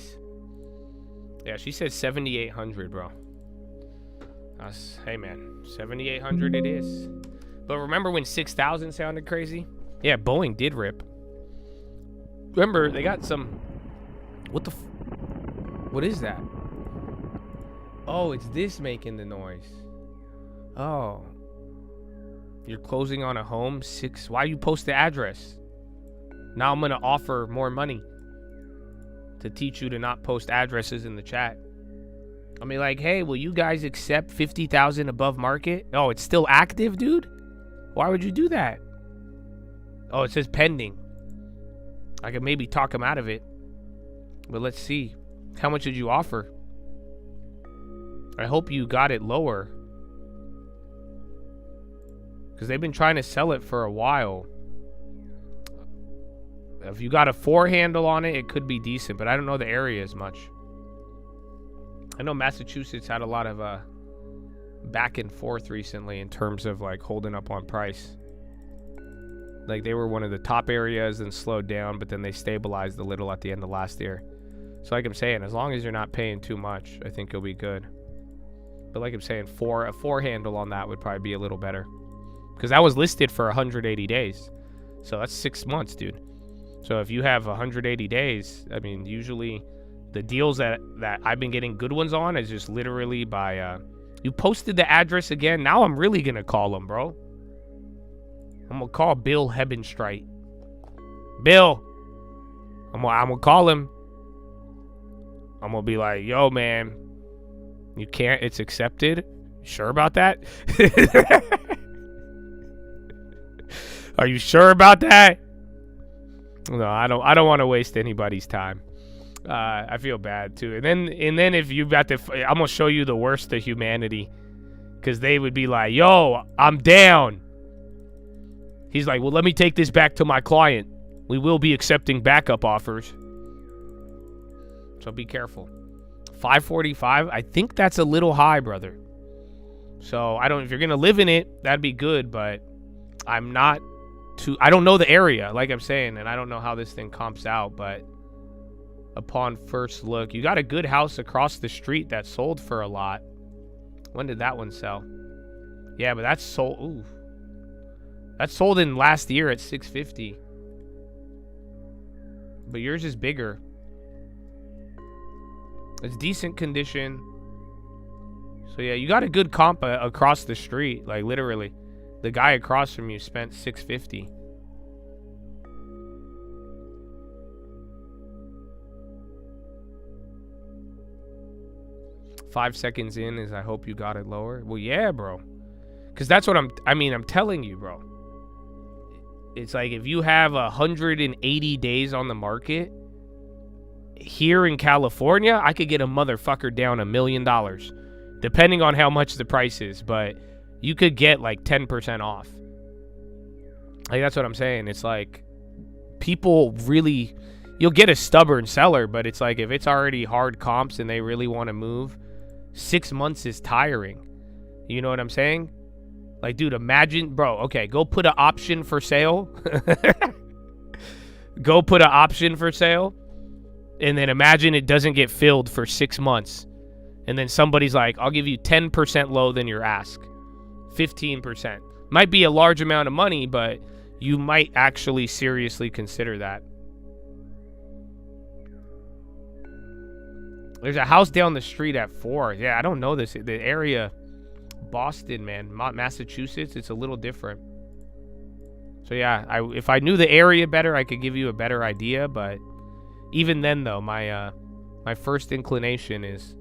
Yeah, she said 7,800, bro. Hey, man, 7,800 it is. But remember when 6,000 sounded crazy? Yeah, Boeing did rip. Remember, they got some... What is that? Oh, it's this making the noise. Oh. You're closing on a home? Why you post the address? Now I'm going to offer more money to teach you to not post addresses in the chat. I mean, like, hey, will you guys accept 50,000 above market? Oh, it's still active, dude? Why would you do that? Oh, it says pending. I could maybe talk him out of it. But let's see. How much did you offer? I hope you got it lower. Because they've been trying to sell it for a while. If you got a 4 handle on it, it could be decent, but I don't know the area as much. I know Massachusetts had a lot of back and forth recently in terms of like holding up on price. Like they were one of the top areas and slowed down, but then they stabilized a little at the end of last year. So like I'm saying, as long as you're not paying too much, I think you'll be good. But like I'm saying, a 4 handle on that would probably be a little better. Because that was listed for 180 days. So that's 6 months, dude. So if you have 180 days, I mean, usually the deals that I've been getting good ones on is just literally by, you posted the address again. Now I'm really going to call him, bro. I'm going to call Bill Hebenstreit. Bill. I'm going to call him. I'm going to be like, yo, man, you can't, it's accepted. You sure about that? Are you sure about that? No, I don't want to waste anybody's time. I feel bad too. And then if you got to, I'm gonna show you the worst of humanity, because they would be like, "Yo, I'm down." He's like, "Well, let me take this back to my client. We will be accepting backup offers." So be careful. 545. I think that's a little high, brother. So if you're gonna live in it, that'd be good. But I'm not. I don't know the area, like I'm saying, and I don't know how this thing comps out, but upon first look, you got a good house across the street that sold for a lot. When did that one sell? Yeah, but that's sold. Ooh, that sold in last year at 650. But yours is bigger. It's decent condition. So yeah, you got a good comp across the street, like literally. The guy across from you spent $650. Five seconds in is I hope you got it lower. Well, yeah, bro. Because that's what I'm telling you, bro. It's like if you have 180 days on the market, here in California, I could get a motherfucker down $1 million. Depending on how much the price is, but you could get like 10% off. Like, that's what I'm saying. It's like people really, you'll get a stubborn seller, but it's like if it's already hard comps and they really want to move, 6 months is tiring. You know what I'm saying? Like, dude, imagine, bro, okay, go put an option for sale. Go put an option for sale. And then imagine it doesn't get filled for 6 months. And then somebody's like, I'll give you 10% low than your ask. 15%. Might be a large amount of money, but you might actually seriously consider that. There's a house down the street at 4. Yeah, I don't know this. The area, Boston, man, Massachusetts, it's a little different. So yeah, if I knew the area better, I could give you a better idea. But even then, though, my first inclination is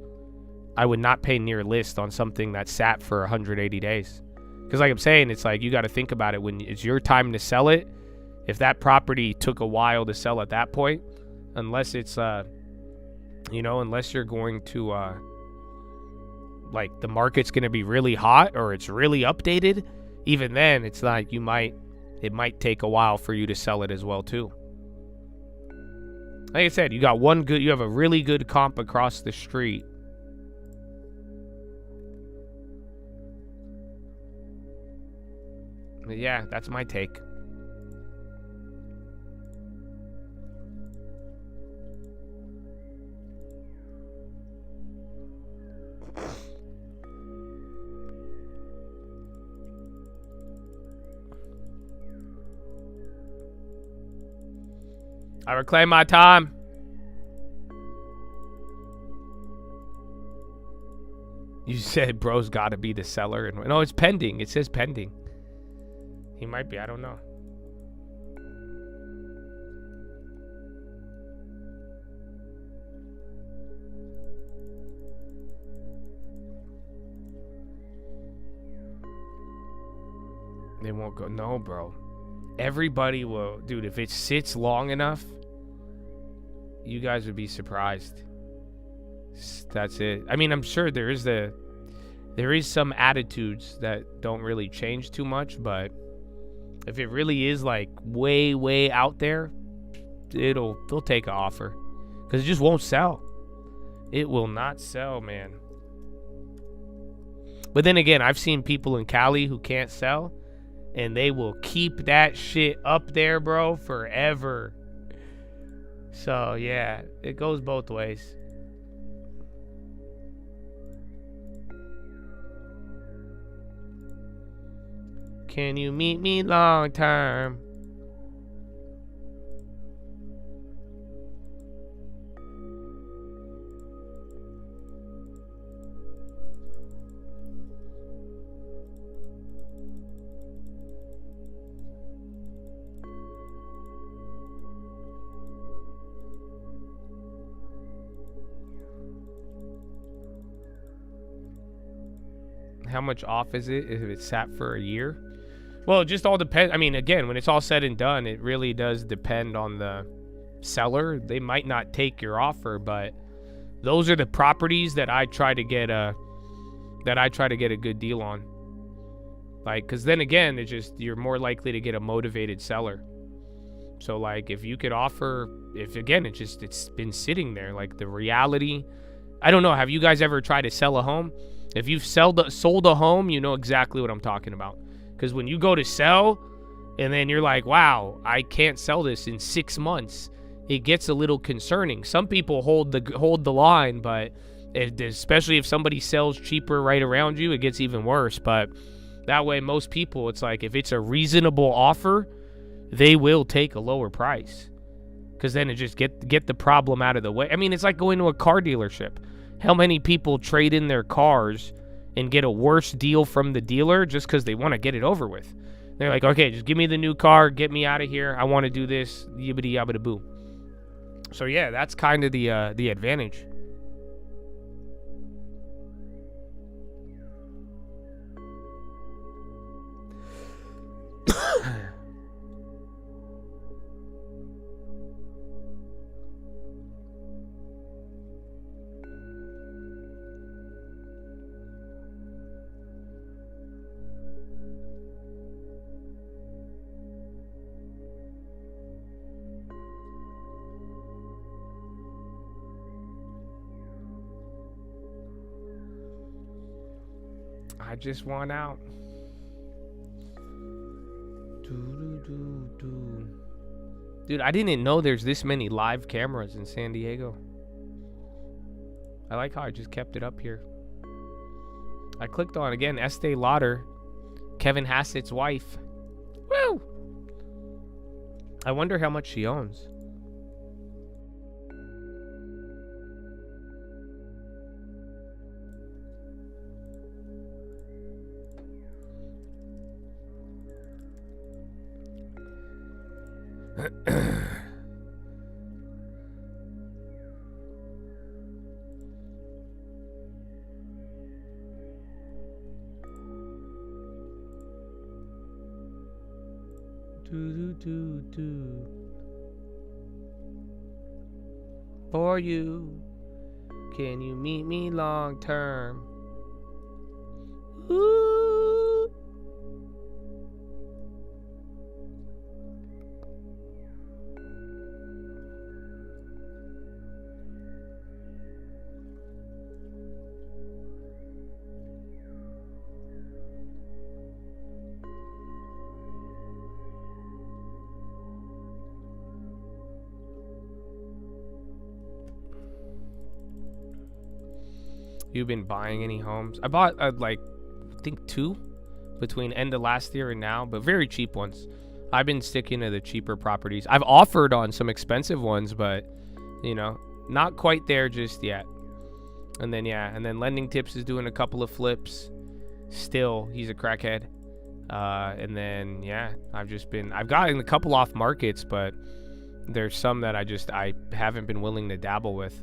I would not pay near list on something that sat for 180 days. Because like I'm saying, it's like you got to think about it when it's your time to sell it. If that property took a while to sell at that point, unless it's, unless you're going to, like the market's going to be really hot or it's really updated, even then it's like it might take a while for you to sell it as well too. Like I said, you have a really good comp across the street. But yeah, that's my take. I reclaim my time. You said bro's got to be the seller. And no, it's pending. It says pending. He might be. I don't know. They won't go. No, bro. Everybody will. Dude, if it sits long enough, you guys would be surprised. That's it. I mean, I'm sure there is some attitudes that don't really change too much, but if it really is like way out there, they'll take an offer because it just won't sell. It will not sell, man. But then again, I've seen people in Cali who can't sell, and they will keep that shit up there, bro, forever. So, yeah, it goes both ways. Can you meet me long term? How much off is it if it's sat for a year? Well, it just all depends. I mean, again, when it's all said and done, it really does depend on the seller. They might not take your offer, but those are the properties that I try to get a good deal on. Like, because then again, it's just you're more likely to get a motivated seller. So like, if you could offer, if again, it's been sitting there. Like the reality, I don't know. Have you guys ever tried to sell a home? If you've sold a home, you know exactly what I'm talking about. Because when you go to sell, and then you're like, wow, I can't sell this in 6 months, it gets a little concerning. Some people hold the line, but especially if somebody sells cheaper right around you, it gets even worse. But that way, most people, it's like if it's a reasonable offer, they will take a lower price. Because then it just get the problem out of the way. I mean, it's like going to a car dealership. How many people trade in their cars and get a worse deal from the dealer just because they want to get it over with? They're like, okay, just give me the new car, get me out of here. I want to do this, yibbity yabbity boo. So yeah, that's kind of the advantage. I just want out. Dude, I didn't know there's this many live cameras in San Diego. I like how I just kept it up here. I clicked on, again, Estee Lauder, Kevin Hassett's wife. Woo! I wonder how much she owns. For you, can you meet me long term? Ooh. You've been buying any homes? I bought like I think 2 between end of last year and now, but very cheap ones. I've been sticking to the cheaper properties. I've offered on some expensive ones, but you know, not quite there just yet. And then yeah, and then Lending Tips is doing a couple of flips. Still, he's a crackhead. And then yeah, I've gotten a couple off markets, but there's some that I haven't been willing to dabble with.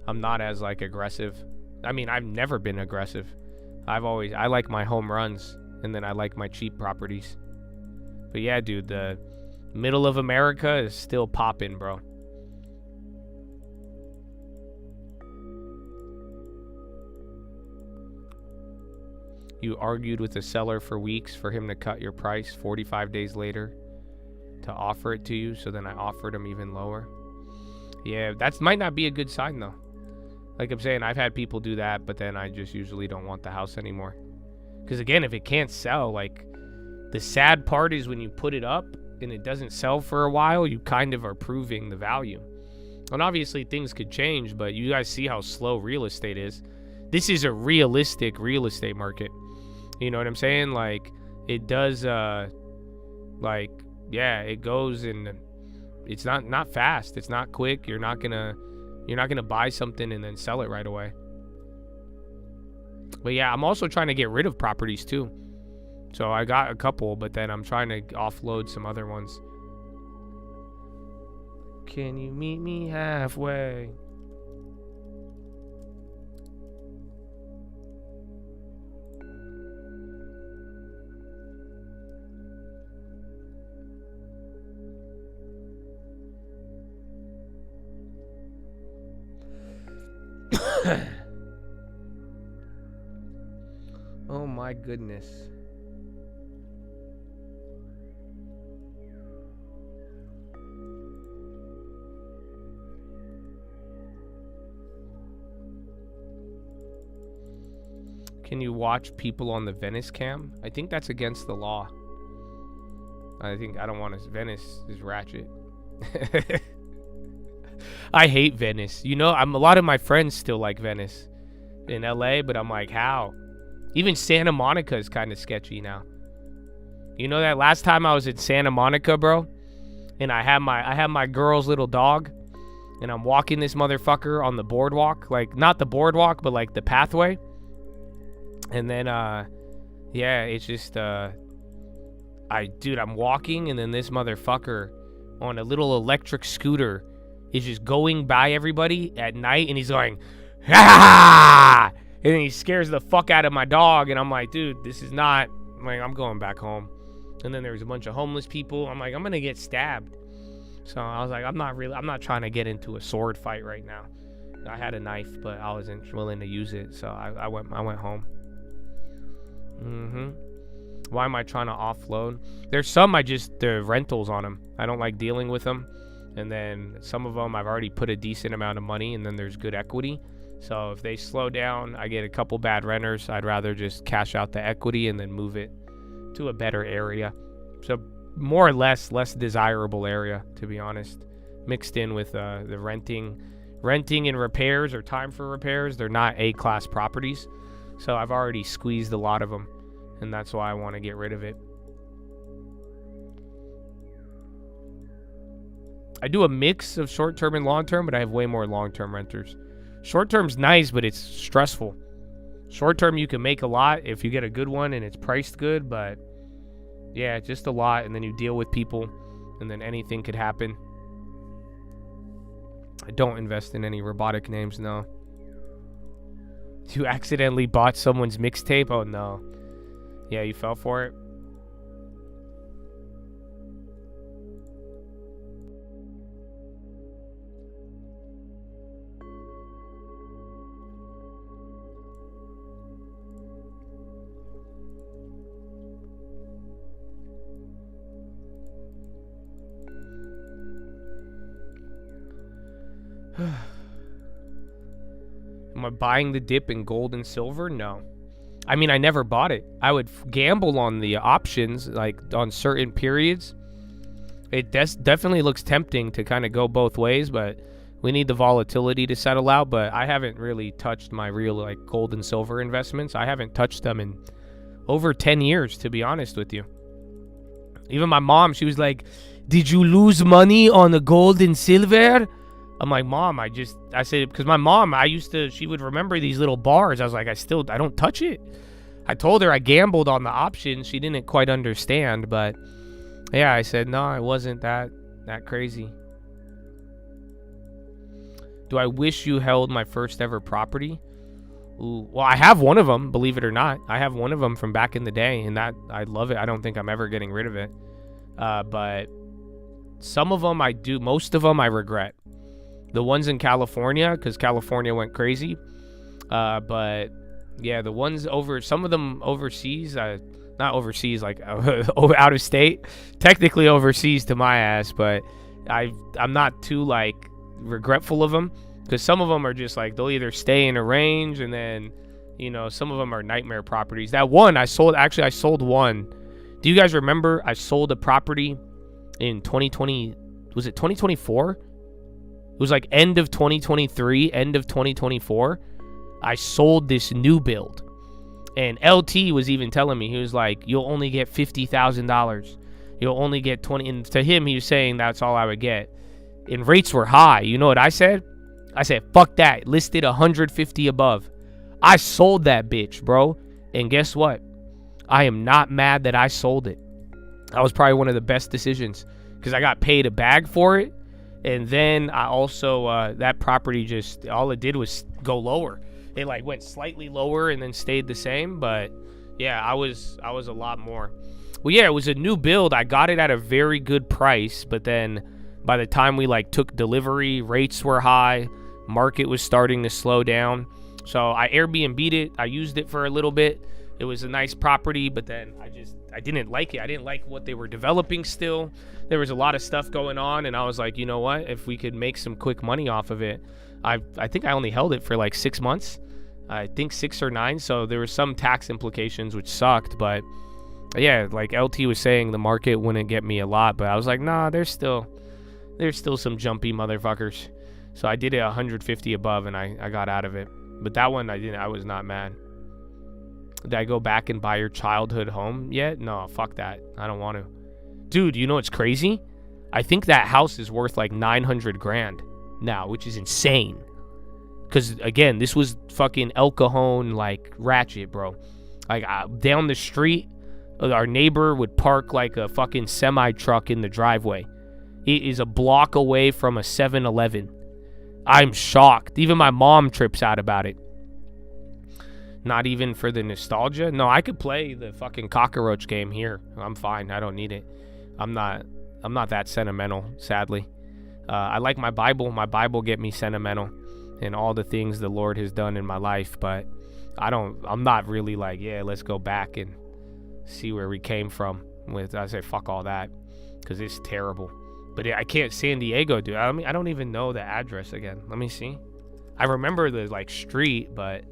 I'm not as like aggressive. I mean, I've never been aggressive. I like my home runs, and then I like my cheap properties. But yeah, dude, the middle of America is still popping, bro. You argued with the seller for weeks for him to cut your price 45 days later. to offer it to you, so then I offered them even lower. Yeah, that might not be a good sign though. Like I'm saying, I've had people do that, but then I just usually don't want the house anymore. Because again, if it can't sell, like, the sad part is when you put it up and it doesn't sell for a while, you kind of are proving the value. And obviously things could change, but you guys see how slow real estate is. This is a realistic real estate market. You know what I'm saying? Like, it does, like, yeah, it goes, and it's not fast. It's not quick. You're not gonna buy something and then sell it right away. But yeah, I'm also trying to get rid of properties too. So I got a couple, but then I'm trying to offload some other ones. Can you meet me halfway? Oh my goodness. Can you watch people on the Venice cam? I think that's against the law. I don't want to. Venice is ratchet. I hate Venice. You know, a lot of my friends still like Venice in LA, but I'm like, how? Even Santa Monica is kind of sketchy now. You know that last time I was in Santa Monica, bro, and I have my girl's little dog, and I'm walking this motherfucker on the boardwalk, like not the boardwalk, but like the pathway. And then yeah, it's just I'm walking, and then this motherfucker on a little electric scooter is just going by everybody at night, and he's going, ha! And then he scares the fuck out of my dog, and I'm like, dude, this is not, like, I'm going back home. And then there's a bunch of homeless people. I'm like, I'm gonna get stabbed. So I was like, I'm not trying to get into a sword fight right now. I had a knife, but I wasn't willing to use it, so I went home. Why am I trying to offload? There's some the rentals on them. I don't like dealing with them. And then some of them I've already put a decent amount of money, and then there's good equity. So if they slow down, I get a couple bad renters. I'd rather just cash out the equity and then move it to a better area. So more or less desirable area, to be honest. Mixed in with the renting and repairs, or time for repairs. They're not A-class properties. So I've already squeezed a lot of them, and that's why I want to get rid of it. I do a mix of short-term and long-term, but I have way more long-term renters. Short-term's nice, but it's stressful. Short-term, you can make a lot if you get a good one and it's priced good, but yeah, just a lot, and then you deal with people, and then anything could happen. I don't invest in any robotic names, no. You accidentally bought someone's mixtape? Oh, no. Yeah, you fell for it? Am I buying the dip in gold and silver? No. I mean, I never bought it. I would gamble on the options, like on certain periods. It definitely looks tempting to kind of go both ways, but we need the volatility to settle out. But I haven't really touched my real, like, gold and silver investments. I haven't touched them in over 10 years, to be honest with you. Even my mom, she was like, did you lose money on the gold and silver? I'm like, Mom, I said, because my mom, she would remember these little bars. I was like, I don't touch it. I told her I gambled on the options. She didn't quite understand, but yeah, I said, no, it wasn't that crazy. Do I wish you held my first ever property? Ooh, well, I have one of them, believe it or not. I have one of them from back in the day, and that I love it. I don't think I'm ever getting rid of it. But some of them I do. Most of them I regret. The ones in California, because California went crazy. But yeah, the ones some of them overseas, I not overseas, like out of state. Technically overseas to my ass, but I'm not too like regretful of them, because some of them are just like they'll either stay in a range, and then some of them are nightmare properties. That one I sold, actually I sold one. Do you guys remember I sold a property in 2020? Was it 2024? It was like end of 2023, end of 2024. I sold this new build. And LT was even telling me, he was like, you'll only get $50,000. You'll only get 20. And to him, he was saying that's all I would get. And rates were high. You know what I said? I said, fuck that. Listed 150 above. I sold that bitch, bro. And guess what? I am not mad that I sold it. That was probably one of the best decisions, because I got paid a bag for it. And then I also, that property just, all it did was go lower. It like went slightly lower and then stayed the same. But yeah, I was a lot more. Well, yeah, it was a new build. I got it at a very good price, but then by the time we like took delivery, rates were high. Market was starting to slow down. So I Airbnb'd it. I used it for a little bit. It was a nice property, but then I didn't like it. I didn't like what they were developing still. There was a lot of stuff going on, and I was like, you know what? If we could make some quick money off of it. I think I only held it for like 6 months. I think 6 or 9, so there were some tax implications which sucked, but yeah, like LT was saying, the market wouldn't get me a lot, but I was like, nah, there's still some jumpy motherfuckers. So I did it 150 above, and I got out of it. But that one I was not mad. Did I go back and buy your childhood home yet? No, fuck that. I don't want to. Dude, you know what's crazy? I think that house is worth like 900 grand now, which is insane. Because, again, this was fucking El Cajon, like, ratchet, bro. Like, down the street, our neighbor would park, like, a fucking semi-truck in the driveway. It is a block away from a 7-Eleven. I'm shocked. Even my mom trips out about it. Not even for the nostalgia. No, I could play the fucking cockroach game here. I'm fine. I don't need it. I'm not that sentimental, sadly. I like my Bible. My Bible get me sentimental and all the things the Lord has done in my life, but I'm not really like, yeah, let's go back and see where we came from. I say fuck all that, because it's terrible. But I can't San Diego, dude. I mean, I don't even know the address again. Let me see. I remember the like street, but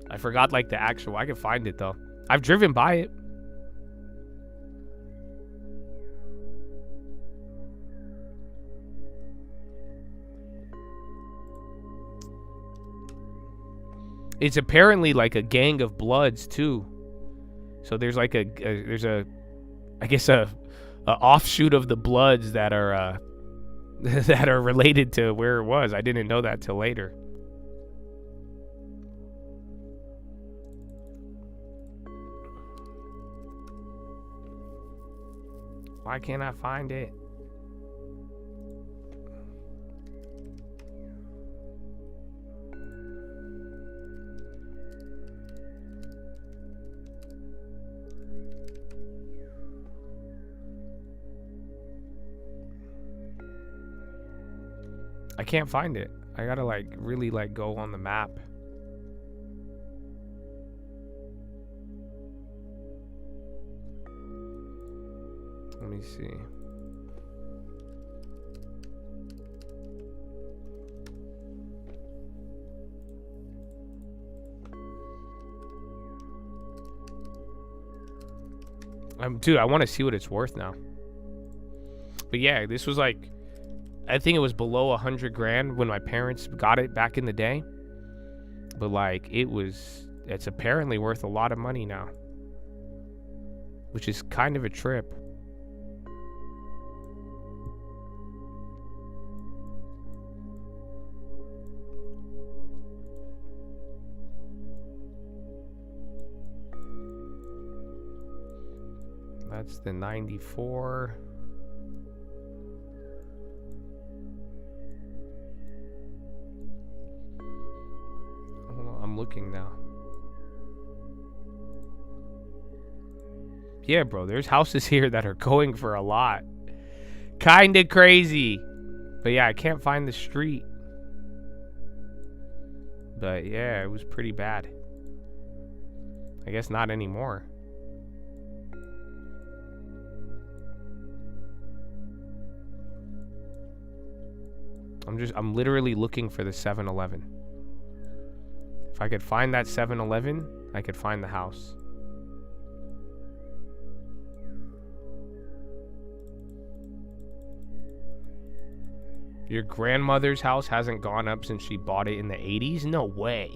I forgot like the actual. I can find it though. I've driven by it. It's apparently like a gang of Bloods too. So there's like I guess a offshoot of the Bloods that are that are related to where it was. I didn't know that till later. Why can't I find it? I can't find it. I gotta like really like go on the map. Let me see. Dude, I want to see what it's worth now. But yeah, this was like, I think it was below 100 grand when my parents got it back in the day. But like, it's apparently worth a lot of money now, which is kind of a trip. That's the 94. I'm looking now. Yeah, bro, there's houses here that are going for a lot. Kinda crazy. But yeah, I can't find the street. But yeah, it was pretty bad. I guess not anymore. I'm literally looking for the 7-Eleven. If I could find that 7-Eleven, I could find the house. Your grandmother's house hasn't gone up since she bought it in the 80s? No way.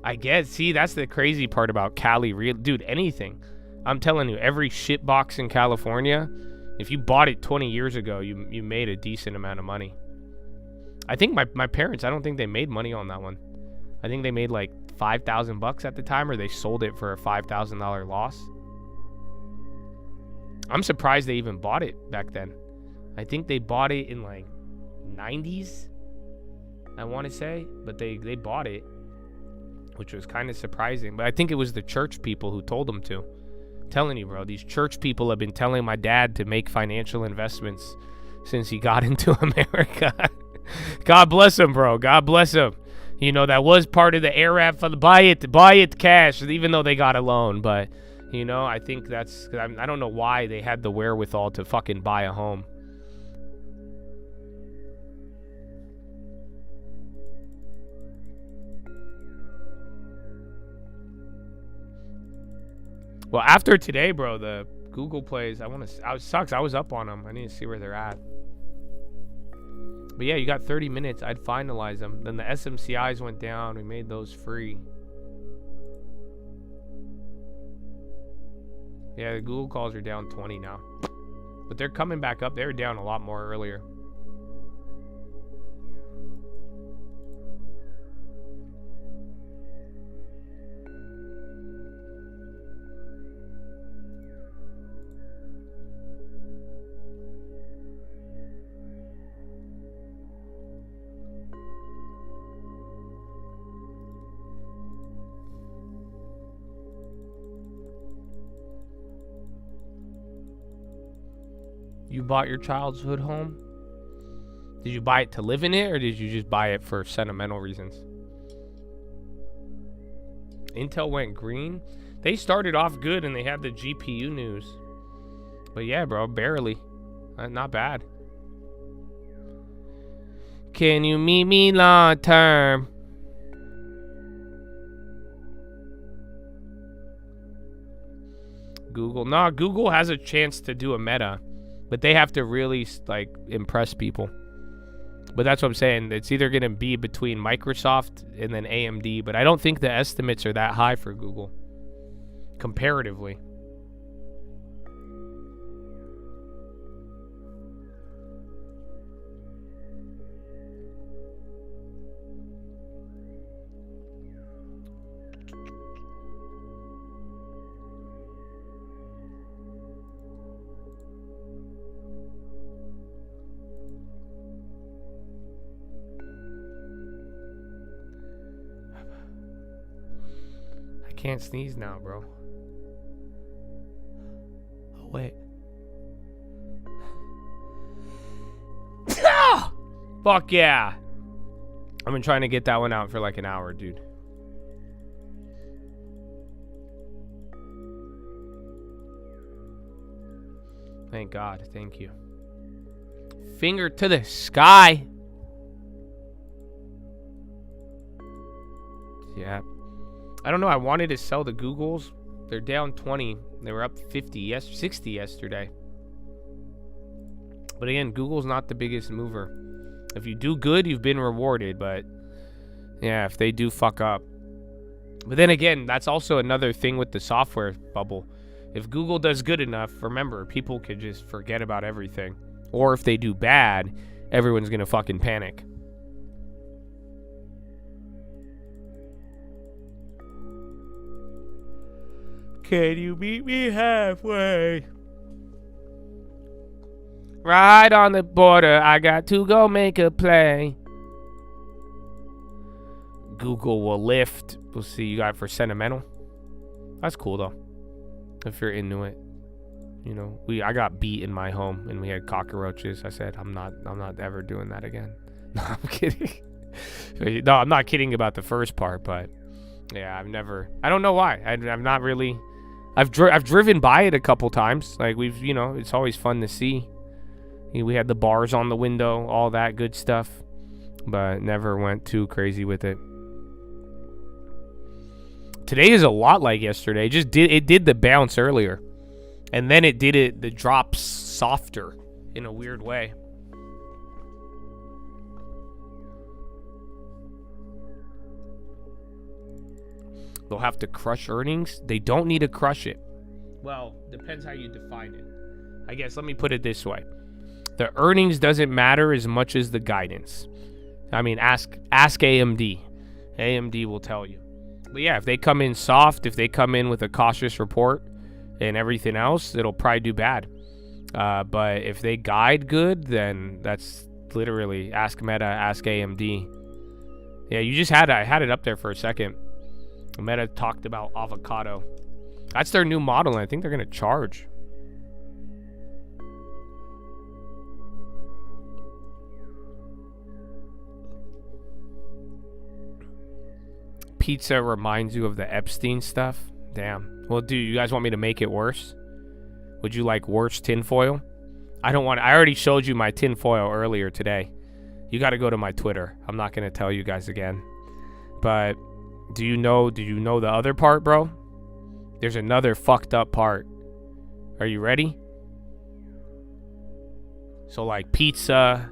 I guess, see, that's the crazy part about Cali real. Dude, anything. I'm telling you, every shit box in California, if you bought it 20 years ago, you made a decent amount of money. I think my parents, I don't think they made money on that one. I think they made like $5,000 at the time, or they sold it for a $5,000 loss. I'm surprised they even bought it back then. I think they bought it in like 90s, I want to say, but they bought it, which was kind of surprising. But I think it was the church people who told them to. I'm telling you, bro, these church people have been telling my dad to make financial investments since he got into America. God bless him, bro. God bless him. You know, that was part of the ARAP for the buy it cash, even though they got a loan. But, you know, I think that's, I don't know why they had the wherewithal to fucking buy a home. Well, after today, bro, the Google plays, sucks. I was up on them. I need to see where they're at. But yeah, you got 30 minutes. I'd finalize them. Then the SMCIs went down. We made those free. Yeah, the Google calls are down 20 now. But they're coming back up. They were down a lot more earlier. You bought your childhood home? Did you buy it to live in it, or did you just buy it for sentimental reasons? Intel went green. They started off good and they had the GPU news. But yeah, bro, barely. Not bad. Can you meet me long term? Google. Nah, Google has a chance to do a meta. But they have to really, like, impress people. But that's what I'm saying. It's either going to be between Microsoft and then AMD. But I don't think the estimates are that high for Google. Comparatively. Can't sneeze now, bro. Oh, wait. Fuck yeah. I've been trying to get that one out for like an hour, dude. Thank God. Thank you. Finger to the sky. Yeah. I don't know. I wanted to sell the Googles. They're down 20. They were up 60 yesterday. But again, Google's not the biggest mover. If you do good, you've been rewarded. But yeah, if they do fuck up. But then again, that's also another thing with the software bubble. If Google does good enough, remember, people could just forget about everything. Or if they do bad, everyone's going to fucking panic. Can you meet me halfway? Right on the border, I got to go make a play. Google will lift. We'll see. You got it for sentimental. That's cool though. If you're into it, you know. I got beat in my home and we had cockroaches. I said I'm not ever doing that again. No, I'm kidding. No, I'm not kidding about the first part, but Yeah, I don't know why. I'm not really. I've driven by it a couple times. Like it's always fun to see. We had the bars on the window, all that good stuff, but never went too crazy with it. Today is a lot like yesterday. It did the bounce earlier, and then it did the drops softer in a weird way. They'll have to crush earnings. They don't need to crush it. Well, depends how you define it. I guess let me put it this way. The earnings doesn't matter as much as the guidance. I mean, ask AMD. AMD will tell you. But yeah, if they come in soft, if they come in with a cautious report and everything else, it'll probably do bad. But if they guide good, then that's literally ask Meta, ask AMD. Yeah, I had it up there for a second. Meta talked about avocado. That's their new model, and I think they're going to charge. Pizza reminds you of the Epstein stuff? Damn. Well, dude, you guys want me to make it worse? Would you like worse tinfoil? I already showed you my tinfoil earlier today. You got to go to my Twitter. I'm not going to tell you guys again. But do you know the other part, bro? There's another fucked up part. Are you ready? So like pizza,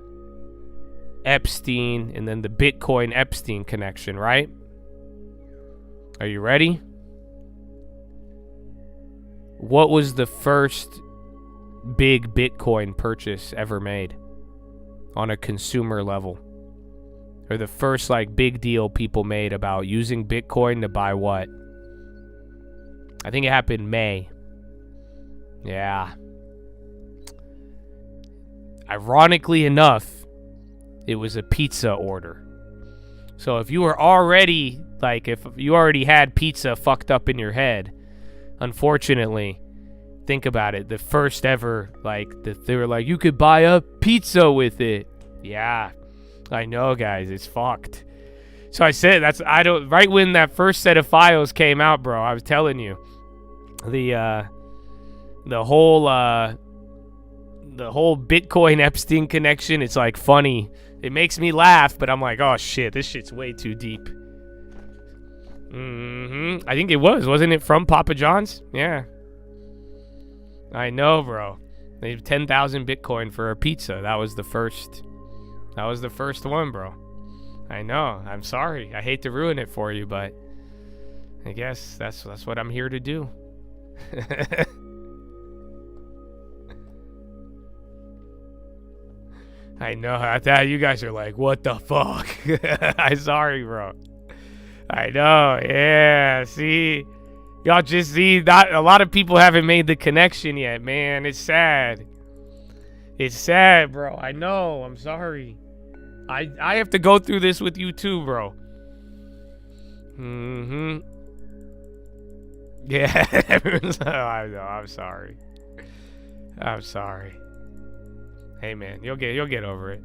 Epstein, and then the Bitcoin Epstein connection, right? Are you ready? What was the first big Bitcoin purchase ever made on a consumer level? Or the first like big deal people made about using Bitcoin to buy what? I think it happened May. Yeah. Ironically enough, it was a pizza order. So if you were already, if you already had pizza fucked up in your head, unfortunately, think about it. The first ever, they were like, you could buy a pizza with it. Yeah, I know, guys, it's fucked. So I said, right when that first set of files came out, bro, I was telling you, the whole Bitcoin Epstein connection, it's like funny. It makes me laugh, but I'm like, oh shit, this shit's way too deep. I think it wasn't it from Papa John's? Yeah. I know, bro. They have 10,000 Bitcoin for a pizza. That was the first one, bro. I know. I'm sorry. I hate to ruin it for you, but I guess that's what I'm here to do. I know. I thought you guys are like, what the fuck? I'm sorry, bro. I know. Yeah. See, y'all just see, not a lot of people haven't made the connection yet, man. It's sad. It's sad, bro. I know. I'm sorry. I have to go through this with you too, bro. Yeah. I know. I'm sorry. I'm sorry. Hey, man. You'll get over it.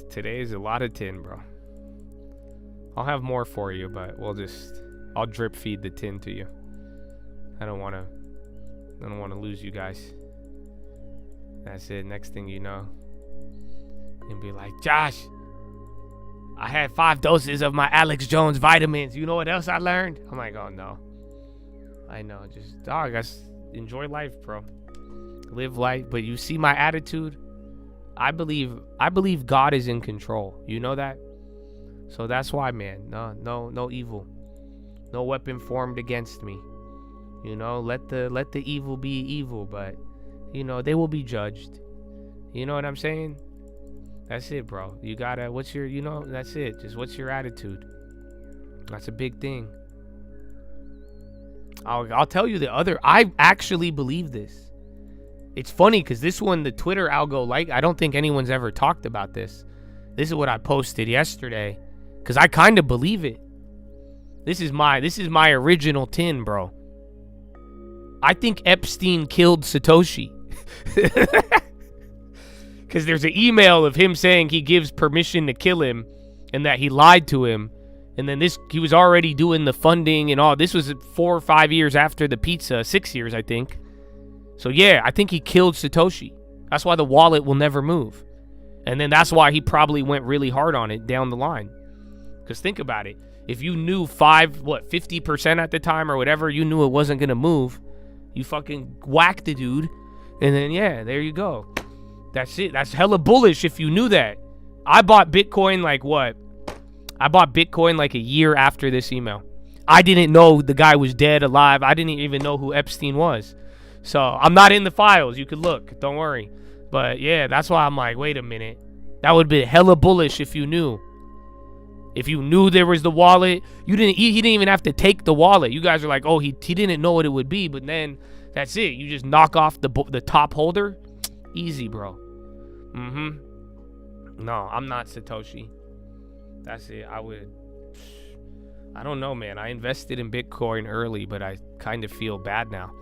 Today's a lot of tin, bro. I'll have more for you, but I'll drip feed the tin to you. I don't want to lose you guys. That's it. Next thing you know, you'll be like, Josh, I had 5 doses of my Alex Jones vitamins. You know what else I learned? I'm like, oh no. I know. Just, dog, enjoy life, bro. Live life. But you see my attitude? I believe God is in control. You know that? So that's why, man. No evil. No weapon formed against me. You know, let the evil be evil, but you know, they will be judged. You know what I'm saying? That's it, bro. You gotta, that's it. Just what's your attitude? That's a big thing. I'll tell you I actually believe this. It's funny because this one, the Twitter algo, like, I don't think anyone's ever talked about this. This is what I posted yesterday because I kind of believe it. This is my original tin, bro. I think Epstein killed Satoshi. Because there's an email of him saying he gives permission to kill him and that he lied to him. And then he was already doing the funding and all. This was 4 or 5 years after the pizza, 6 years, I think. So yeah, I think he killed Satoshi. That's why the wallet will never move. And then that's why he probably went really hard on it down the line. Because think about it. If you knew 50% at the time or whatever, you knew it wasn't going to move. You fucking whacked the dude. And then, yeah, there you go. That's it. That's hella bullish if you knew that. I bought Bitcoin like what? I bought Bitcoin like a year after this email. I didn't know the guy was dead, alive. I didn't even know who Epstein was. So I'm not in the files. You could look. Don't worry. But yeah, that's why I'm like, wait a minute. That would be hella bullish if you knew. If you knew there was the wallet, he didn't even have to take the wallet. You guys are like, oh, he didn't know what it would be, but then that's it. You just knock off the top holder. Easy, bro. No, I'm not Satoshi. That's it. I don't know, man. I invested in Bitcoin early, but I kind of feel bad now.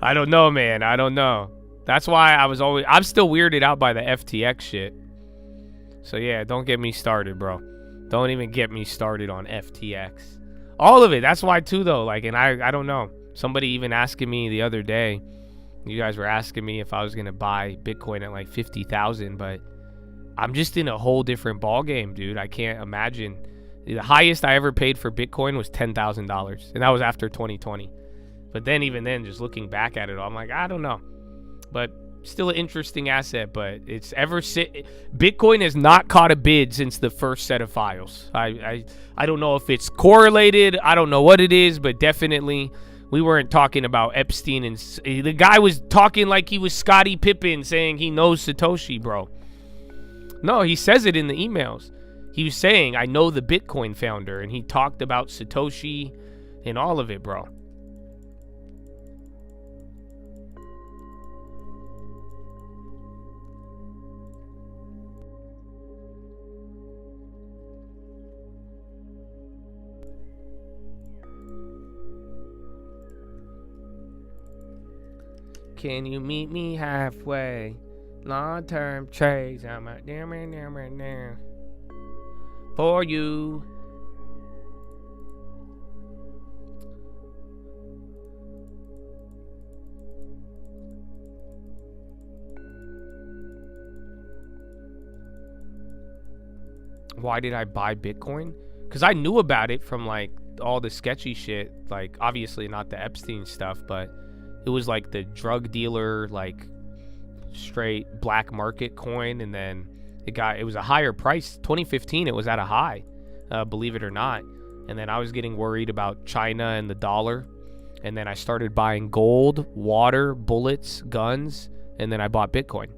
I don't know, man. I don't know. That's why I'm still weirded out by the FTX shit. So yeah, don't get me started, bro. Don't even get me started on FTX. All of it. That's why too, though. Like, and I don't know. Somebody even asking me the other day, you guys were asking me if I was gonna buy Bitcoin at like 50,000, but I'm just in a whole different ball game, dude. I can't imagine. The highest I ever paid for Bitcoin was $10,000, and that was after 2020. But then, even then, just looking back at it, I'm like, I don't know. But still an interesting asset. But it's Bitcoin has not caught a bid since the first set of files. I don't know if it's correlated. I don't know what it is, but definitely we weren't talking about Epstein, and the guy was talking like he was Scottie Pippen, saying he knows Satoshi, bro. No, he says it in the emails. He was saying, I know the Bitcoin founder, and he talked about Satoshi and all of it, bro. Can you meet me halfway? Long-term trades, I'm out there for you. Why did I buy Bitcoin? Because I knew about it from like all the sketchy shit, like obviously not the Epstein stuff, but it was like the drug dealer, like straight black market coin, and then it was a higher price. 2015 it was at a high, believe it or not. And then I was getting worried about China and the dollar, and then I started buying gold, water, bullets, guns, and then I bought Bitcoin.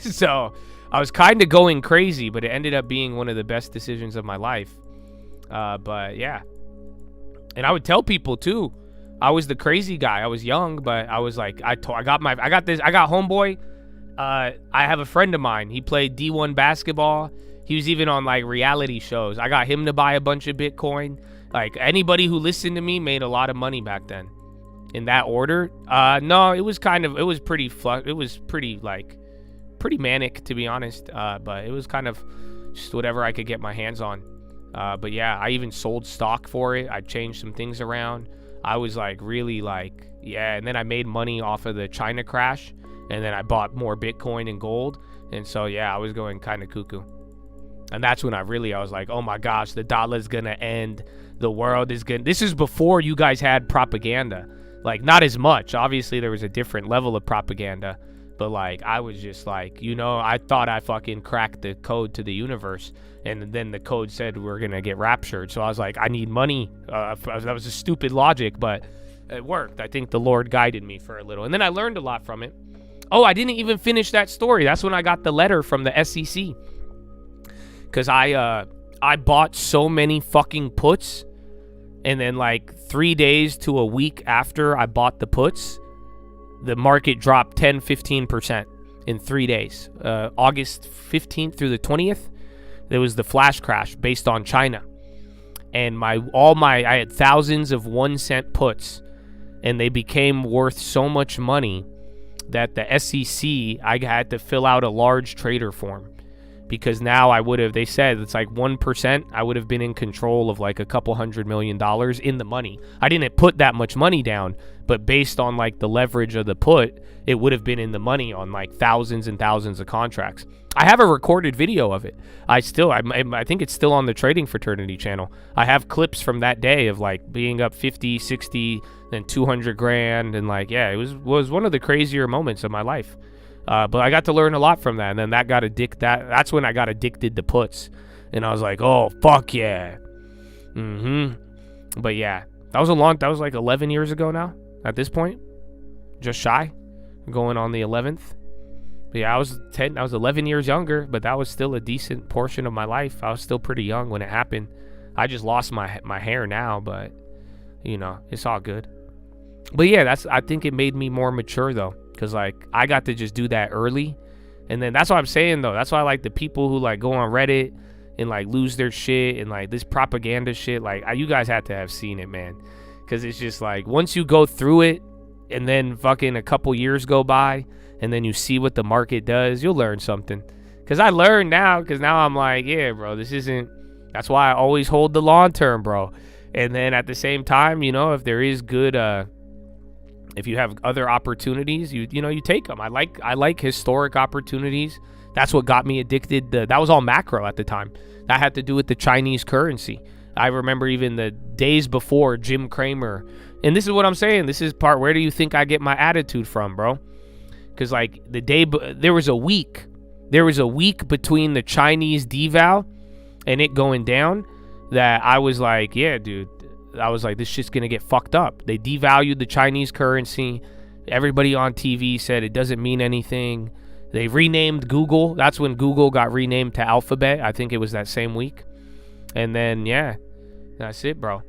So I was kind of going crazy, but it ended up being one of the best decisions of my life. But yeah, and I would tell people too, I was the crazy guy. I was young, but I was like, I got homeboy. I have a friend of mine. He played D1 basketball. He was even on like reality shows. I got him to buy a bunch of Bitcoin. Like anybody who listened to me made a lot of money back then. In that order? No, it was pretty manic, to be honest. But it was kind of just whatever I could get my hands on. But yeah, I even sold stock for it. I changed some things around. I was like really like, yeah, and then I made money off of the China crash, and then I bought more Bitcoin and gold, and so yeah, I was going kind of cuckoo. And that's when I was like, oh my gosh, the dollar's gonna end, the world is gonna, this is before you guys had propaganda, like not as much, obviously there was a different level of propaganda, but like I was just like, I thought I fucking cracked the code to the universe, and then the code said we're gonna get raptured. So I was like, I need money. That was a stupid logic, but it worked. I think the Lord guided me for a little, and then I learned a lot from it. Oh, I didn't even finish that story. That's when I got the letter from the SEC, because I bought so many fucking puts, and then like 3 days to a week after I bought the puts, the market dropped 10-15% in 3 days. August 15th through the 20th, there was the flash crash based on China. And I had thousands of 1 cent puts, and they became worth so much money that the SEC, I had to fill out a large trader form, because now they said it's like 1%, I would have been in control of like a couple $100 million in the money. I didn't put that much money down, but based on like the leverage of the put, it would have been in the money on like thousands and thousands of contracts. I have a recorded video of it. I think it's still on the Trading Fraternity channel. I have clips from that day of like being up 50, 60, then 200 grand. And like, yeah, it was one of the crazier moments of my life. But I got to learn a lot from that. And then that's when I got addicted to puts. And I was like, oh, fuck yeah. But yeah, that was like 11 years ago now at this point. Just shy. Going on the 11th. But yeah, I was 11 years younger, but that was still a decent portion of my life. I was still pretty young when it happened. I just lost my hair now, but you know, it's all good. But yeah, I think it made me more mature though, because like I got to just do that early. And then that's what I'm saying though. That's why I like the people who like go on Reddit and like lose their shit and like this propaganda shit. Like you guys had to have seen it, man. Because it's just like once you go through it and then fucking a couple years go by, and then you see what the market does, you'll learn something. Because I learned now, because now I'm like, yeah, bro, that's why I always hold the long term, bro. And then at the same time, you know, if there is good, if you have other opportunities, you take them. I like historic opportunities. That's what got me addicted. That was all macro at the time. That had to do with the Chinese currency. I remember even the days before Jim Cramer. And this is what I'm saying. This is part, where do you think I get my attitude from, bro? Because like there was a week between the Chinese deval and it going down that I was like, yeah, dude, I was like, this shit's gonna get fucked up. They devalued the Chinese currency. Everybody on TV said it doesn't mean anything. They renamed Google. That's when Google got renamed to Alphabet. I think it was that same week. And then yeah, that's it, bro.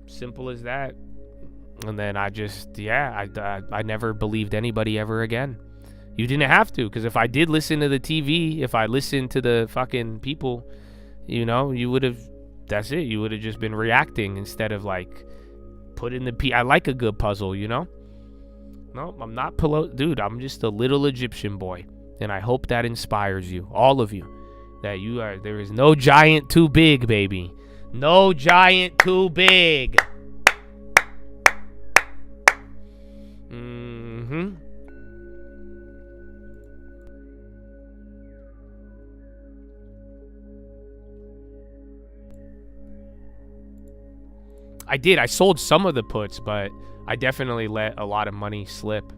Simple as that. And then I never believed anybody ever again. You didn't have to, because if I did listen to the TV, if I listened to the fucking people, you know, you would have, that's it. You would have just been reacting instead of like I like a good puzzle, you know? No, I'm not dude, I'm just a little Egyptian boy. And I hope that inspires you, all of you, that there is no giant too big, baby. No giant too big. I sold some of the puts, but I definitely let a lot of money slip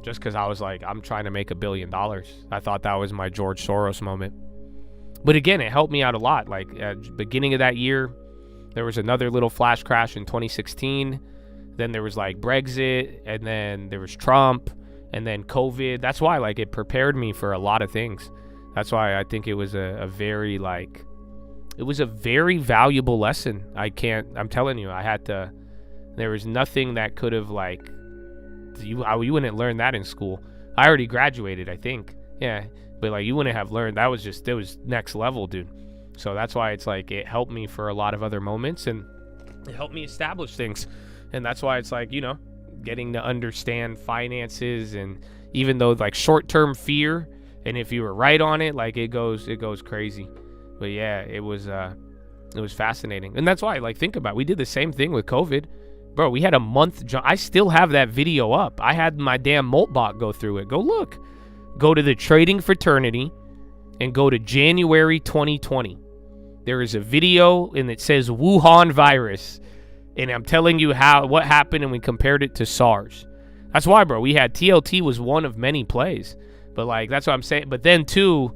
just because I was like, I'm trying to make $1 billion. I thought that was my George Soros moment. But again, it helped me out a lot. Like at the beginning of that year, there was another little flash crash in 2016. Then there was like Brexit, and then there was Trump, and then COVID. That's why like it prepared me for a lot of things. That's why I think it was a very like, it was a very valuable lesson. I'm telling you, there was nothing that could have like, you wouldn't learn that in school. I already graduated, I think. Yeah. But like you wouldn't have learned. It was next level, dude. So that's why it's like, it helped me for a lot of other moments, and it helped me establish things. And that's why it's like, you know, getting to understand finances, and even though like short-term fear, and if you were right on it, like it goes crazy. But yeah, it was fascinating. And that's why, like, think about it. We did the same thing with COVID. Bro, we had a month. I still have that video up. I had my damn Moltbot go through it. Go look. Go to the Trading Fraternity and go to January 2020. There is a video, and it says Wuhan virus. And I'm telling you what happened, and we compared it to SARS. That's why, bro, we had TLT was one of many plays. But, like, that's what I'm saying. But then, too,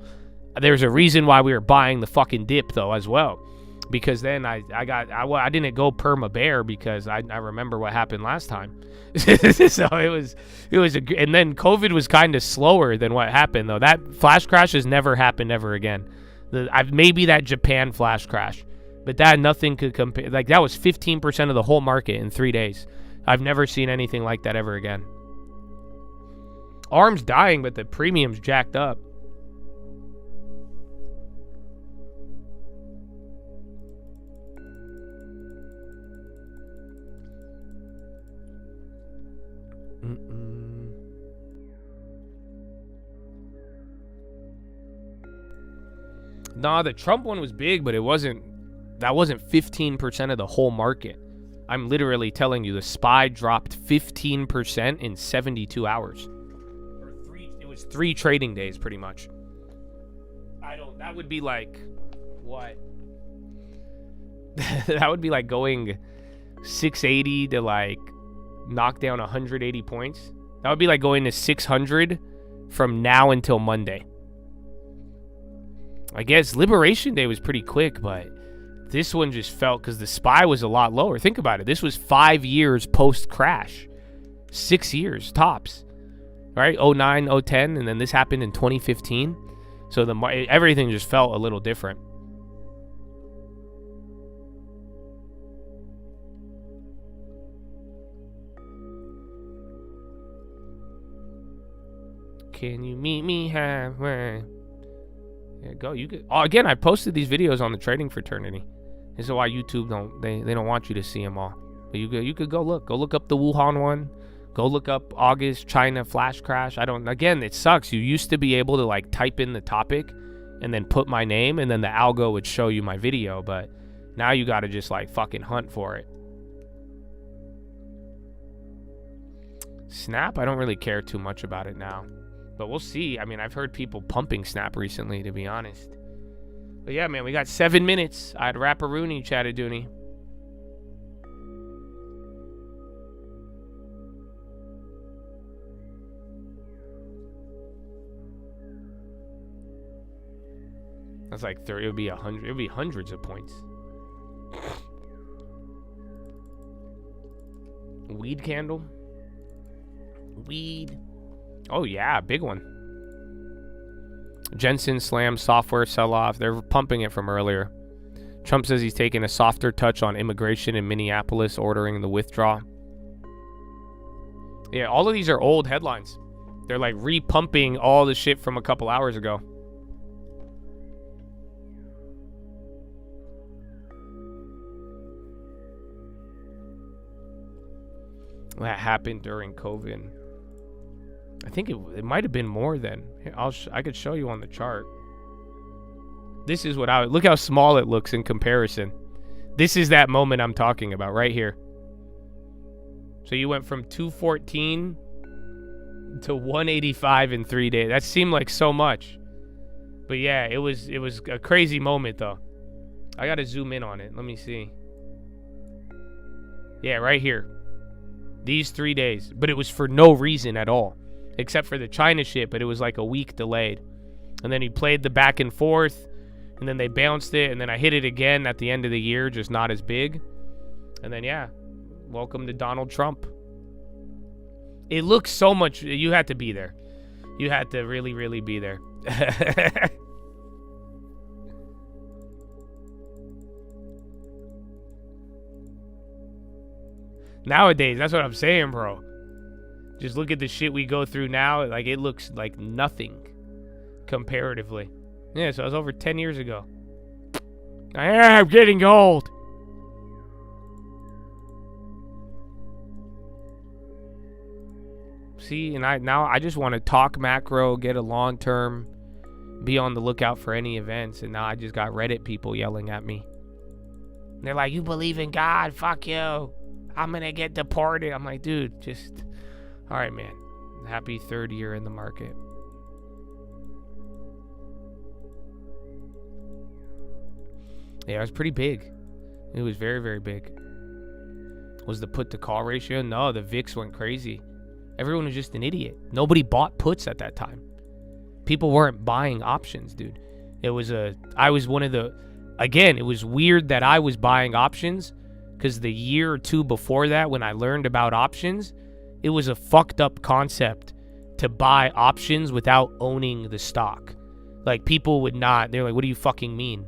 there's a reason why we were buying the fucking dip, though, as well. Because then I didn't go perma bear because I remember what happened last time. So it was and then COVID was kind of slower than what happened, though. That flash crash has never happened ever again. Maybe that Japan flash crash, But that, nothing could compare. Like, that was 15% of the whole market in 3 days. I've never seen anything like that ever again. ARM's dying, but the premium's jacked up. Nah, the Trump one was big, but that wasn't 15% of the whole market. I'm literally telling you, the SPY dropped 15% in 72 hours. It was 3 trading days, pretty much. That would be like, what? That would be like going 680 to like knock down 180 points. That would be like going to 600 from now until Monday. I guess Liberation Day was pretty quick, but this one just felt, because the SPY was a lot lower. Think about it. This was 5 years post-crash. 6 years, tops. Right? 09, 010, and then this happened in 2015. So everything just felt a little different. Can you meet me halfway? There you go. You could. Oh, again, I posted these videos on the trading fraternity. This is why YouTube they don't want you to see them all. But you could go look up the Wuhan one. Go look up August China flash crash. Again, it sucks. You used to be able to like type in the topic and then put my name, and then the algo would show you my video, but now you got to just like fucking hunt for it. Snap, I don't really care too much about it now. But we'll see. I mean, I've heard people pumping Snap recently, to be honest. But yeah, man, we got 7 minutes. I'd Rapparoony, Chattadoony. That's like 30. It would be 100. It would be hundreds of points. Weed candle. Weed. Oh, yeah, big one. Jensen Slam software sell-off. They're pumping it from earlier. Trump says he's taking a softer touch on immigration in Minneapolis, ordering the withdrawal. Yeah, all of these are old headlines. They're like repumping all the shit from a couple hours ago. That happened during COVID. I think it might have been more than. Here, I could show you on the chart. This is what look how small it looks in comparison. This is that moment I'm talking about right here. So you went from 214 to 185 in 3 days. That seemed like so much. But yeah, it was a crazy moment though. I got to zoom in on it. Let me see. Yeah, right here. These 3 days, but it was for no reason at all. Except for the China shit, but it was like a week delayed. And then he played the back and forth, and then they bounced it, and then I hit it again at the end of the year, just not as big. And then, yeah, welcome to Donald Trump. It looks so much. You had to be there. You had to really, really be there. Nowadays, that's what I'm saying, bro. Just look at the shit we go through now. Like, it looks like nothing comparatively. Yeah, so it was over 10 years ago. I'm getting old. See, and now I just want to talk macro, get a long term, be on the lookout for any events. And now I just got Reddit people yelling at me. And they're like, you believe in God? Fuck you. I'm going to get deported. I'm like, dude, just... All right, man. Happy 3rd year in the market. Yeah, it was pretty big. It was very, very big. Was the put to call ratio? No, the VIX went crazy. Everyone was just an idiot. Nobody bought puts at that time. People weren't buying options, dude. I was one of the... Again, it was weird that I was buying options because the year or two before that, when I learned about options... It was a fucked up concept to buy options without owning the stock. Like, people would not. They're like, what do you fucking mean?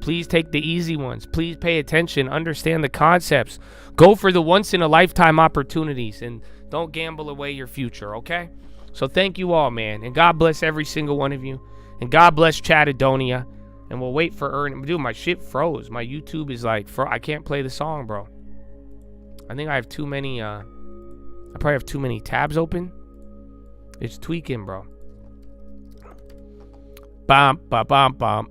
Please take the easy ones. Please pay attention. Understand the concepts. Go for the once-in-a-lifetime opportunities, and don't gamble away your future, okay? So thank you all, man. And God bless every single one of you. And God bless Chattadonia. And we'll wait for earning. Dude, my shit froze. My YouTube is like, I can't play the song, bro. I think I have too many, I probably have too many tabs open. It's tweaking, bro. Bump, bump, bump, bump.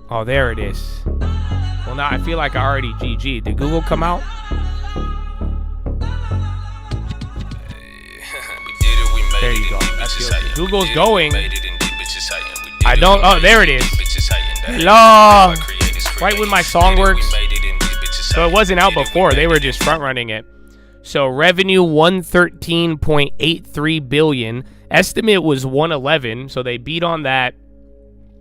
Oh, there it is. Well, now I feel like I already GG. Did Google come out? There you go. That feels good. Google's going. I don't. Oh, there it is. Hello. Right when my song works. So it wasn't out before. They were just front running it. So revenue 113.83 billion. Estimate was 111. So they beat on that.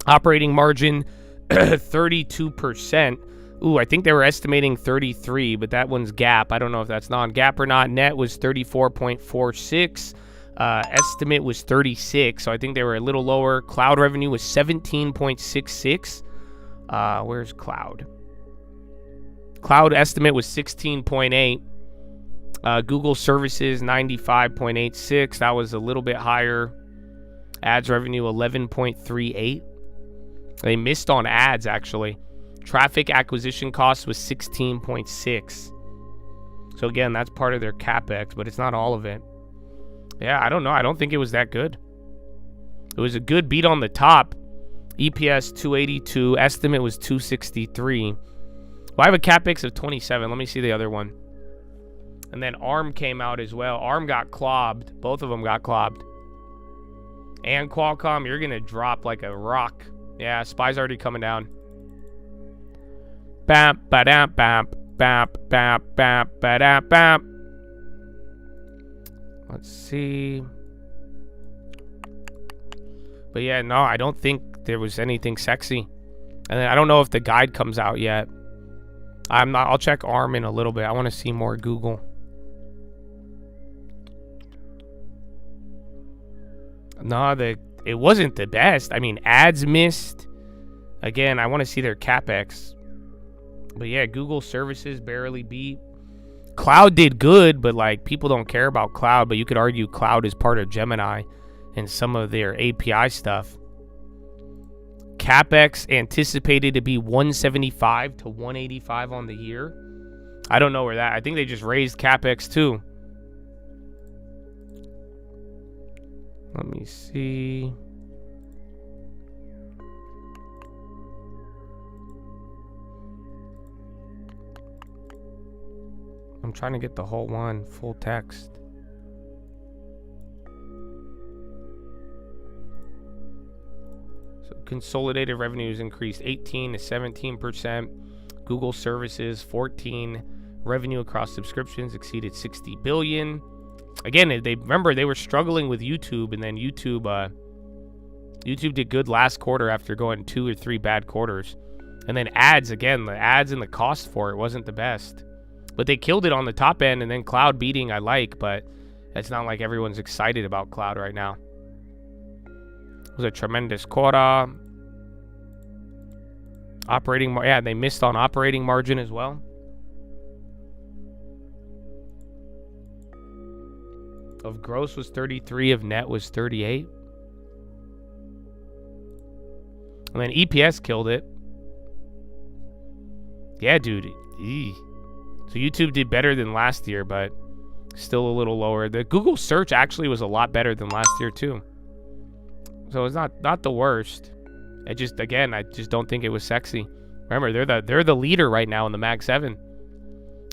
Operating margin 32%. Ooh, I think they were estimating 33, but that one's GAAP. I don't know if that's non-GAAP or not. Net was 34.46. Estimate was 36, so I think they were a little lower. Cloud revenue was 17.66. Where's cloud? Cloud estimate was 16.8. Google services 95.86. That was a little bit higher. Ads revenue 11.38. They missed on ads, actually. Traffic acquisition cost was 16.6. So again, that's part of their CapEx, but it's not all of it. Yeah, I don't know. I don't think it was that good. It was a good beat on the top. EPS 282. Estimate was 263. Well, I have a CapEx of 27. Let me see the other one. And then ARM came out as well. ARM got clobbed. Both of them got clobbed. And Qualcomm, you're going to drop like a rock. Yeah, SPY's already coming down. Bam, ba-dam, bam, bam, bam, bam, ba-dam, bam. Let's see. But yeah, no, I don't think there was anything sexy. And then I don't know if the guide comes out yet. I'll check ARM in a little bit. I want to see more Google. No, it wasn't the best. I mean, ads missed. Again, I want to see their CapEx. But yeah, Google services barely beat. Cloud did good, but like people don't care about cloud, but you could argue cloud is part of Gemini and some of their API stuff. CapEx anticipated to be 175 to 185 on the year. I don't know where that. I think they just raised CapEx too. Let me see. I'm trying to get the whole one, full text. So consolidated revenues increased 18 to 17%. Google services 14. Revenue across subscriptions exceeded 60 billion. Again, remember they were struggling with YouTube, and then YouTube did good last quarter after going 2 or 3 bad quarters. And then ads, again, the ads and the cost for it wasn't the best. But they killed it on the top end, and then cloud beating I like, but it's not like everyone's excited about cloud right now. It was a tremendous quarter. They missed on operating margin as well. Of gross was 33, of net was 38. And then EPS killed it. Yeah, dude. So YouTube did better than last year, but still a little lower. The Google search actually was a lot better than last year too. So it's not the worst. I just don't think it was sexy. Remember, they're the leader right now in the Mag 7.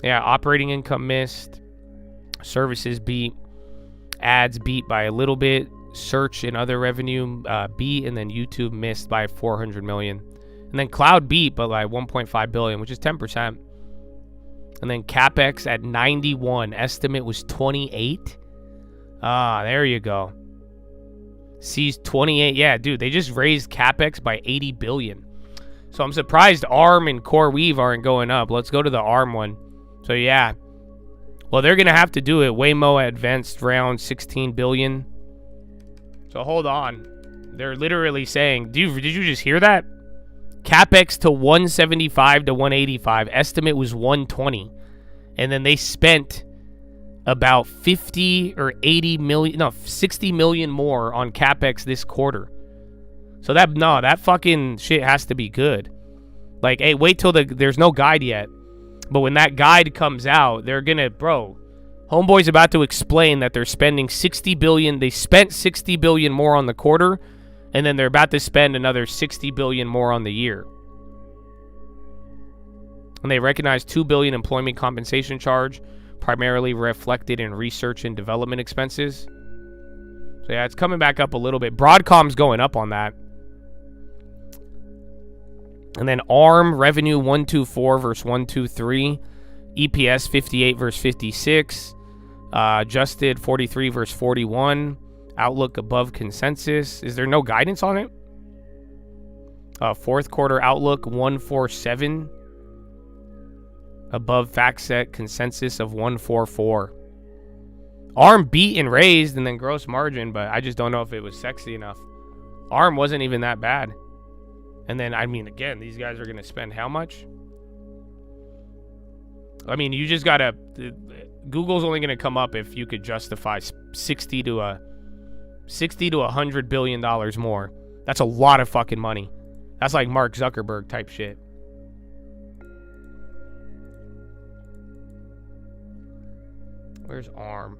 Yeah, operating income missed. Services beat. Ads beat by a little bit. Search and other revenue beat, and then YouTube missed by 400 million. And then cloud beat by like 1.5 billion, which is 10%. And then CapEx at 91. Estimate was 28. There you go. Sees 28. Yeah, dude, they just raised CapEx by 80 billion. So I'm surprised ARM and CoreWeave aren't going up. Let's go to the ARM one. So yeah. Well, they're going to have to do it. Waymo advanced round 16 billion. So hold on. They're literally saying, did you just hear that? CapEx to 175 to 185. Estimate was 120. And then they spent about 50 or 80 million, no, 60 million more on CapEx this quarter. So that fucking shit has to be good. Like, hey, wait till there's no guide yet. But when that guide comes out, they're gonna, Homeboy's about to explain that they're spending 60 billion. They spent 60 billion more on the quarter, and then they're about to spend another 60 billion more on the year. And they recognize 2 billion employment compensation charge, primarily reflected in research and development expenses. So yeah, it's coming back up a little bit. Broadcom's going up on that. And then ARM revenue 124 versus 123, EPS 58 versus 56, adjusted 43 versus 41, outlook above consensus. Is there no guidance on it? Fourth quarter outlook 147, above FactSet consensus of 144. ARM beat and raised, and then gross margin, but I just don't know if it was sexy enough. ARM wasn't even that bad. And then, I mean, again, these guys are going to spend how much? I mean, you just got to... Google's only going to come up if you could justify 60 to $100 billion more. That's a lot of fucking money. That's like Mark Zuckerberg type shit. Where's ARM?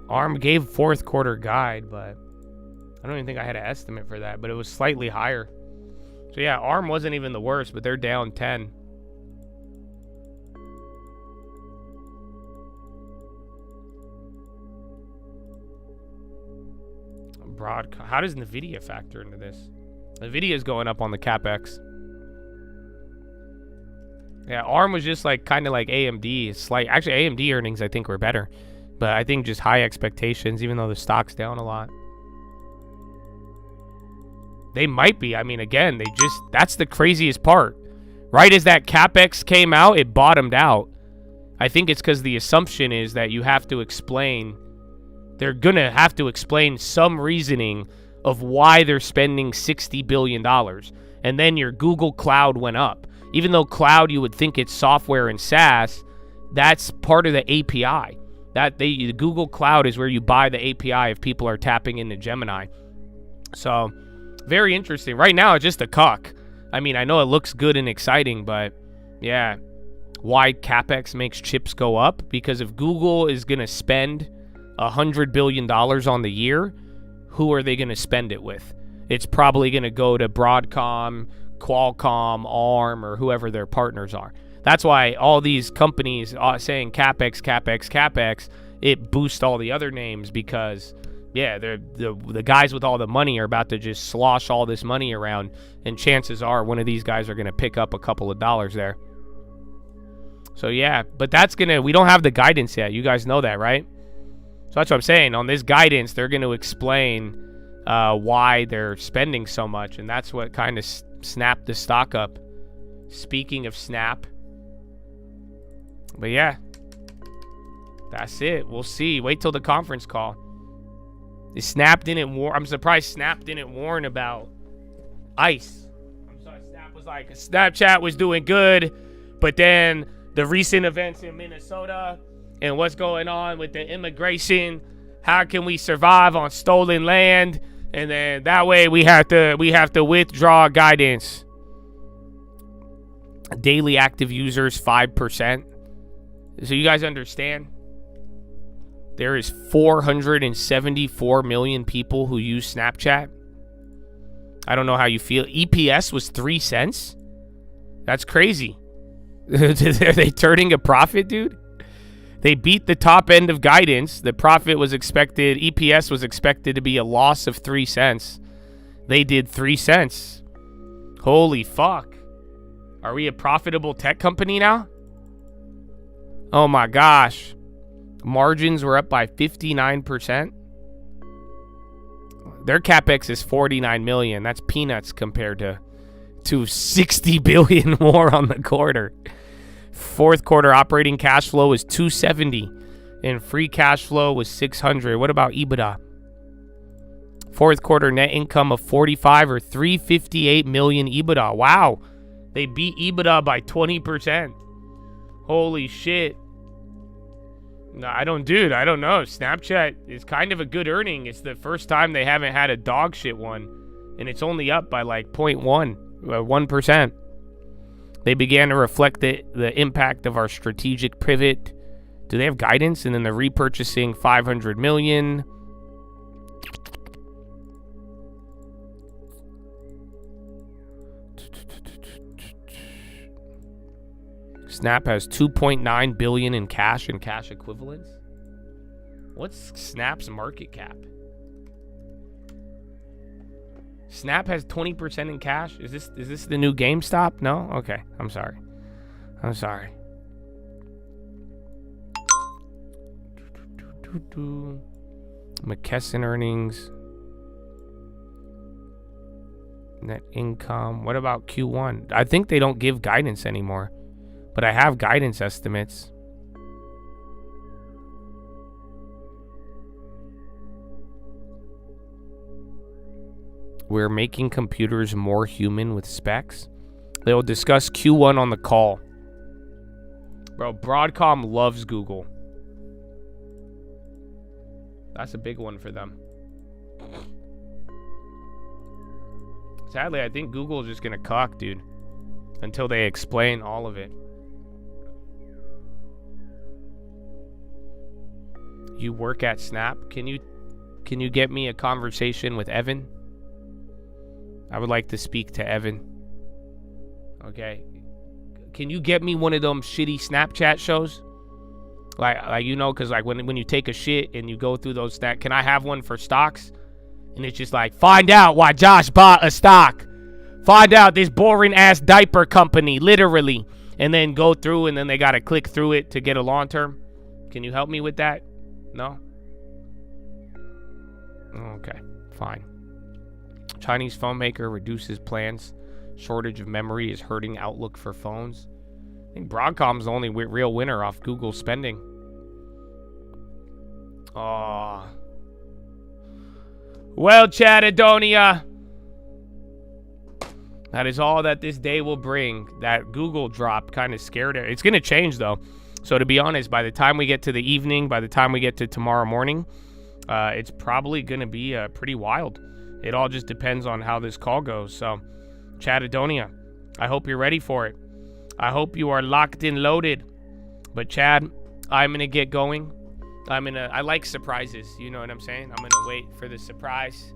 ARM gave fourth quarter guide, but I don't even think I had an estimate for that, but it was slightly higher. So yeah, ARM wasn't even the worst, but they're down 10. How does NVIDIA factor into this? NVIDIA is going up on the CapEx. Yeah, ARM was just like kind of like AMD. Actually, AMD earnings I think were better. But I think just high expectations, even though the stock's down a lot. They might be. I mean, again, that's the craziest part. Right as that CapEx came out, it bottomed out. I think it's because the assumption is that you have to explain, they're going to have to explain some reasoning of why they're spending $60 billion. And then your Google Cloud went up. Even though cloud, you would think it's software and SaaS, that's part of the API. The Google Cloud is where you buy the API if people are tapping into Gemini. So, very interesting. Right now, it's just a cuck. I mean, I know it looks good and exciting, but yeah. Why CapEx makes chips go up? Because if Google is going to spend $100 billion on the year, who are they going to spend it with? It's probably going to go to Broadcom, Qualcomm, ARM, or whoever their partners are. That's why all these companies are saying CapEx, it boosts all the other names because, yeah, the guys with all the money are about to just slosh all this money around, and chances are one of these guys are going to pick up a couple of dollars there. So, yeah, but we don't have the guidance yet. You guys know that, right? So that's what I'm saying. On this guidance, they're going to explain why they're spending so much, and that's what kind of snapped the stock up. Speaking of snap. But yeah, that's it. We'll see. Wait till the conference call. Snap didn't warn. I'm surprised Snap didn't warn about ICE. I'm sorry. Snap was like, Snapchat was doing good, but then the recent events in Minnesota and what's going on with the immigration. How can we survive on stolen land? And then that way we have to withdraw guidance. Daily active users 5%. So you guys understand? There is 474 million people who use Snapchat. I don't know how you feel. EPS was 3 cents. That's crazy. Are they turning a profit, dude? They beat the top end of guidance. The profit was expected, EPS was expected to be a loss of 3 cents. They did 3 cents. Holy fuck. Are we a profitable tech company now? Oh my gosh. Margins were up by 59%. Their CapEx is 49 million. That's peanuts compared to 60 billion more on the quarter. Fourth quarter operating cash flow is 270. And free cash flow was 600. What about EBITDA? Fourth quarter net income of 45 or 358 million EBITDA. Wow. They beat EBITDA by 20%. Holy shit. No, I don't know. Snapchat is kind of a good earning. It's the first time they haven't had a dog shit one. And it's only up by like 1%. They began to reflect the impact of our strategic pivot. Do they have guidance? And then they're repurchasing 500 million. Snap has 2.9 billion in cash and cash equivalents. What's Snap's market cap? Snap has 20% in cash. Is this the new GameStop? No? Okay. I'm sorry. McKesson earnings. Net income. What about Q1? I think they don't give guidance anymore. But I have guidance estimates. We're making computers more human with specs. They'll discuss Q1 on the call. Bro, Broadcom loves Google. That's a big one for them. Sadly, I think Google is just going to cock, dude. Until they explain all of it. You work at Snap? Can you get me a conversation with Evan? I would like to speak to Evan. Okay. Can you get me one of them shitty Snapchat shows? Like you know, because like when you take a shit and you go through those can I have one for stocks? And it's just like, find out why Josh bought a stock. Find out this boring ass diaper company, literally. And then go through and then they got to click through it to get a long term. Can you help me with that? No? Okay, fine. Chinese phone maker reduces plans. Shortage of memory is hurting outlook for phones. I think Broadcom's the only real winner off Google spending. Oh. Well, Chadadonia. That is all that this day will bring. That Google drop kind of scared it. It's going to change, though. So to be honest, by the time we get to the evening, by the time we get to tomorrow morning, it's probably going to be pretty wild. It all just depends on how this call goes. So, Chadadonia, I hope you're ready for it. I hope you are locked and loaded. But Chad, I'm going to get going. I like surprises. You know what I'm saying? I'm going to wait for the surprise.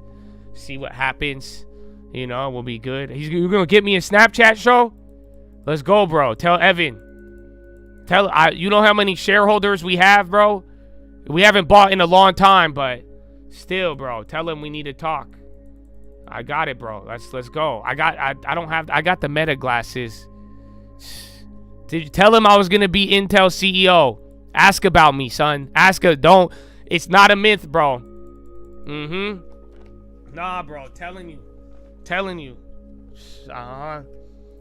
See what happens. You know, we'll be good. You're going to get me a Snapchat show? Let's go, bro. Tell Evan. You know how many shareholders we have, bro? We haven't bought in a long time, but still, bro. Tell him we need to talk. I got it, bro. Let's go. I got the Meta glasses. Did you tell him I was gonna be Intel CEO? Ask about me, son. It's not a myth, bro. Nah, bro. Telling you.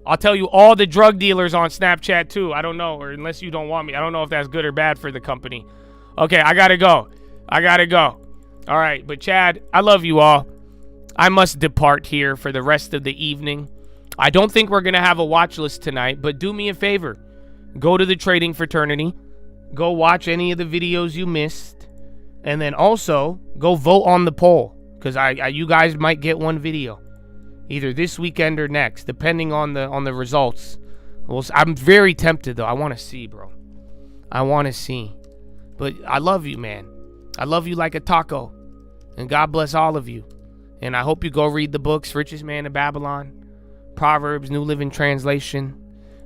I'll tell you all the drug dealers on Snapchat too. I don't know, or unless you don't want me. I don't know if that's good or bad for the company. Okay, I gotta go. All right, but Chad, I love you all. I must depart here for the rest of the evening. I don't think we're gonna have a watch list tonight, but do me a favor. Go to the trading fraternity. Go watch any of the videos you missed. And then also, go vote on the poll. Because you guys might get one video. Either this weekend or next, depending on the results. Well, I'm very tempted, though. I want to see, bro. I want to see. But I love you, man. I love you like a taco. And God bless all of you. And I hope you go read the books, Richest Man in Babylon, Proverbs, New Living Translation,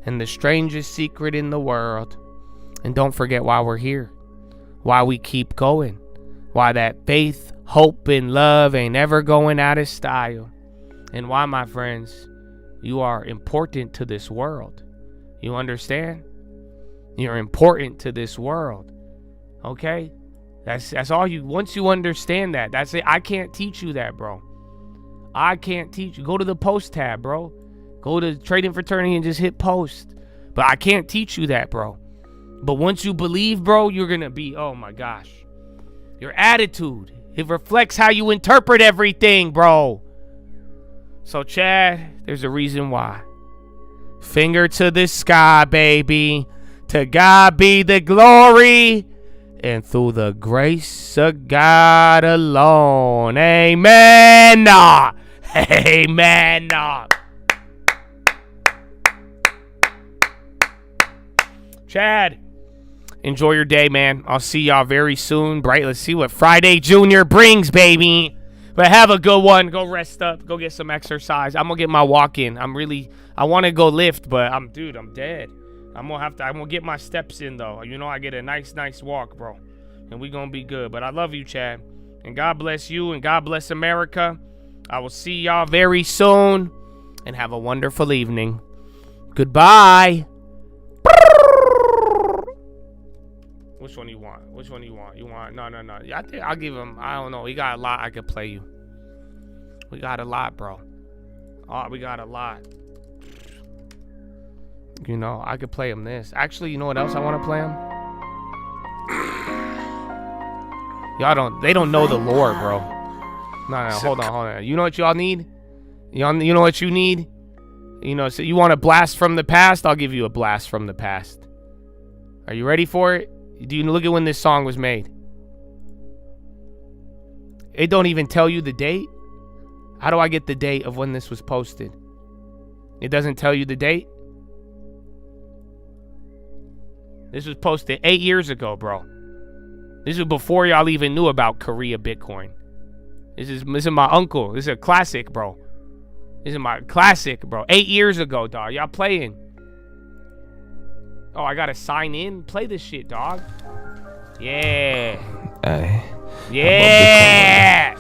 and The Strangest Secret in the World. And don't forget why we're here. Why we keep going. Why that faith, hope, and love ain't ever going out of style. And why, my friends, you are important to this world. You understand? You're important to this world. Okay? That's all you. Once you understand that, that's it. I can't teach you that, bro. I can't teach you. Go to the post tab, bro. Go to Trading Fraternity and just hit post. But I can't teach you that, bro. But once you believe, bro, you're going to be, oh my gosh. Your attitude, it reflects how you interpret everything, bro. So, Chad, there's a reason why. Finger to the sky, baby. To God be the glory. And through the grace of God alone. Amen. Amen. Chad, enjoy your day, man. I'll see y'all very soon. Bright, let's see what Friday Junior brings, baby. But have a good one. Go rest up. Go get some exercise. I'm going to get my walk in. I want to go lift, but I'm dead. I'm going to get my steps in, though. You know, I get a nice walk, bro. And we going to be good. But I love you, Chad. And God bless you, and God bless America. I will see y'all very soon. And have a wonderful evening. Goodbye. Which one you want? You want? No. I think I'll give him. I don't know. He got a lot. I could play you. We got a lot, bro. Oh, we got a lot. You know, I could play him this. Actually, you know what else I want to play him? They don't know the lore, bro. No, hold on. You know what y'all need? You know what you need? You know, so you want a blast from the past? I'll give you a blast from the past. Are you ready for it? Do you look at when this song was made? It don't even tell you the date. How do I get the date of when this was posted? It doesn't tell you the date. This was posted 8 years ago, bro. This is before y'all even knew about Korea Bitcoin. This is my uncle. This is a classic, bro. This is my classic, bro. 8 years ago, dog. Y'all playing. Oh, I gotta sign in? Play this shit, dog. Yeah. Ay. Yeah.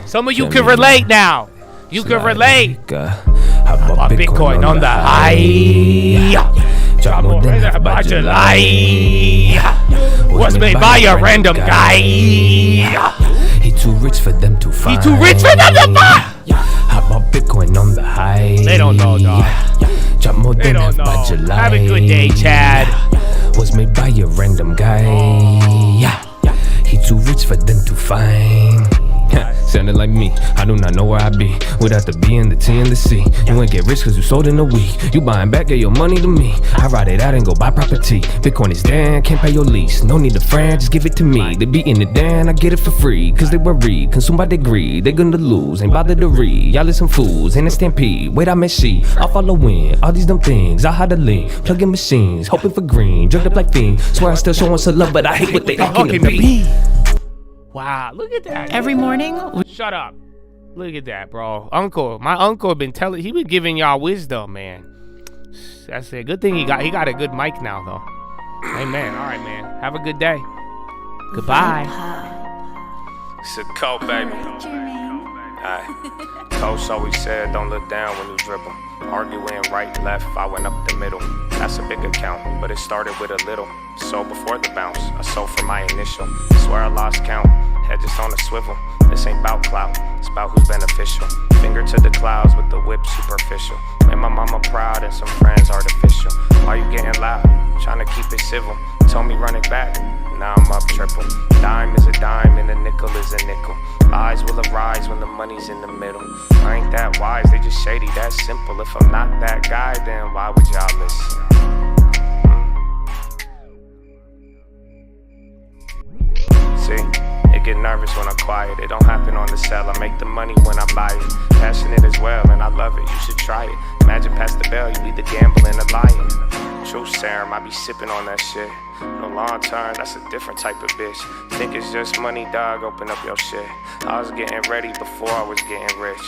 Some of you can relate now. You can relate. About Bitcoin on the high. Was made by a random guy. He too rich for them to find. He too rich for them to find. How about Bitcoin on the high? They don't know, dog. They don't know. Have a good day, Chad. Was made by a random guy. He too rich for them to find. Sounding like me, I do not know where I be without the B and the T and the C. You ain't get rich cause you sold in a week. You buying back, get your money to me. I ride it out and go buy property. Bitcoin is down, can't pay your lease. No need a friend, just give it to me. They beating it down, I get it for free. Cause they worry, consumed by their greed. They gonna lose, ain't bothered to read. Y'all is some fools, in a stampede. Wait, I met she, I'll follow in. All these dumb things, I had to lean. Plug in machines, hoping for green. Drugged up like fiends. Swear I still showing some love, but I hate what they talking to me. Wow, look at that. Every morning. Shut up. Look at that, bro. My uncle been he been giving y'all wisdom, man. That's it. Good thing he got a good mic now, though. Amen. All right, man. Have a good day. Goodbye. It's a cold, baby. Aye. Coach always said, don't look down when you dribble. Arguing right, left, I went up the middle. That's a big account, but it started with a little. So before the bounce, I sold for my initial. Swear I lost count, head just on a swivel. This ain't about clout, it's about who's beneficial. Finger to the clouds with the whip superficial. Made my mama proud and some friends artificial. Why you getting loud? Trying to keep it civil. Told me run it back, now I'm up triple. Dime is a dime and a nickel is a nickel. Eyes will arise when the money's in the middle. I ain't that wise, they just shady, that's simple. If I'm not that guy, then why would y'all listen? See, it get nervous when I'm quiet. It don't happen on the cell, I make the money when I buy it. Passionate as well, and I love it, you should try it. Imagine past the bell, you either gambling or lying. True serum, I be sipping on that shit. No long term, that's a different type of bitch. Think it's just money, dog, open up your shit. I was getting ready before I was getting rich.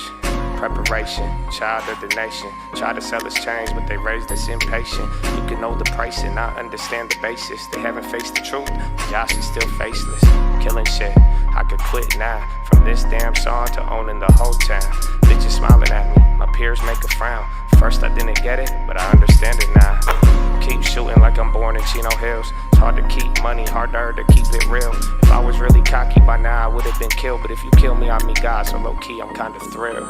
Preparation, child of the nation. Try to sell us change, but they raised us impatient. You can know the price and not understand the basis. They haven't faced the truth, Josh is still faceless. Killing shit, I could quit now. From this damn song to owning the whole town. Bitches smiling at me, my peers make a frown. First I didn't get it, but I understand it now. Keep shooting like I'm born in Chino Hills. It's hard to keep money, harder to keep it real. If I was really cocky by now, I would have been killed. But if you kill me, I meet God, so low key, I'm kind of thrilled.